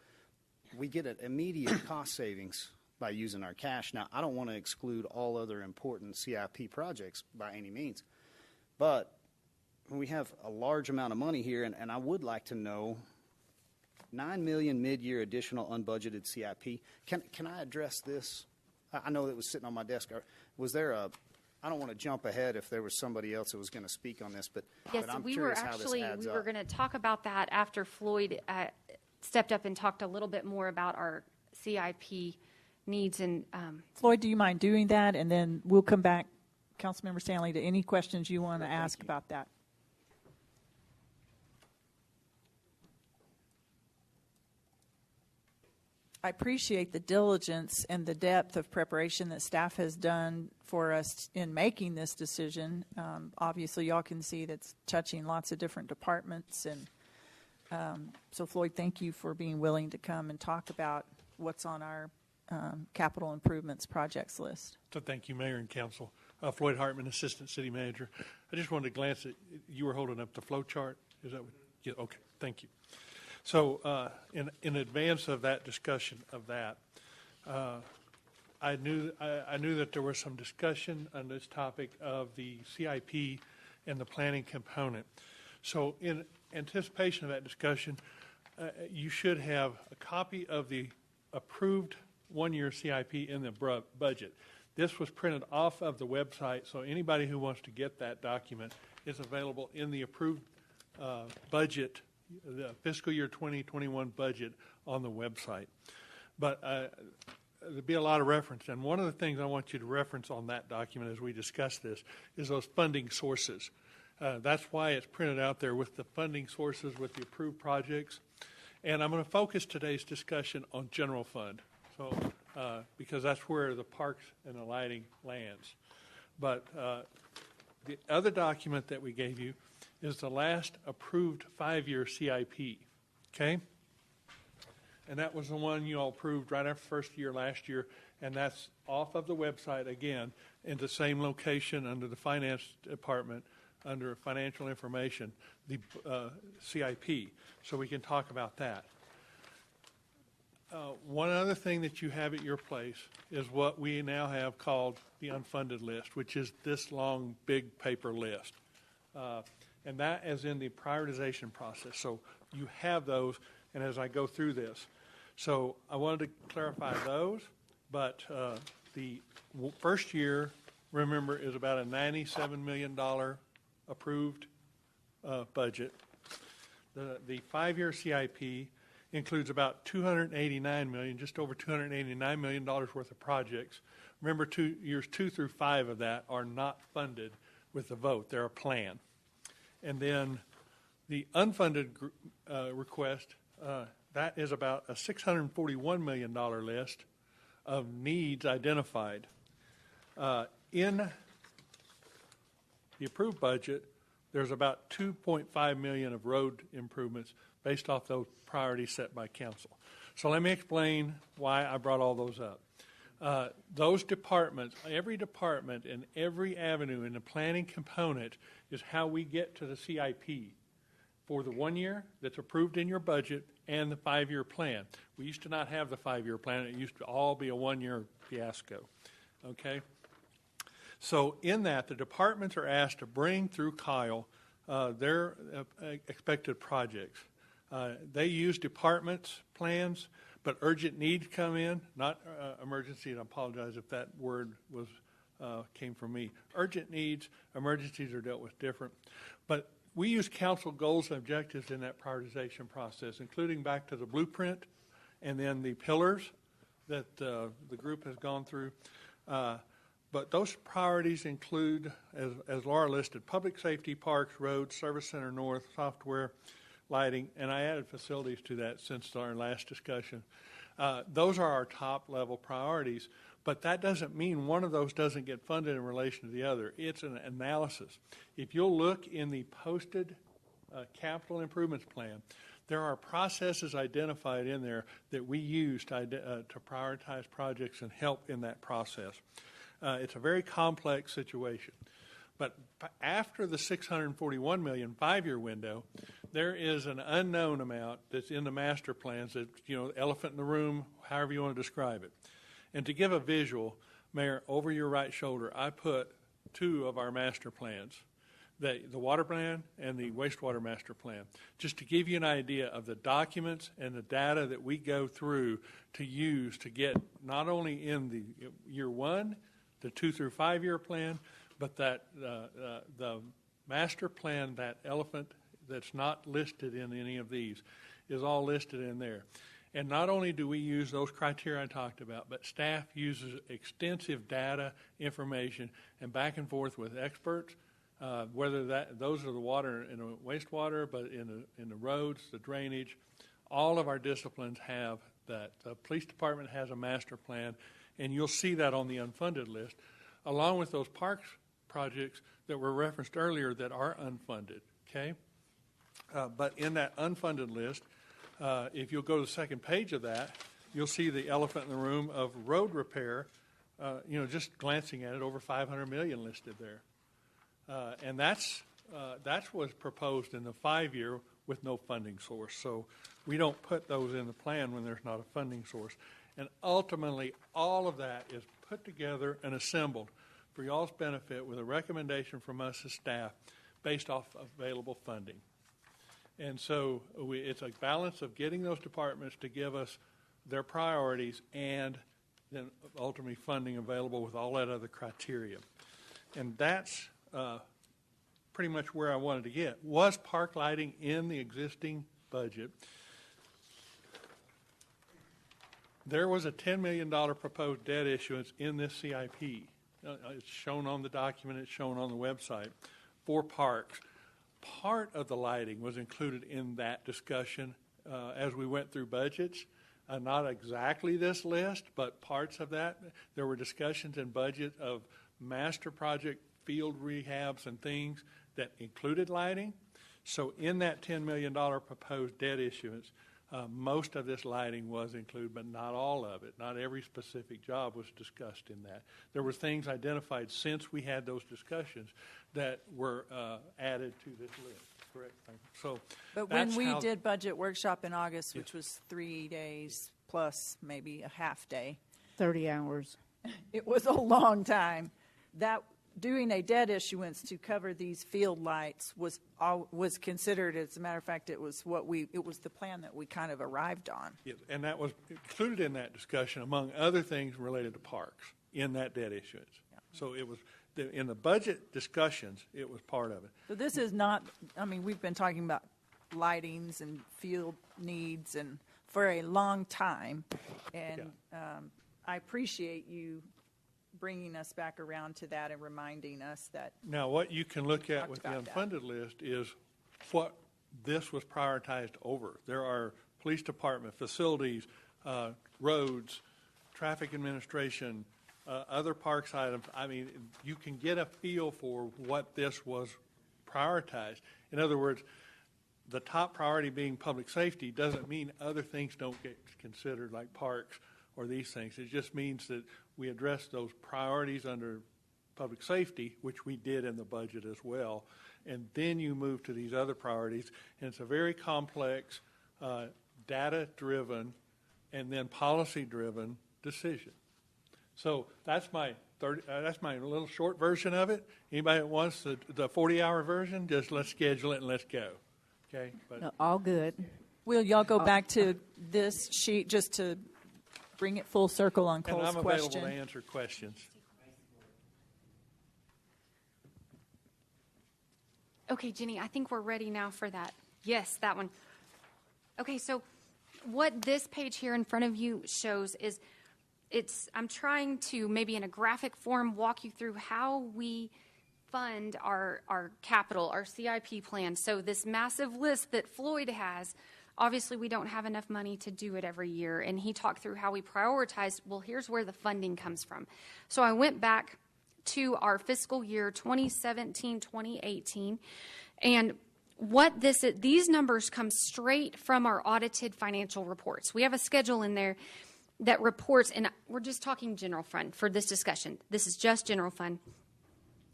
we get an immediate cost savings by using our cash. Now, I don't want to exclude all other important CIP projects by any means, but we have a large amount of money here, and I would like to know $9 million mid-year additional unbudgeted CIP. Can I address this? I know it was sitting on my desk. Was there I don't want to jump ahead if there was somebody else that was going to speak on this, but Yes, I'm we were curious how this adds we were up. going to talk about that after Floyd stepped up and talked a little bit more about our CIP needs. And Floyd, do you mind doing that? And then we'll come back, Councilmember Stanley, to any questions you want to ask about that. I appreciate the diligence and the depth of preparation that staff has done for us in making this decision. Obviously, y'all can see that's touching lots of different departments. And so, Floyd, thank you for being willing to come and talk about what's on our capital improvements projects list. So thank you, Mayor and Council. Floyd Hartman, Assistant City Manager. I just wanted to glance at, you were holding up the flow chart. Is that what? Yeah, okay, thank you. So in advance of that discussion of that, I knew that there was some discussion on this topic of the CIP and the planning component. So in anticipation of that discussion, you should have a copy of the approved one-year CIP in the budget. This was printed off of the website, so anybody who wants to get that document is available in the approved budget, the fiscal year 2021 budget on the website. But there'll be a lot of reference, and one of the things I want you to reference on that document as we discuss this is those funding sources. That's why it's printed out there with the funding sources with the approved projects. And I'm going to focus today's discussion on general fund, so because that's where the parks and the lighting lands. But the other document that we gave you is the last approved 5-year CIP, okay? And that was the one you all approved right after first year last year, and that's off of the website again in the same location under the finance department, under financial information, the CIP, so we can talk about that. One other thing that you have at your place is what we now have called the unfunded list, which is this long, big paper list. And that is in the prioritization process. So you have those, and as I go through this. So I wanted to clarify those, but the first year, remember, is about a $97 million approved budget. The 5-year CIP includes about $289 million, just over $289 million worth of projects. Remember, years 2 through 5 of that are not funded with the vote. They're a plan. And then the unfunded request, that is about a $641 million list of needs identified. In the approved budget, there's about $2.5 million of road improvements based off those priorities set by council. So let me explain why I brought all those up. those departments, every department and every avenue in the planning component is how we get to the CIP for the 1 year that's approved in your budget and the 5-year plan. We used to not have the 5-year plan. It used to all be a 1-year fiasco, okay? So in that, the departments are asked to bring through Kyle their expected projects. They use departments' plans, but urgent needs come in, not emergency, and I apologize if that word was came from me. Urgent needs, emergencies are dealt with different. But we use council goals and objectives in that prioritization process, including back to the blueprint and then the pillars that the group has gone through. But those priorities include, as Laura listed, public safety, parks, roads, service center north, software, lighting, and I added facilities to that since our last discussion. Those are our top level priorities, but that doesn't mean one of those doesn't get funded in relation to the other. It's an analysis. If you'll look in the posted capital improvements plan, there are processes identified in there that we use to prioritize projects and help in that process. It's a very complex situation. But after the $641 million 5-year window, there is an unknown amount that's in the master plans that, elephant in the room, however you want to describe it. And to give a visual, Mayor, over your right shoulder, I put 2 of our master plans, the water plan and the wastewater master plan, just to give you an idea of the documents and the data that we go through to use to get not only in the year 1, the 2 through 5 year plan, but that the master plan, that elephant that's not listed in any of these, is all listed in there. And not only do we use those criteria I talked about, but staff uses extensive data, information, and back and forth with experts, whether those are the water and the wastewater, but in the roads, the drainage, all of our disciplines have that. The police department has a master plan, and you'll see that on the unfunded list, along with those parks projects that were referenced earlier that are unfunded, okay? But in that unfunded list, if you'll go to the second page of that, you'll see the elephant in the room of road repair, just glancing at it, over $500 million listed there. And that's what's proposed in the 5-year with no funding source. So we don't put those in the plan when there's not a funding source. And ultimately, all of that is put together and assembled for y'all's benefit with a recommendation from us as staff based off available funding. And so it's a balance of getting those departments to give us their priorities and then ultimately funding available with all that other criteria. And that's pretty much where I wanted to get. Was park lighting in the existing budget? There was a $10 million proposed debt issuance in this CIP. It's shown on the document, it's shown on the website, for parks. Part of the lighting was included in that discussion as we went through budgets. Not exactly this list, but parts of that. There were discussions in budget of master project field rehabs and things that included lighting. So in that $10 million proposed debt issuance, most of this lighting was included, but not all of it. Not every specific job was discussed in that. There were things identified since we had those discussions that were added to this list. Correct. So, but when we did budget workshop in August, which was 3 days plus maybe a half day, 30 hours. It was a long time. That doing a debt issuance to cover these field lights was considered. As a matter of fact, it was the plan that we kind of arrived on. Yes, and that was included in that discussion, among other things related to parks, in that debt issuance. Yeah. So it was in the budget discussions. It was part of it. So this is not. I mean, we've been talking about lightings and field needs and for a long time, and I appreciate you bringing us back around to that and reminding us that. Now, what you can look at with the unfunded list is what this was prioritized over. There are police department, facilities, roads, traffic administration, other parks items. I mean, you can get a feel for what this was prioritized. In other words, the top priority being public safety doesn't mean other things don't get considered, like parks or these things. It just means that we address those priorities under public safety, which we did in the budget as well, and then you move to these other priorities, and it's a very complex, data-driven, and then policy-driven decision. So that's my little short version of it. Anybody that wants the 40-hour version, just let's schedule it and let's go. Okay? But No, all good. Will y'all go back to this sheet just to bring it full circle on and Cole's I'm question? available to answer questions. Okay, Jenny, I think we're ready now for that. Yes, that one. Okay, so what this page here in front of you shows is I'm trying to maybe in a graphic form walk you through how we fund our capital, our CIP plan. So this massive list that Floyd has, obviously we don't have enough money to do it every year. And he talked through how we prioritize. Well, here's where the funding comes from. So I went back to our fiscal year 2017, 2018. And what these numbers come straight from our audited financial reports. We have a schedule in there that reports, and we're just talking general fund for this discussion. This is just general fund.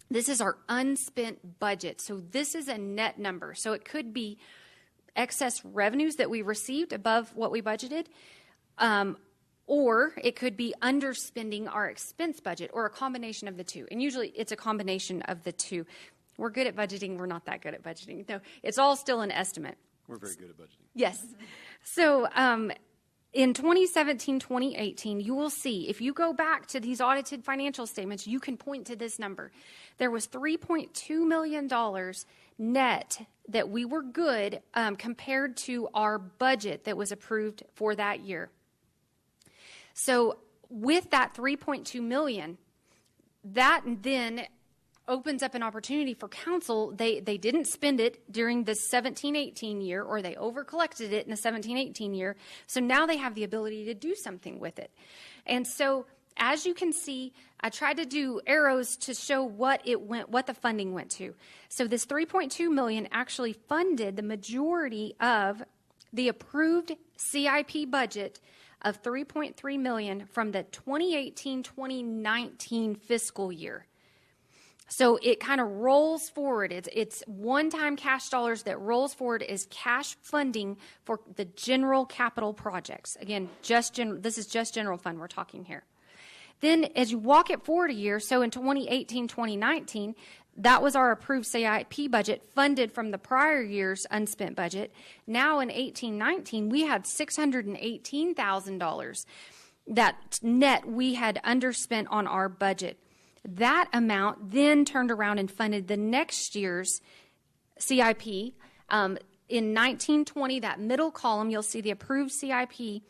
This is our unspent budget. So this is a net number. So it could be excess revenues that we received above what we budgeted, or it could be underspending our expense budget, or a combination of the two. And usually it's a combination of the two. We're good at budgeting. We're not that good at budgeting. No, it's all still an estimate. We're very good at budgeting. Yes. So in 2017, 2018, you will see, if you go back to these audited financial statements, you can point to this number. There was $3.2 million net that we were good compared to our budget that was approved for that year. So with that $3.2 million, that then opens up an opportunity for council. They didn't spend it during the 17-18 year, or they over-collected it in the 17-18 year. So now they have the ability to do something with it. And so as you can see, I tried to do arrows to show what the funding went to. So this $3.2 million actually funded the majority of the approved CIP budget of $3.3 million from the 2018-2019 fiscal year. So it kind of rolls forward. It's one-time cash dollars that rolls forward as cash funding for the general capital projects. Again, this is just general fund we're talking here. Then as you walk it forward a year, so in 2018-2019, that was our approved CIP budget funded from the prior year's unspent budget. Now in 18-19, we had $618,000 that net we had underspent on our budget. That amount then turned around and funded the next year's CIP. In 1920, that middle column, you'll see the approved CIP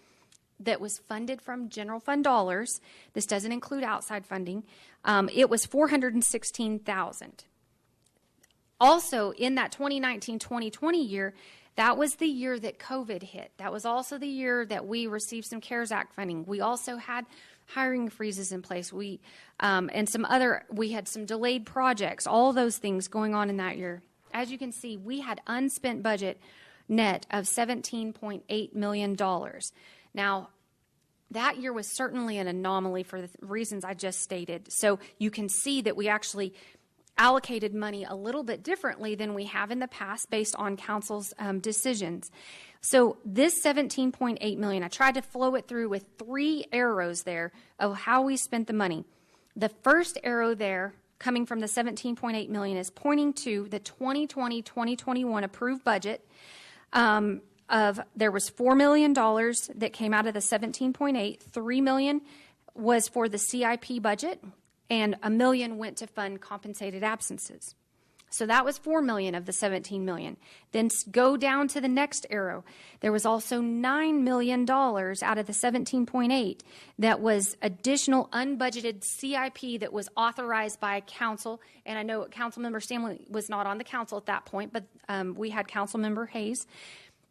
that was funded from general fund dollars. This doesn't include outside funding. It was $416,000. Also, in that 2019-2020 year, that was the year that COVID hit. That was also the year that we received some CARES Act funding. We also had hiring freezes in place. We had some delayed projects, all those things going on in that year. As you can see, we had unspent budget net of $17.8 million. Now, that year was certainly an anomaly for the reasons I just stated. So you can see that we actually allocated money a little bit differently than we have in the past based on council's decisions. So this $17.8 million, I tried to flow it through with 3 arrows there of how we spent the money. The first arrow there, coming from the $17.8 million, is pointing to the 2020-2021 approved budget there was $4 million that came out of the 17.8. $3 million was for the CIP budget, and $1 million went to fund compensated absences. So that was $4 million of the $17 million. Then go down to the next arrow. There was also $9 million out of the 17.8 that was additional unbudgeted CIP that was authorized by council. And I know Councilmember Stanley was not on the council at that point, but we had Councilmember Hayes.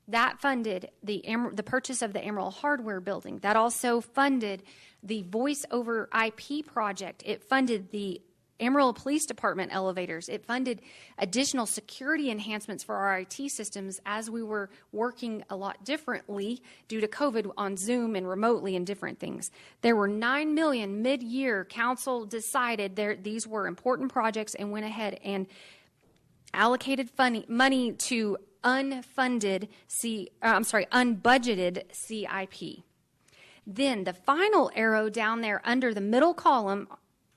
That funded the purchase of the Amarillo hardware building. That also funded the voice over IP project. It funded the Amarillo Police Department elevators. It funded additional security enhancements for our IT systems as we were working a lot differently due to COVID on Zoom and remotely and different things. There were $9 million mid-year. Council decided these were important projects and went ahead and allocated money to unbudgeted CIP. Then the final arrow down there under the middle column,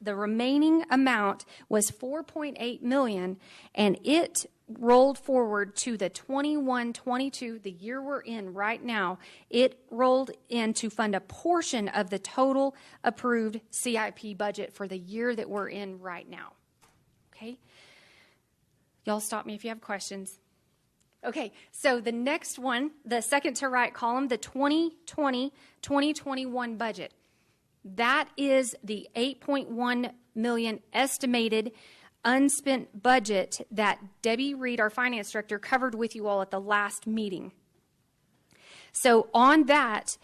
the remaining amount was $4.8 million, and it rolled forward to the 21-22, the year we're in right now. It rolled in to fund a portion of the total approved CIP budget for the year that we're in right now. Okay? Y'all stop me if you have questions. Okay, so the next one, the second to right column, the 2020-2021 budget. That is the $8.1 million estimated unspent budget that Debbie Reed, our finance director, covered with you all at the last meeting. So on that,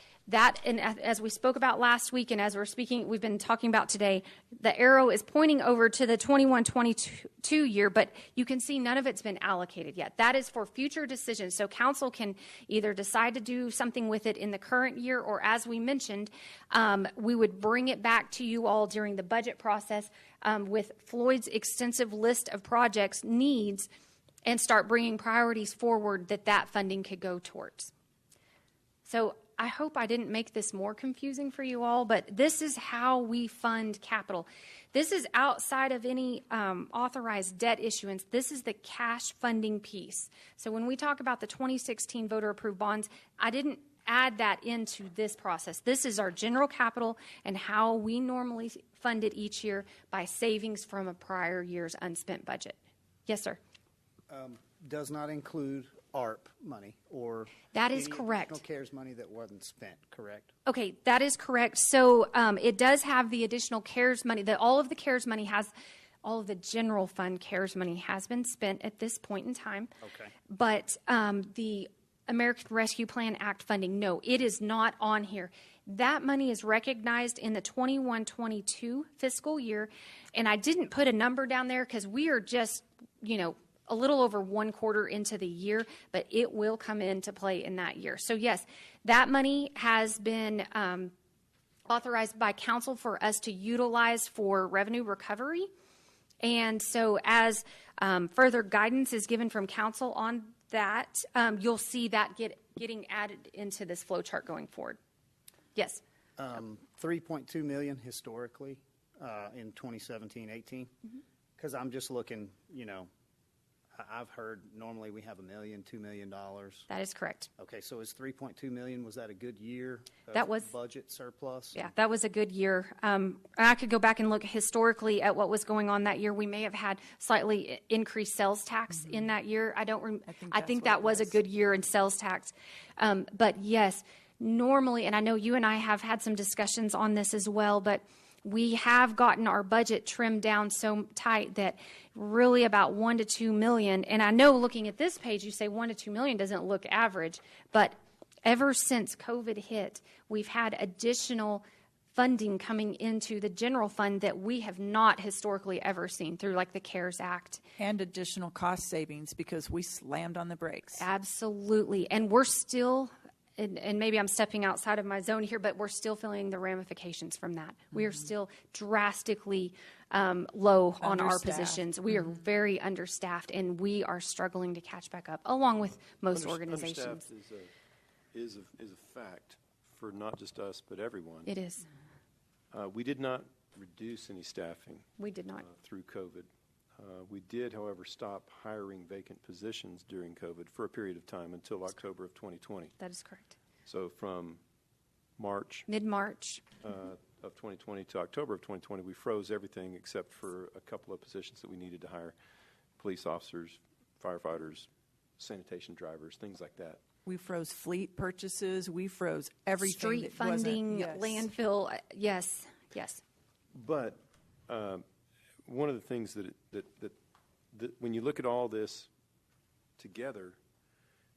and as we spoke about last week and as we've been talking about today, the arrow is pointing over to the 21-22 year, but you can see none of it's been allocated yet. That is for future decisions. So council can either decide to do something with it in the current year, or as we mentioned, we would bring it back to you all during the budget process with Floyd's extensive list of projects needs and start bringing priorities forward that funding could go towards. So I hope I didn't make this more confusing for you all, but this is how we fund capital. This is outside of any authorized debt issuance. This is the cash funding piece. So when we talk about the 2016 voter-approved bonds, I didn't add that into this process. This is our general capital and how we normally fund it each year by savings from a prior year's unspent budget. Yes, sir. Does not include ARP money or that is correct. Additional CARES money that wasn't spent, correct? Okay, that is correct. So it does have the additional CARES money. All of the CARES money all of the general fund CARES money has been spent at this point in time. Okay. But the American Rescue Plan Act funding, no, it is not on here. That money is recognized in the 21-22 fiscal year, and I didn't put a number down there because we are just, a little over 1 quarter into the year, but it will come into play in that year. So yes, that money has been authorized by council for us to utilize for revenue recovery. And so as further guidance is given from council on that, you'll see that getting added into this flow chart going forward. Yes. 3.2 million historically in 2017-18, because I'm just looking, I've heard normally we have $1 million, $2 million. That is correct. Okay, so is 3.2 million, was that a good year of that was budget surplus? Yeah, that was a good year. I could go back and look historically at what was going on that year. We may have had slightly increased sales tax in that year. I think that was a good year in sales tax. But yes, normally, and I know you and I have had some discussions on this as well, but we have gotten our budget trimmed down so tight that really about 1 to 2 million. And I know looking at this page, you say 1 to 2 million doesn't look average, but ever since COVID hit, we've had additional funding coming into the general fund that we have not historically ever seen through like the CARES Act. And additional cost savings because we slammed on the brakes. Absolutely. And we're still, and maybe I'm stepping outside of my zone here, but we're still feeling the ramifications from that. We are still drastically low on our positions. We are very understaffed, and we are struggling to catch back up, along with most organizations. Understaffed is a fact for not just us, but everyone. It is. We did not reduce any staffing. We did not. Through COVID. We did, however, stop hiring vacant positions during COVID for a period of time until October of 2020. That is correct. So from mid-March of 2020 to October of 2020, we froze everything except for a couple of positions that we needed to hire: police officers, firefighters, sanitation drivers, things like that. We froze fleet purchases. We froze everything. Street funding, landfill. Yes. But one of the things that when you look at all this together,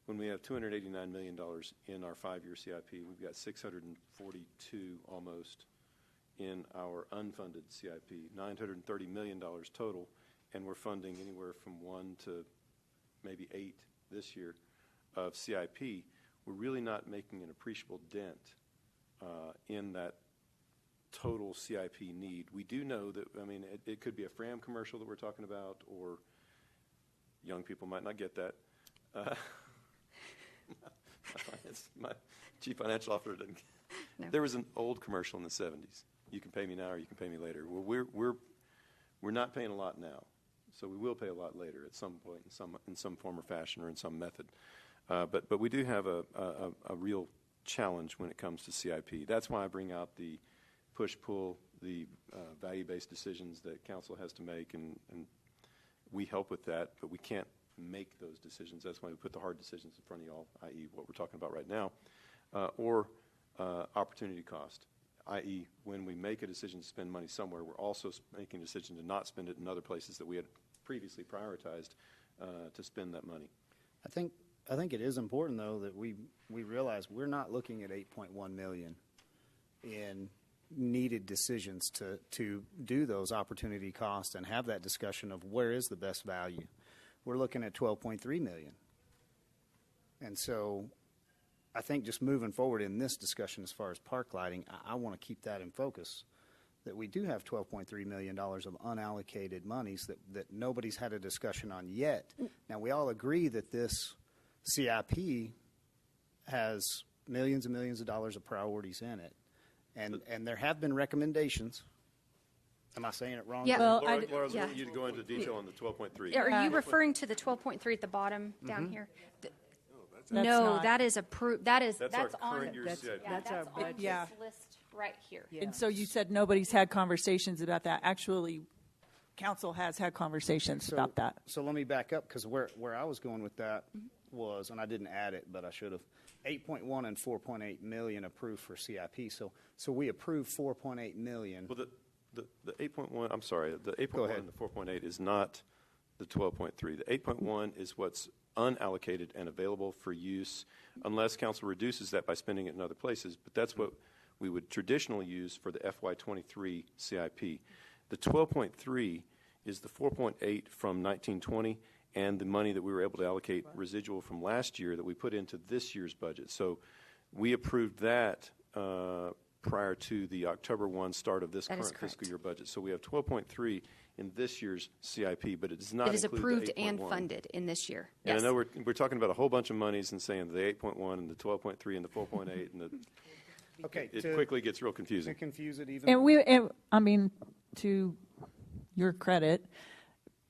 when we have $289 million in our 5-year CIP, we've got 642 almost in our unfunded CIP, $930 million total, and we're funding anywhere from 1 to maybe 8 this year of CIP, we're really not making an appreciable dent in that total CIP need. We do know that, I mean, it could be a Fram commercial that we're talking about, or young people might not get that. My chief financial officer didn't. No. There was an old commercial in the 70s. You can pay me now or you can pay me later. Well, we're not paying a lot now, so we will pay a lot later at some point in some form or fashion or in some method. But we do have a real challenge when it comes to CIP. That's why I bring out the push-pull, the value-based decisions that council has to make, and we help with that, but we can't make those decisions. That's why we put the hard decisions in front of y'all, i.e. what we're talking about right now, or opportunity cost, i.e. when we make a decision to spend money somewhere, we're also making a decision to not spend it in other places that we had previously prioritized to spend that money. I think it is important, though, that we realize we're not looking at $8.1 million in needed decisions to do those opportunity costs and have that discussion of where is the best value. We're looking at $12.3 million. And so I think just moving forward in this discussion as far as park lighting, I want to keep that in focus, that we do have $12.3 million of unallocated monies that nobody's had a discussion on yet. Now, we all agree that this CIP has millions and millions of dollars of priorities in it. And there have been recommendations. Am I saying it wrong? Yeah. Laura, Well, I want you to go into detail on the 12.3. Are you referring to the 12.3 at the bottom down here? That's No, not. that is approved. That's our on current year's CIP. that's our on budget. this Yeah. list right here. And so you said nobody's had conversations about that. Actually, council has had conversations about that. So let me back up, because where I was going with that was, and I didn't add it, but I should have, 8.1 and 4.8 million approved for CIP. So we approved 4.8 million. Well, the 8.1, I'm sorry, the 8.1 and the 4.8 is not the 12.3. The 8.1 is what's unallocated and available for use unless council reduces that by spending it in other places. But that's what we would traditionally use for the FY23 CIP. The 12.3 is the 4.8 from 1920 and the money that we were able to allocate residual from last year that we put into this year's budget. So we approved that prior to the October 1 start of this current fiscal year budget. So we have 12.3 in this year's CIP, but it does not include the 8.1. It is approved and funded in this year. And Yes. I know we're talking about a whole bunch of monies and saying the 8.1 and the 12.3 and the 4.8 and the Okay, it quickly gets real confusing. To confuse it even And I mean, to your credit,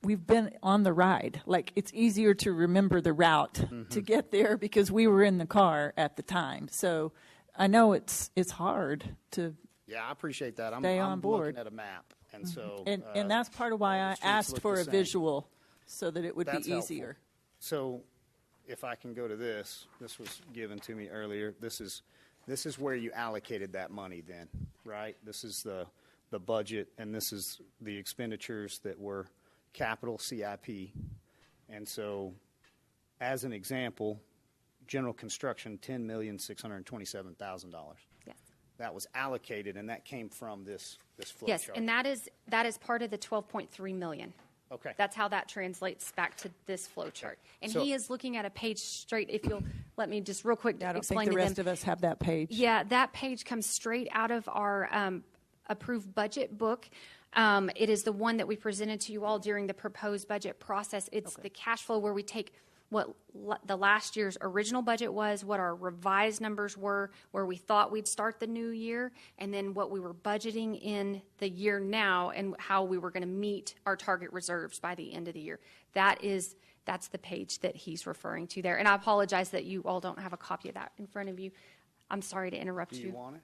we've been on the ride. Like, it's easier to remember the route to get there because we were in the car at the time. So I know it's hard to Yeah, I appreciate that. stay on I'm board. looking at a map, and so and that's part of why I streets asked look for the a same. visual so that it would That's be helpful. easier. So if I can go to this was given to me earlier. This is where you allocated that money then, right? This is the budget, and this is the expenditures that were capital CIP. And so as an example, general construction, $10,627,000. Yes. That was allocated, and that came from this flow Yes, chart. and that is part of the 12.3 million. Okay. That's how that translates back to this flow chart. And So- he is looking at a page straight. If you'll let me just real quick I don't explain think the to rest them. of us have that page. Yeah, that page comes straight out of our approved budget book. It is the one that we presented to you all during the proposed budget process. It's the cash flow where we take what the last year's original budget was, what our revised numbers were, where we thought we'd start the new year, and then what we were budgeting in the year now and how we were going to meet our target reserves by the end of the year. That's the page that he's referring to there. And I apologize that you all don't have a copy of that in front of you. I'm sorry to interrupt Do you want it?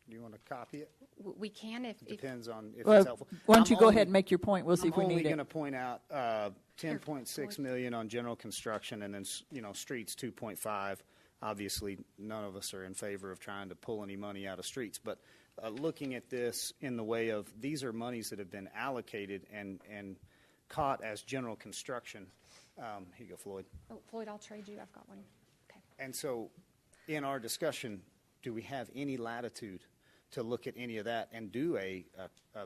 Do you want to copy it? We can if Depends on if Well, it's helpful. why don't you I'm go only- ahead and make your point? We'll see if we I'm need only it. going to point out 10.6 million on general construction, and then streets 2.5. Obviously, none of us are in favor of trying to pull any money out of streets, but looking at this in the way of these are monies that have been allocated and caught as general construction. Here you go, Floyd. Oh, Floyd, I'll trade you. I've got one. Okay. And so, in our discussion, do we have any latitude to look at any of that and do a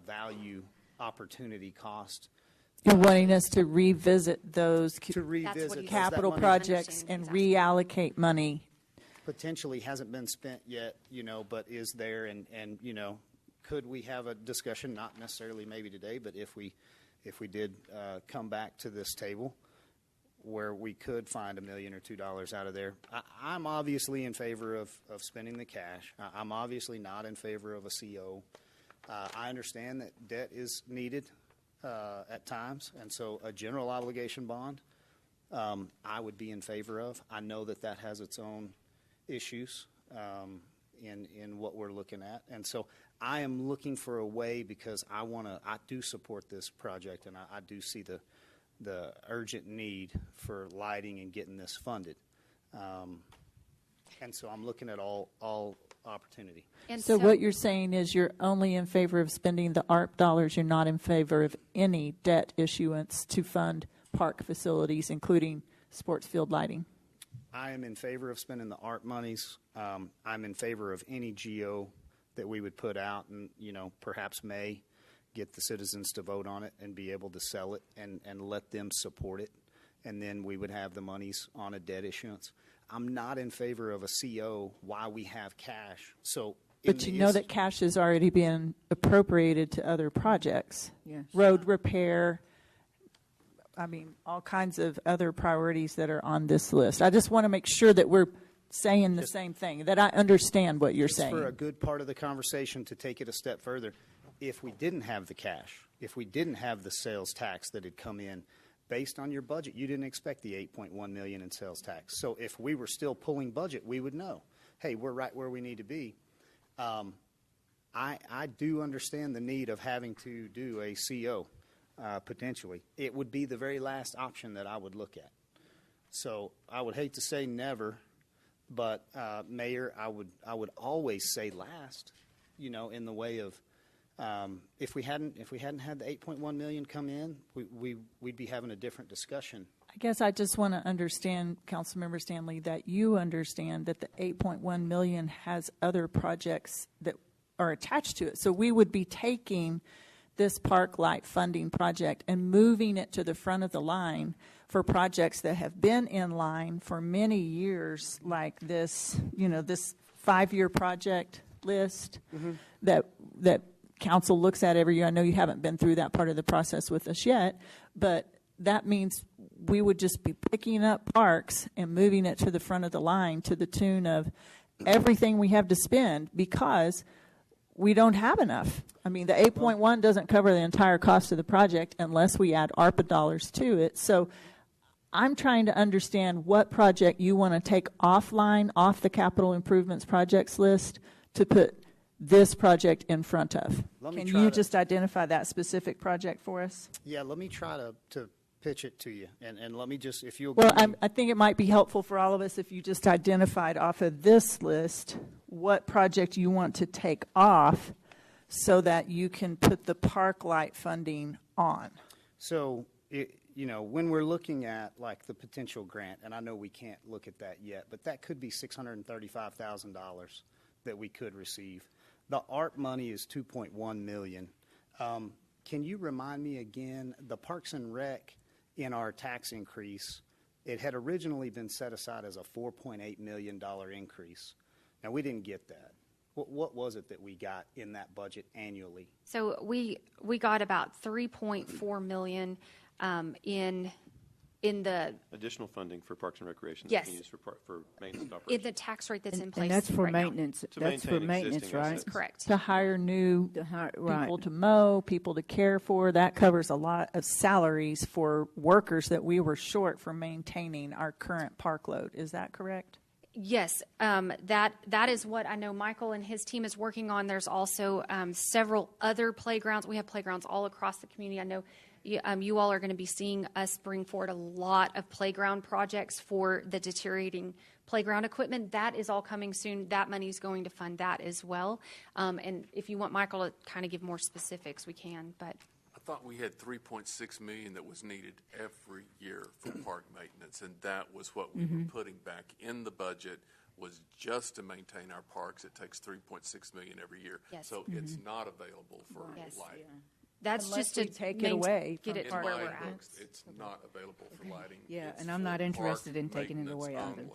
value opportunity cost. You're wanting us to revisit those To revisit capital that money projects and reallocate money. potentially hasn't been spent yet, but is there, and could we have a discussion, not necessarily maybe today, but if we did come back to this table where we could find $1 million or $2 out of there. I'm obviously in favor of spending the cash. I'm obviously not in favor of a CO. I understand that debt is needed at times, and so a general obligation bond I would be in favor of. I know that has its own issues in what we're looking at, and so I am looking for a way, because I do support this project, and I do see the urgent need for lighting and getting this funded. And so I'm looking at all opportunity. And so what you're saying is you're only in favor of spending the ARP dollars. You're not in favor of any debt issuance to fund park facilities, including sports field lighting. I am in favor of spending the ARP monies. I'm in favor of any GO that we would put out, and perhaps may get the citizens to vote on it and be able to sell it and let them support it, and then we would have the monies on a debt issuance. I'm not in favor of a CO while we have cash. But you know that cash has already been appropriated to other projects. Yes. Road repair, all kinds of other priorities that are on this list. I just want to make sure that we're saying the same thing, that I understand what you're saying. For a good part of the conversation, to take it a step further, if we didn't have the cash, if we didn't have the sales tax that had come in, based on your budget, you didn't expect the $8.1 million in sales tax. So if we were still pulling budget, we would know, hey, we're right where we need to be. I do understand the need of having to do a CO, potentially. It would be the very last option that I would look at. So I would hate to say never, but Mayor, I would always say last, in the way of, if we hadn't had the $8.1 million come in, we'd be having a different discussion. I guess I just want to understand, Councilmember Stanley, that you understand that the $8.1 million has other projects that are attached to it. So we would be taking this park light funding project and moving it to the front of the line for projects that have been in line for many years, like this, this 5-year project list that council looks at every year. I know you haven't been through that part of the process with us yet, but that means we would just be picking up parks and moving it to the front of the line to the tune of everything we have to spend, because we don't have enough. The 8.1 doesn't cover the entire cost of the project unless we add ARPA dollars to it. So I'm trying to understand what project you want to take offline, off the capital improvements projects list, to put this project in front of. Can you just identify that specific project for us? Yeah, let me try to pitch it to you, and let me just, if you'll. Well, I think it might be helpful for all of us if you just identified off of this list what project you want to take off, so that you can put the park light funding on. So, when we're looking at like the potential grant, and I know we can't look at that yet, but that could be $635,000 that we could receive. The ARP money is $2.1 million. Can you remind me again, the Parks and Rec in our tax increase, it had originally been set aside as a $4.8 million increase. Now, we didn't get that. What was it that we got in that budget annually? So we got about $3.4 million in the additional funding for Parks and Recreation. Yes. That we use for maintenance operations. In the tax rate that's in place. And that's for right now. maintenance. To That's for maintain maintenance, existing right? assets. That's correct. To hire new right. people to mow, people to care for. That covers a lot of salaries for workers that we were short for maintaining our current park load. Is that correct? Yes, that is what I know Michael and his team is working on. There's also several other playgrounds. We have playgrounds all across the community. I know you all are going to be seeing us bring forward a lot of playground projects for the deteriorating playground equipment. That is all coming soon. That money is going to fund that as well. And if you want Michael to kind of give more specifics, we can. But I thought we had $3.6 million that was needed every year for park maintenance, and that was what we were putting back in the budget was just to maintain our parks. It takes $3.6 million every year. Yes. So it's not available for Yes. lighting. That's Unless just to we take it away get from it to In where my we're at. books, it's not available for lighting. Yeah, It's and I'm for not interested park in taking it maintenance away either. only.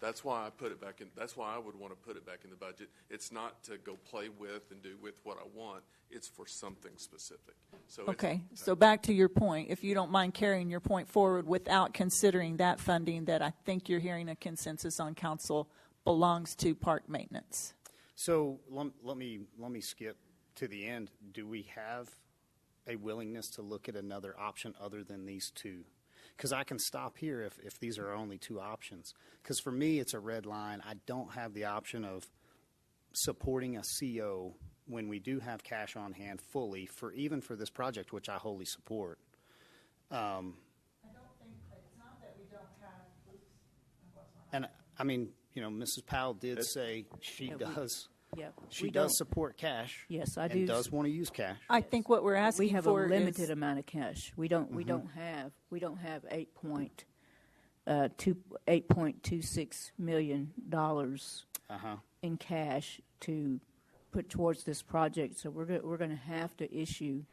That's why I put it back in. That's why I would want to put it back in the budget. It's not to go play with and do with what I want. It's for something specific. So Okay, so back to your point, if you don't mind carrying your point forward without considering that funding that I think you're hearing a consensus on council belongs to park maintenance. So let me skip to the end. Do we have a willingness to look at another option other than these two? Because I can stop here if these are only two options. Because for me, it's a red line. I don't have the option of supporting a CO when we do have cash on hand fully for even for this project, which I wholly support. I don't think, it's not that we don't have, And I mean, you know, Mrs. Powell did say she does. Yeah, She does support cash. Yes, I and do. does want to use cash. I think what we're asking We have for a limited is, amount of cash. We don't have $8.26 million in cash to put towards this project. So we're going to have to issue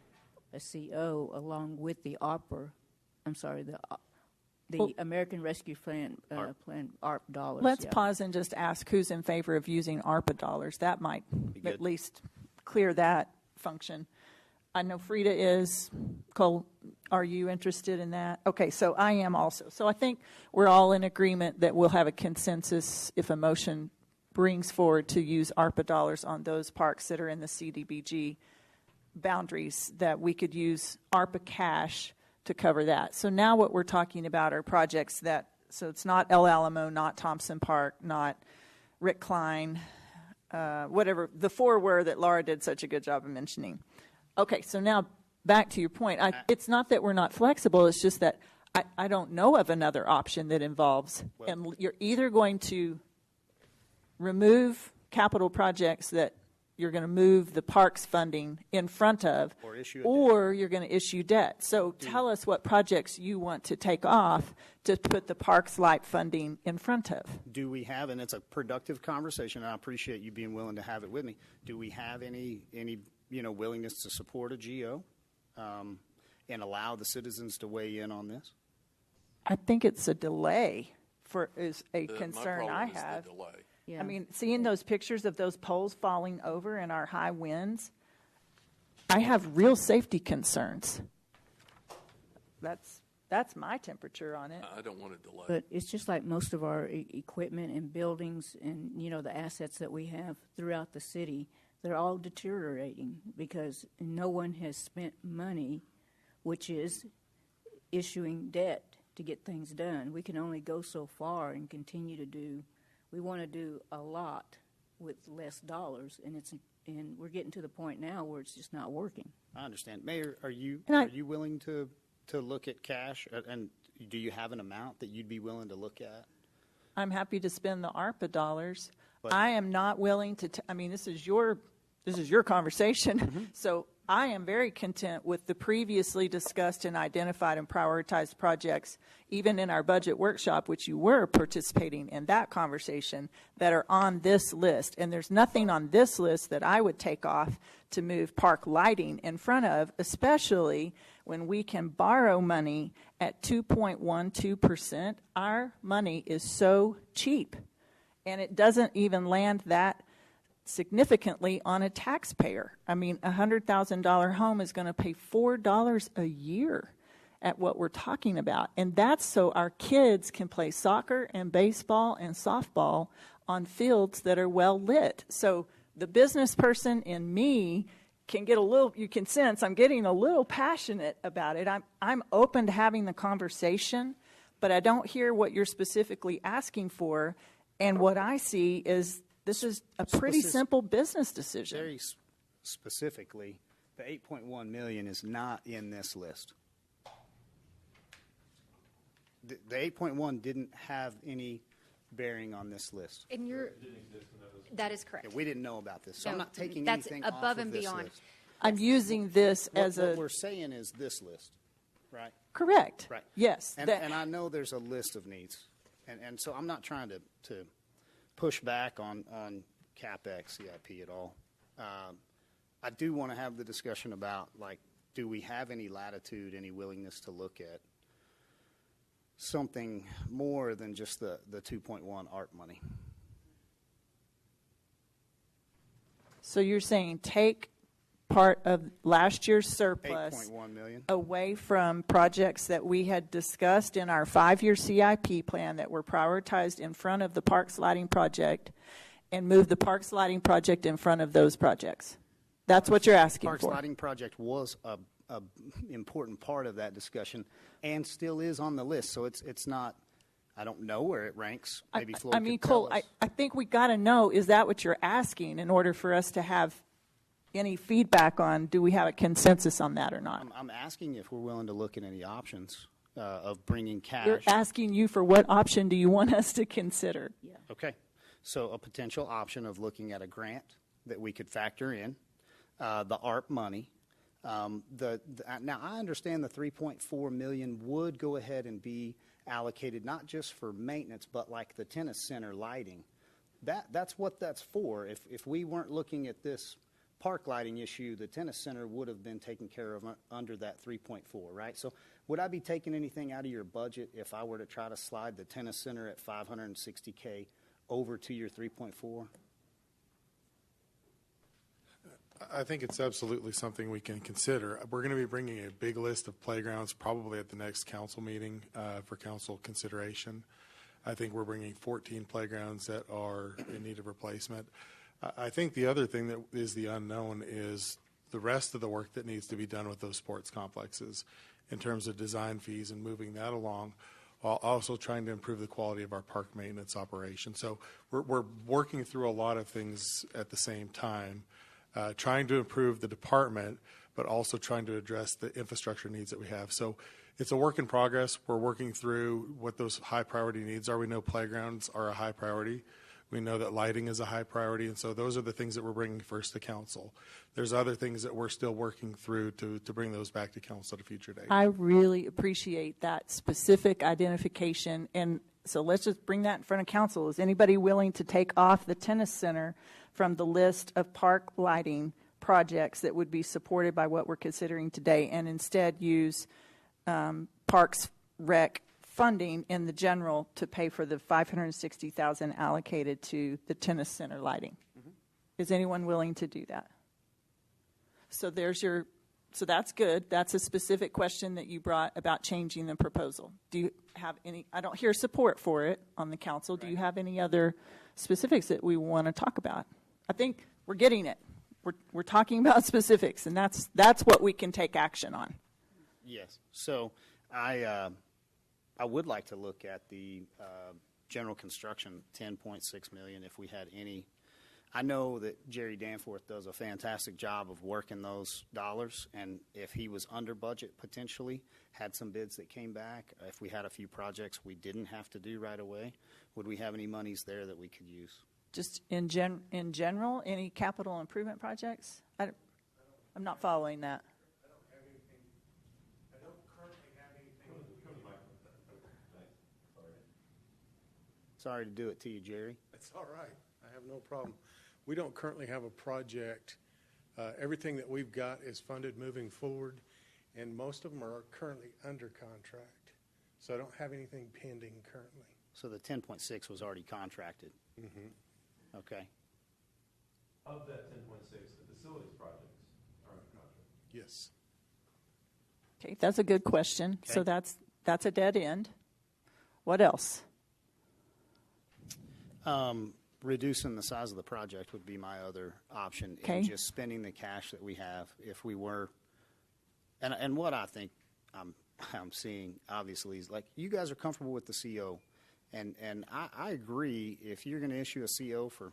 a CO along with the ARPA. I'm sorry, the American Rescue Plan ARP dollars. let's pause and just ask who's in favor of using ARPA dollars. That might at least clear that function. I know Frida is. Cole, are you interested in that? Okay, so I am also. So I think we're all in agreement that we'll have a consensus if a motion brings forward to use ARPA dollars on those parks that are in the CDBG boundaries, that we could use ARPA cash to cover that. So now what we're talking about are projects that, so it's not El Alamo, not Thompson Park, not Rick Klein, whatever the four were that Laura did such a good job of mentioning. Okay, so now back to your point. It's not that we're not flexible, it's just that I don't know of another option that involves, and you're either going to remove capital projects that you're going to move the parks funding in front of, or you're going to issue debt. So tell us what projects you want to take off to put the parks light funding in front of. Do we have, and it's a productive conversation, and I appreciate you being willing to have it with me. Do we have any willingness to support a GO and allow the citizens to weigh in on this? I think it's a delay is a concern my I problem have. is the delay. I mean, seeing those pictures of those poles falling over in our high winds, I have real safety concerns. That's my temperature on it. I don't want to delay. But it's just like most of our equipment and buildings and, the assets that we have throughout the city, they're all deteriorating because no one has spent money, which is issuing debt to get things done. We can only go so far and continue to do. We want to do a lot with less dollars, and we're getting to the point now where it's just not working. I understand. Mayor, are you willing to look at cash, and do you have an amount that you'd be willing to look at? I'm happy to spend the ARPA dollars. But I am not willing to. This is your conversation. So I am very content with the previously discussed and identified and prioritized projects, even in our budget workshop, which you were participating in that conversation, that are on this list. And there's nothing on this list that I would take off to move park lighting in front of, especially when we can borrow money at 2.12%. Our money is so cheap, and it doesn't even land that significantly on a taxpayer. A $100,000 home is going to pay $4 a year at what we're talking about. And that's so our kids can play soccer and baseball and softball on fields that are well lit. So the business person in me can get you can sense I'm getting a little passionate about it. I'm open to having the conversation, but I don't hear what you're specifically asking for. And what I see is this is a pretty simple business decision. Very specifically, the $8.1 million is not in this list. The 8.1 didn't have any bearing on this list. And that is correct. Yeah, we didn't know about this, so No, I'm not taking that's anything above off and of this beyond. list. I'm using this as what we're saying is this list, right? Correct. Right. Yes. And I know there's a list of needs, and so I'm not trying to push back on CapEx, CIP at all. I do want to have the discussion about, like, do we have any latitude, any willingness to look at something more than just the 2.1 ARP money? So you're saying take part of last year's surplus 8.1 million away from projects that we had discussed in our 5-year CIP plan that were prioritized in front of the Parks Lighting Project, and move the Parks Lighting Project in front of those projects. That's what you're asking Parks for. Lighting Project was a important part of that discussion and still is on the list. So it's not, I don't know where it ranks. Maybe Floyd I mean, could tell Cole, us. I think we got to know, is that what you're asking in order for us to have any feedback on, do we have a consensus on that or not? I'm asking if we're willing to look at any options of bringing cash. We're asking you for what option do you want us to consider? Yeah. Okay. So a potential option of looking at a grant that we could factor in, the ARP money. Now, I understand the $3.4 million would go ahead and be allocated not just for maintenance, but like the tennis center lighting. That's what that's for. If we weren't looking at this park lighting issue, the tennis center would have been taken care of under that 3.4, right? So would I be taking anything out of your budget if I were to try to slide the tennis center at $560K over to your 3.4? I think it's absolutely something we can consider. We're going to be bringing a big list of playgrounds probably at the next council meeting for council consideration. I think we're bringing 14 playgrounds that are in need of replacement. I think the other thing that is the unknown is the rest of the work that needs to be done with those sports complexes in terms of design fees and moving that along, while also trying to improve the quality of our park maintenance operation. So we're working through a lot of things at the same time, trying to improve the department, but also trying to address the infrastructure needs that we have. So it's a work in progress. We're working through what those high priority needs are. We know playgrounds are a high priority. We know that lighting is a high priority, and so those are the things that we're bringing first to council. There's other things that we're still working through to bring those back to council at a future date. I really appreciate that specific identification, and so let's just bring that in front of council. Is anybody willing to take off the tennis center from the list of park lighting projects that would be supported by what we're considering today, and instead use Parks Rec funding in the general to pay for the $560,000 allocated to the tennis center lighting? Mm-hmm. Is anyone willing to do that? So so that's good. That's a specific question that you brought about changing the proposal. Do you have any, I don't hear support for it on the council. Right. Do you have any other specifics that we want to talk about? I think we're getting it. We're talking about specifics, and that's what we can take action on. Yes. So I would like to look at the general construction, $10.6 million, if we had any. I know that Jerry Danforth does a fantastic job of working those dollars, and if he was under budget potentially, had some bids that came back, if we had a few projects we didn't have to do right away, would we have any monies there that we could use? Just in general, any capital improvement projects? I'm not following that. Sorry to do it to you, Jerry. It's all right. I have no problem. We don't currently have a project. Everything that we've got is funded moving forward, and most of them are currently under contract. So I don't have anything pending currently. So the 10.6 was already contracted? Mm-hmm. Okay. Of that 10.6, the facilities projects are under contract? Yes. Okay, that's a good question. Okay. So that's a dead end. What else? Reducing the size of the project would be my other option. Okay. And just spending the cash that we have if we were. And what I think I'm seeing, obviously, is like you guys are comfortable with the CO. And I agree, if you're going to issue a CO for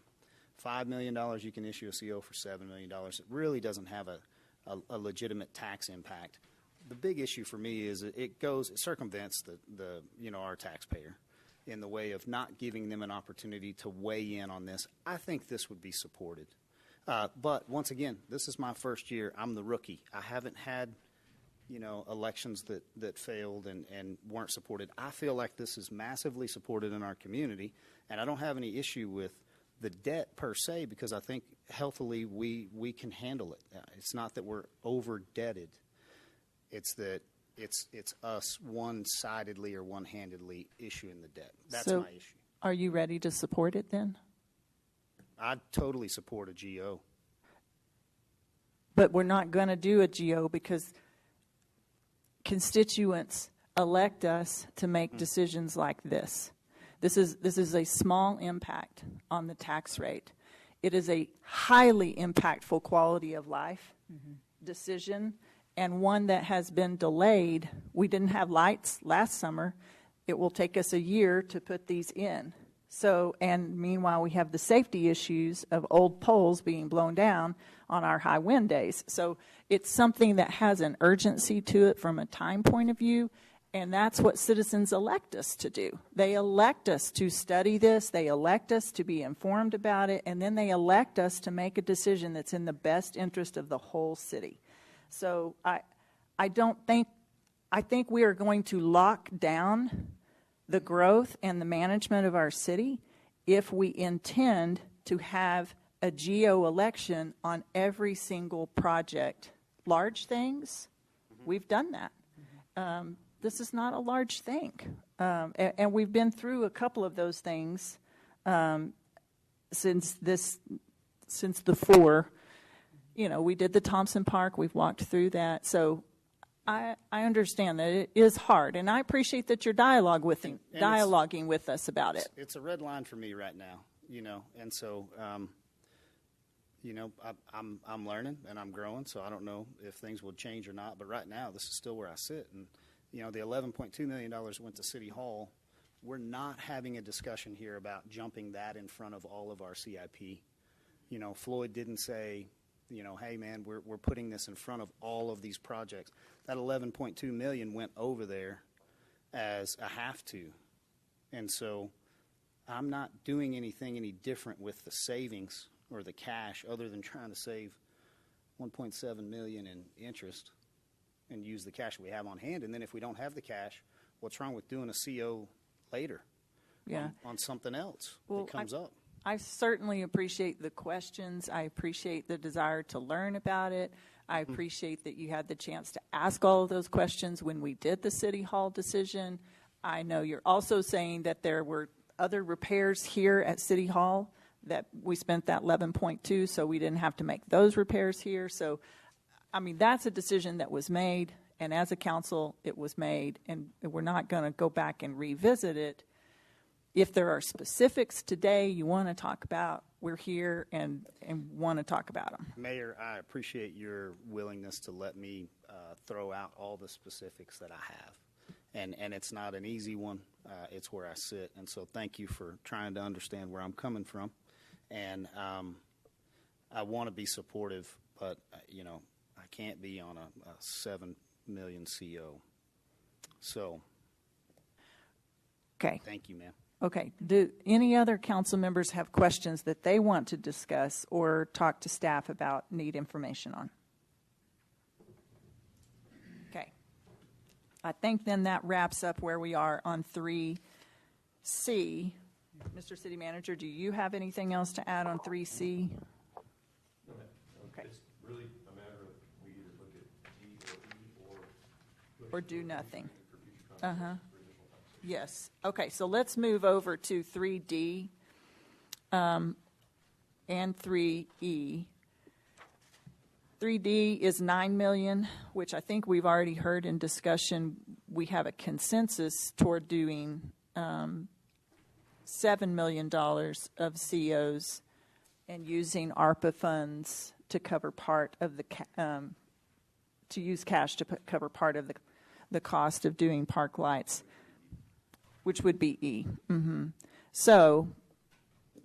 $5 million, you can issue a CO for $7 million. It really doesn't have a legitimate tax impact. The big issue for me is it circumvents our taxpayer in the way of not giving them an opportunity to weigh in on this. I think this would be supported. But once again, this is my first year. I'm the rookie. I haven't had elections that failed and weren't supported. I feel like this is massively supported in our community, and I don't have any issue with the debt per se, because I think healthily we can handle it. It's not that we're over-debted. It's that it's us one-sidedly or one-handedly issuing the debt. That's my issue. Are you ready to support it then? I totally support a GO. But we're not going to do a GO because constituents elect us to make decisions like this. This is a small impact on the tax rate. It is a highly impactful quality of life decision, and one that has been delayed. We didn't have lights last summer. It will take us a year to put these in. So, and meanwhile, we have the safety issues of old poles being blown down on our high wind days. So it's something that has an urgency to it from a time point of view, and that's what citizens elect us to do. They elect us to study this, they elect us to be informed about it, and then they elect us to make a decision that's in the best interest of the whole city. So I think we are going to lock down the growth and the management of our city if we intend to have a GO election on every single project. Large things, we've done that. This is not a large thing. And we've been through a couple of those things since the four. We did the Thompson Park. We've walked through that. So I understand that it is hard, and I appreciate that you're dialoguing with us about it. It's a red line for me right now, and so, I'm learning and I'm growing, so I don't know if things will change or not, but right now this is still where I sit. And, the $11.2 million went to City Hall. We're not having a discussion here about jumping that in front of all of our CIP. Floyd didn't say, hey man, we're putting this in front of all of these projects. That $11.2 million went over there as a have to. And so I'm not doing anything any different with the savings or the cash other than trying to save $1.7 million in interest and use the cash we have on hand. And then if we don't have the cash, what's wrong with doing a CO later on something else that comes up? I certainly appreciate the questions. I appreciate the desire to learn about it. I appreciate that you had the chance to ask all of those questions when we did the City Hall decision. I know you're also saying that there were other repairs here at City Hall that we spent that 11.2, so we didn't have to make those repairs here. So, that's a decision that was made, and as a council, it was made, and we're not going to go back and revisit it. If there are specifics today you want to talk about, we're here and want to talk about them. Mayor, I appreciate your willingness to let me throw out all the specifics that I have. And it's not an easy one. It's where I sit. And so thank you for trying to understand where I'm coming from. And I want to be supportive, but, I can't be on a 7 million CO. So, okay. Thank you, ma'am. Okay. Do any other council members have questions that they want to discuss or talk to staff about, need information on? Okay. I think then that wraps up where we are on 3C. Mr. City Manager, do you have anything else to add on 3C? No, ma'am. Okay. It's really a matter of we either look at D or E or do nothing. Yes. Okay, so let's move over to 3D and 3E. 3D is $9 million, which I think we've already heard in discussion. We have a consensus toward doing $7 million of COs and using ARPA funds to cover part of the to use cash to cover part of the cost of doing park lights, which would be E. So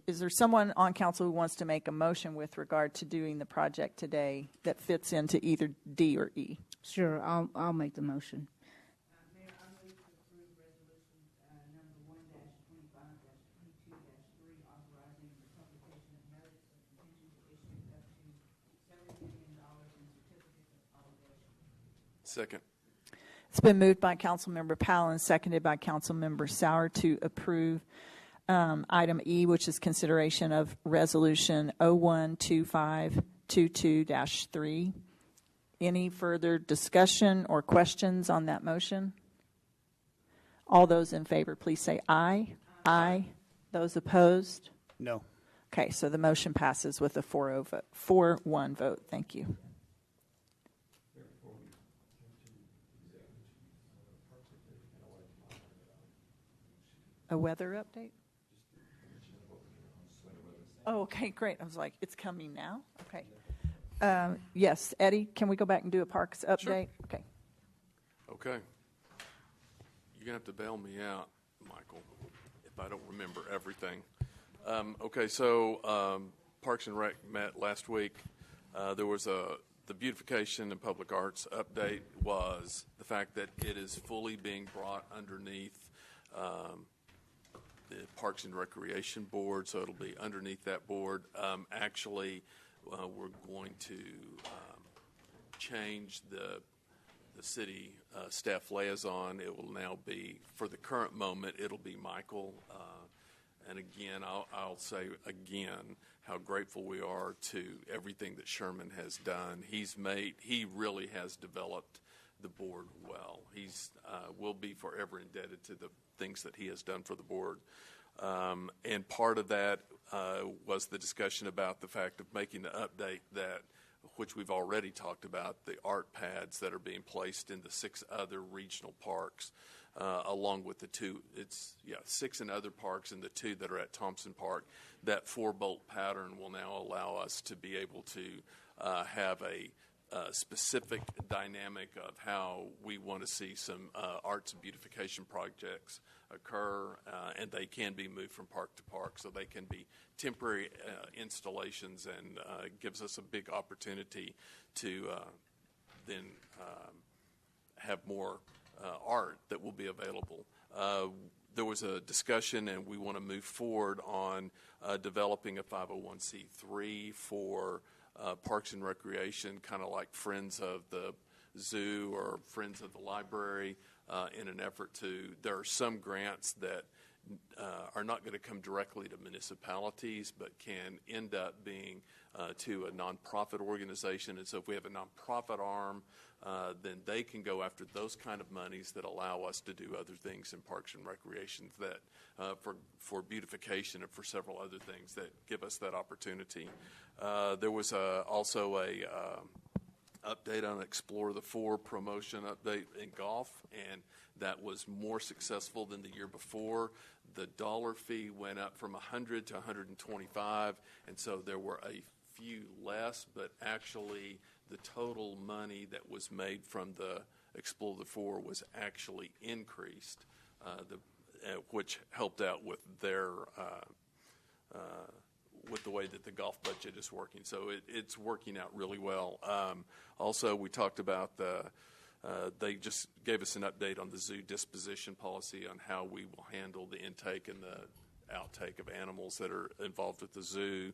is there someone on council who wants to make a motion with regard to doing the project today that fits into either D or E? Sure, I'll make the motion. Mayor, I move to approve resolution number 1-25-22-3, authorizing the publication of notice of intention to issue up to $70 million in certificates of obligation. Second. It's been moved by Councilmember Powell and seconded by Councilmember Sauer to approve item E, which is consideration of Resolution 012522-3. Any further discussion or questions on that motion? All those in favor, please say aye. Aye. Those opposed? No. Okay, so the motion passes with a 4-1 vote. Thank you. A weather update? Oh, okay, great. I was like, it's coming now? Okay. Yes, Eddie, can we go back and do a parks update? Sure. Okay. Okay. You're going to have to bail me out, Michael, if I don't remember everything. Okay, so Parks and Rec met last week. There was the beautification and public arts update was the fact that it is fully being brought underneath the Parks and Recreation Board, so it'll be underneath that board. Actually, we're going to change the city staff liaison. It will now be, for the current moment, it'll be Michael. And again, I'll say again how grateful we are to everything that Sherman has done. He really has developed the board well. Will be forever indebted to the things that he has done for the board. And part of that was the discussion about the fact of making the update that, which we've already talked about, the art pads that are being placed in the 6 other regional parks, along with the 6 in other parks and the 2 that are at Thompson Park. That 4-bolt pattern will now allow us to be able to have a specific dynamic of how we want to see some arts and beautification projects occur, and they can be moved from park to park, so they can be temporary installations, and gives us a big opportunity to then have more art that will be available. There was a discussion, and we want to move forward on developing a 501c3 for Parks and Recreation, kind of like Friends of the Zoo or Friends of the Library, in an effort to, there are some grants that are not going to come directly to municipalities, but can end up being to a nonprofit organization. And so if we have a nonprofit arm, then they can go after those kind of monies that allow us to do other things in Parks and Recreation that for beautification and for several other things that give us that opportunity. There was also a update on Explore the 4 promotion update in golf, and that was more successful than the year before. The dollar fee went up from $100 to $125, and so there were a few less, but actually the total money that was made from the Explore the 4 was actually increased, which helped out with their with the way that the golf budget is working. So it's working out really well. Also, we talked about they just gave us an update on the zoo disposition policy on how we will handle the intake and the outtake of animals that are involved with the zoo.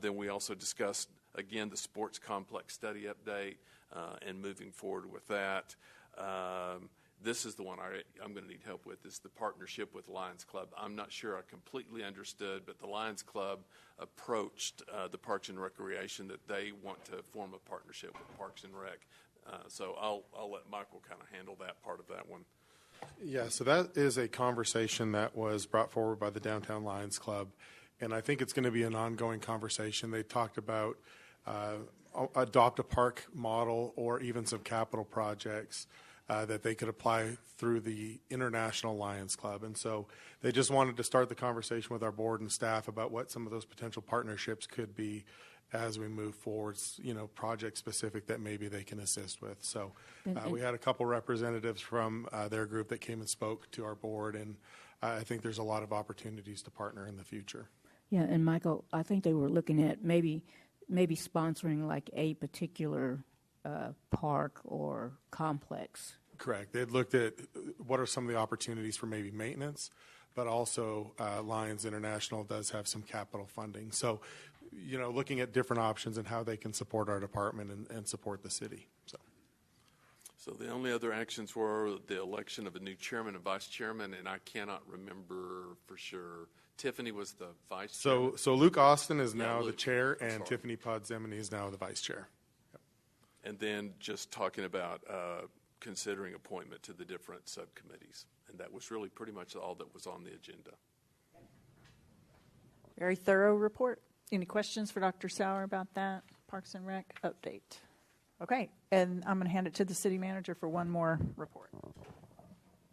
Then we also discussed, again, the sports complex study update and moving forward with that. This is the one I'm going to need help with, is the partnership with Lions Club. I'm not sure I completely understood, but the Lions Club approached the Parks and Recreation that they want to form a partnership with Parks and Rec. So I'll let Michael kind of handle that part of that one. Yeah, so that is a conversation that was brought forward by the Downtown Lions Club, and I think it's going to be an ongoing conversation. They talked about adopt a park model or even some capital projects that they could apply through the International Lions Club. And so they just wanted to start the conversation with our board and staff about what some of those potential partnerships could be as we move forward, project specific that maybe they can assist with. So we had a couple representatives from their group that came and spoke to our board, and I think there's a lot of opportunities to partner in the future. Yeah, and Michael, I think they were looking at maybe sponsoring like a particular park or complex. Correct. They'd looked at what are some of the opportunities for maybe maintenance, but also Lions International does have some capital funding. So, looking at different options and how they can support our department and support the city. So the only other actions were the election of a new chairman and vice chairman, and I cannot remember for sure. Tiffany was the vice chairman. So Luke Austin is now the Luke. chair, I'm and sorry. Tiffany Podzemany is now the vice chair. And then just talking about considering appointment to the different subcommittees. And that was really pretty much all that was on the agenda. Very thorough report. Any questions for Dr. Sauer about that? Parks and Rec update. Okay, and I'm going to hand it to the city manager for one more report.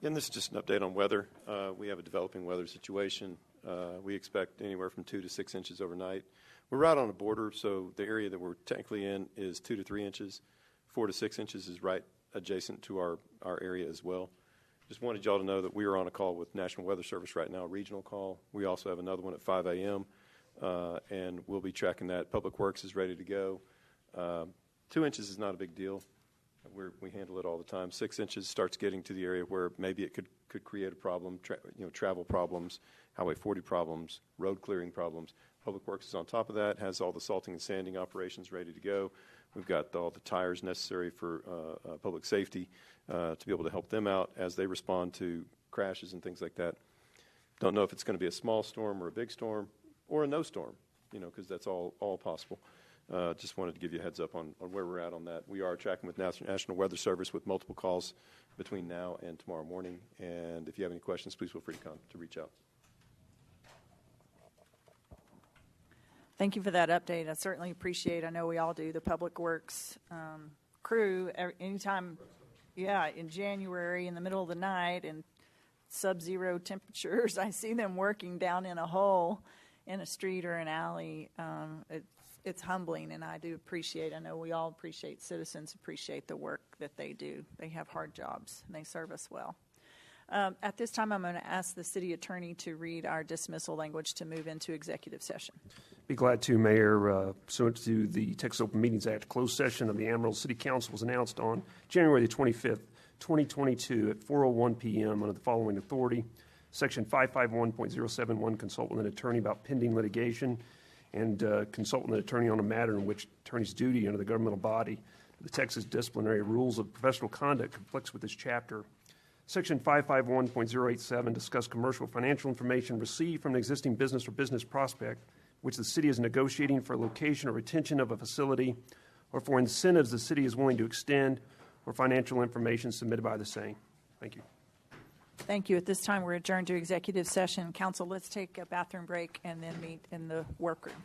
And this is just an update on weather. We have a developing weather situation. We expect anywhere from 2 to 6 inches overnight. We're right on a border, so the area that we're technically in is 2 to 3 inches. 4 to 6 inches is right adjacent to our area as well. Just wanted y'all to know that we are on a call with National Weather Service right now, a regional call. We also have another one at 5 a.m., and we'll be tracking that. Public Works is ready to go. 2 inches is not a big deal. We handle it all the time. 6 inches starts getting to the area where maybe it could create a problem, travel problems, Highway 40 problems, road clearing problems. Public Works is on top of that, has all the salting and sanding operations ready to go. We've got all the tires necessary for public safety to be able to help them out as they respond to crashes and things like that. Don't know if it's going to be a small storm or a big storm or a no storm, because that's all possible. Just wanted to give you a heads up on where we're at on that. We are tracking with National Weather Service with multiple calls between now and tomorrow morning. And if you have any questions, please feel free to reach out. Thank you for that update. I certainly appreciate. I know we all do. The Public Works crew, anytime, in January in the middle of the night and sub-zero temperatures, I see them working down in a hole in a street or an alley. It's humbling, and I do appreciate. I know we all appreciate. Citizens appreciate the work that they do. They have hard jobs, and they serve us well. At this time, I'm going to ask the city attorney to read our dismissal language to move into executive session. Be glad to, Mayor. Pursuant to the Texas Open Meetings Act, closed session of the Amarillo City Council was announced on January the 25th, 2022 at 4:01 p.m. under the following authority. Section 551.071, consult with an attorney about pending litigation, and consult with an attorney on a matter in which attorney's duty under the governmental body, the Texas Disciplinary Rules of Professional Conduct, conflicts with this chapter. Section 551.087, discuss commercial financial information received from an existing business or business prospect, which the city is negotiating for location or retention of a facility, or for incentives the city is willing to extend, or financial information submitted by the same. Thank you. Thank you. At this time, we're adjourned to executive session. Council, let's take a bathroom break and then meet in the workroom.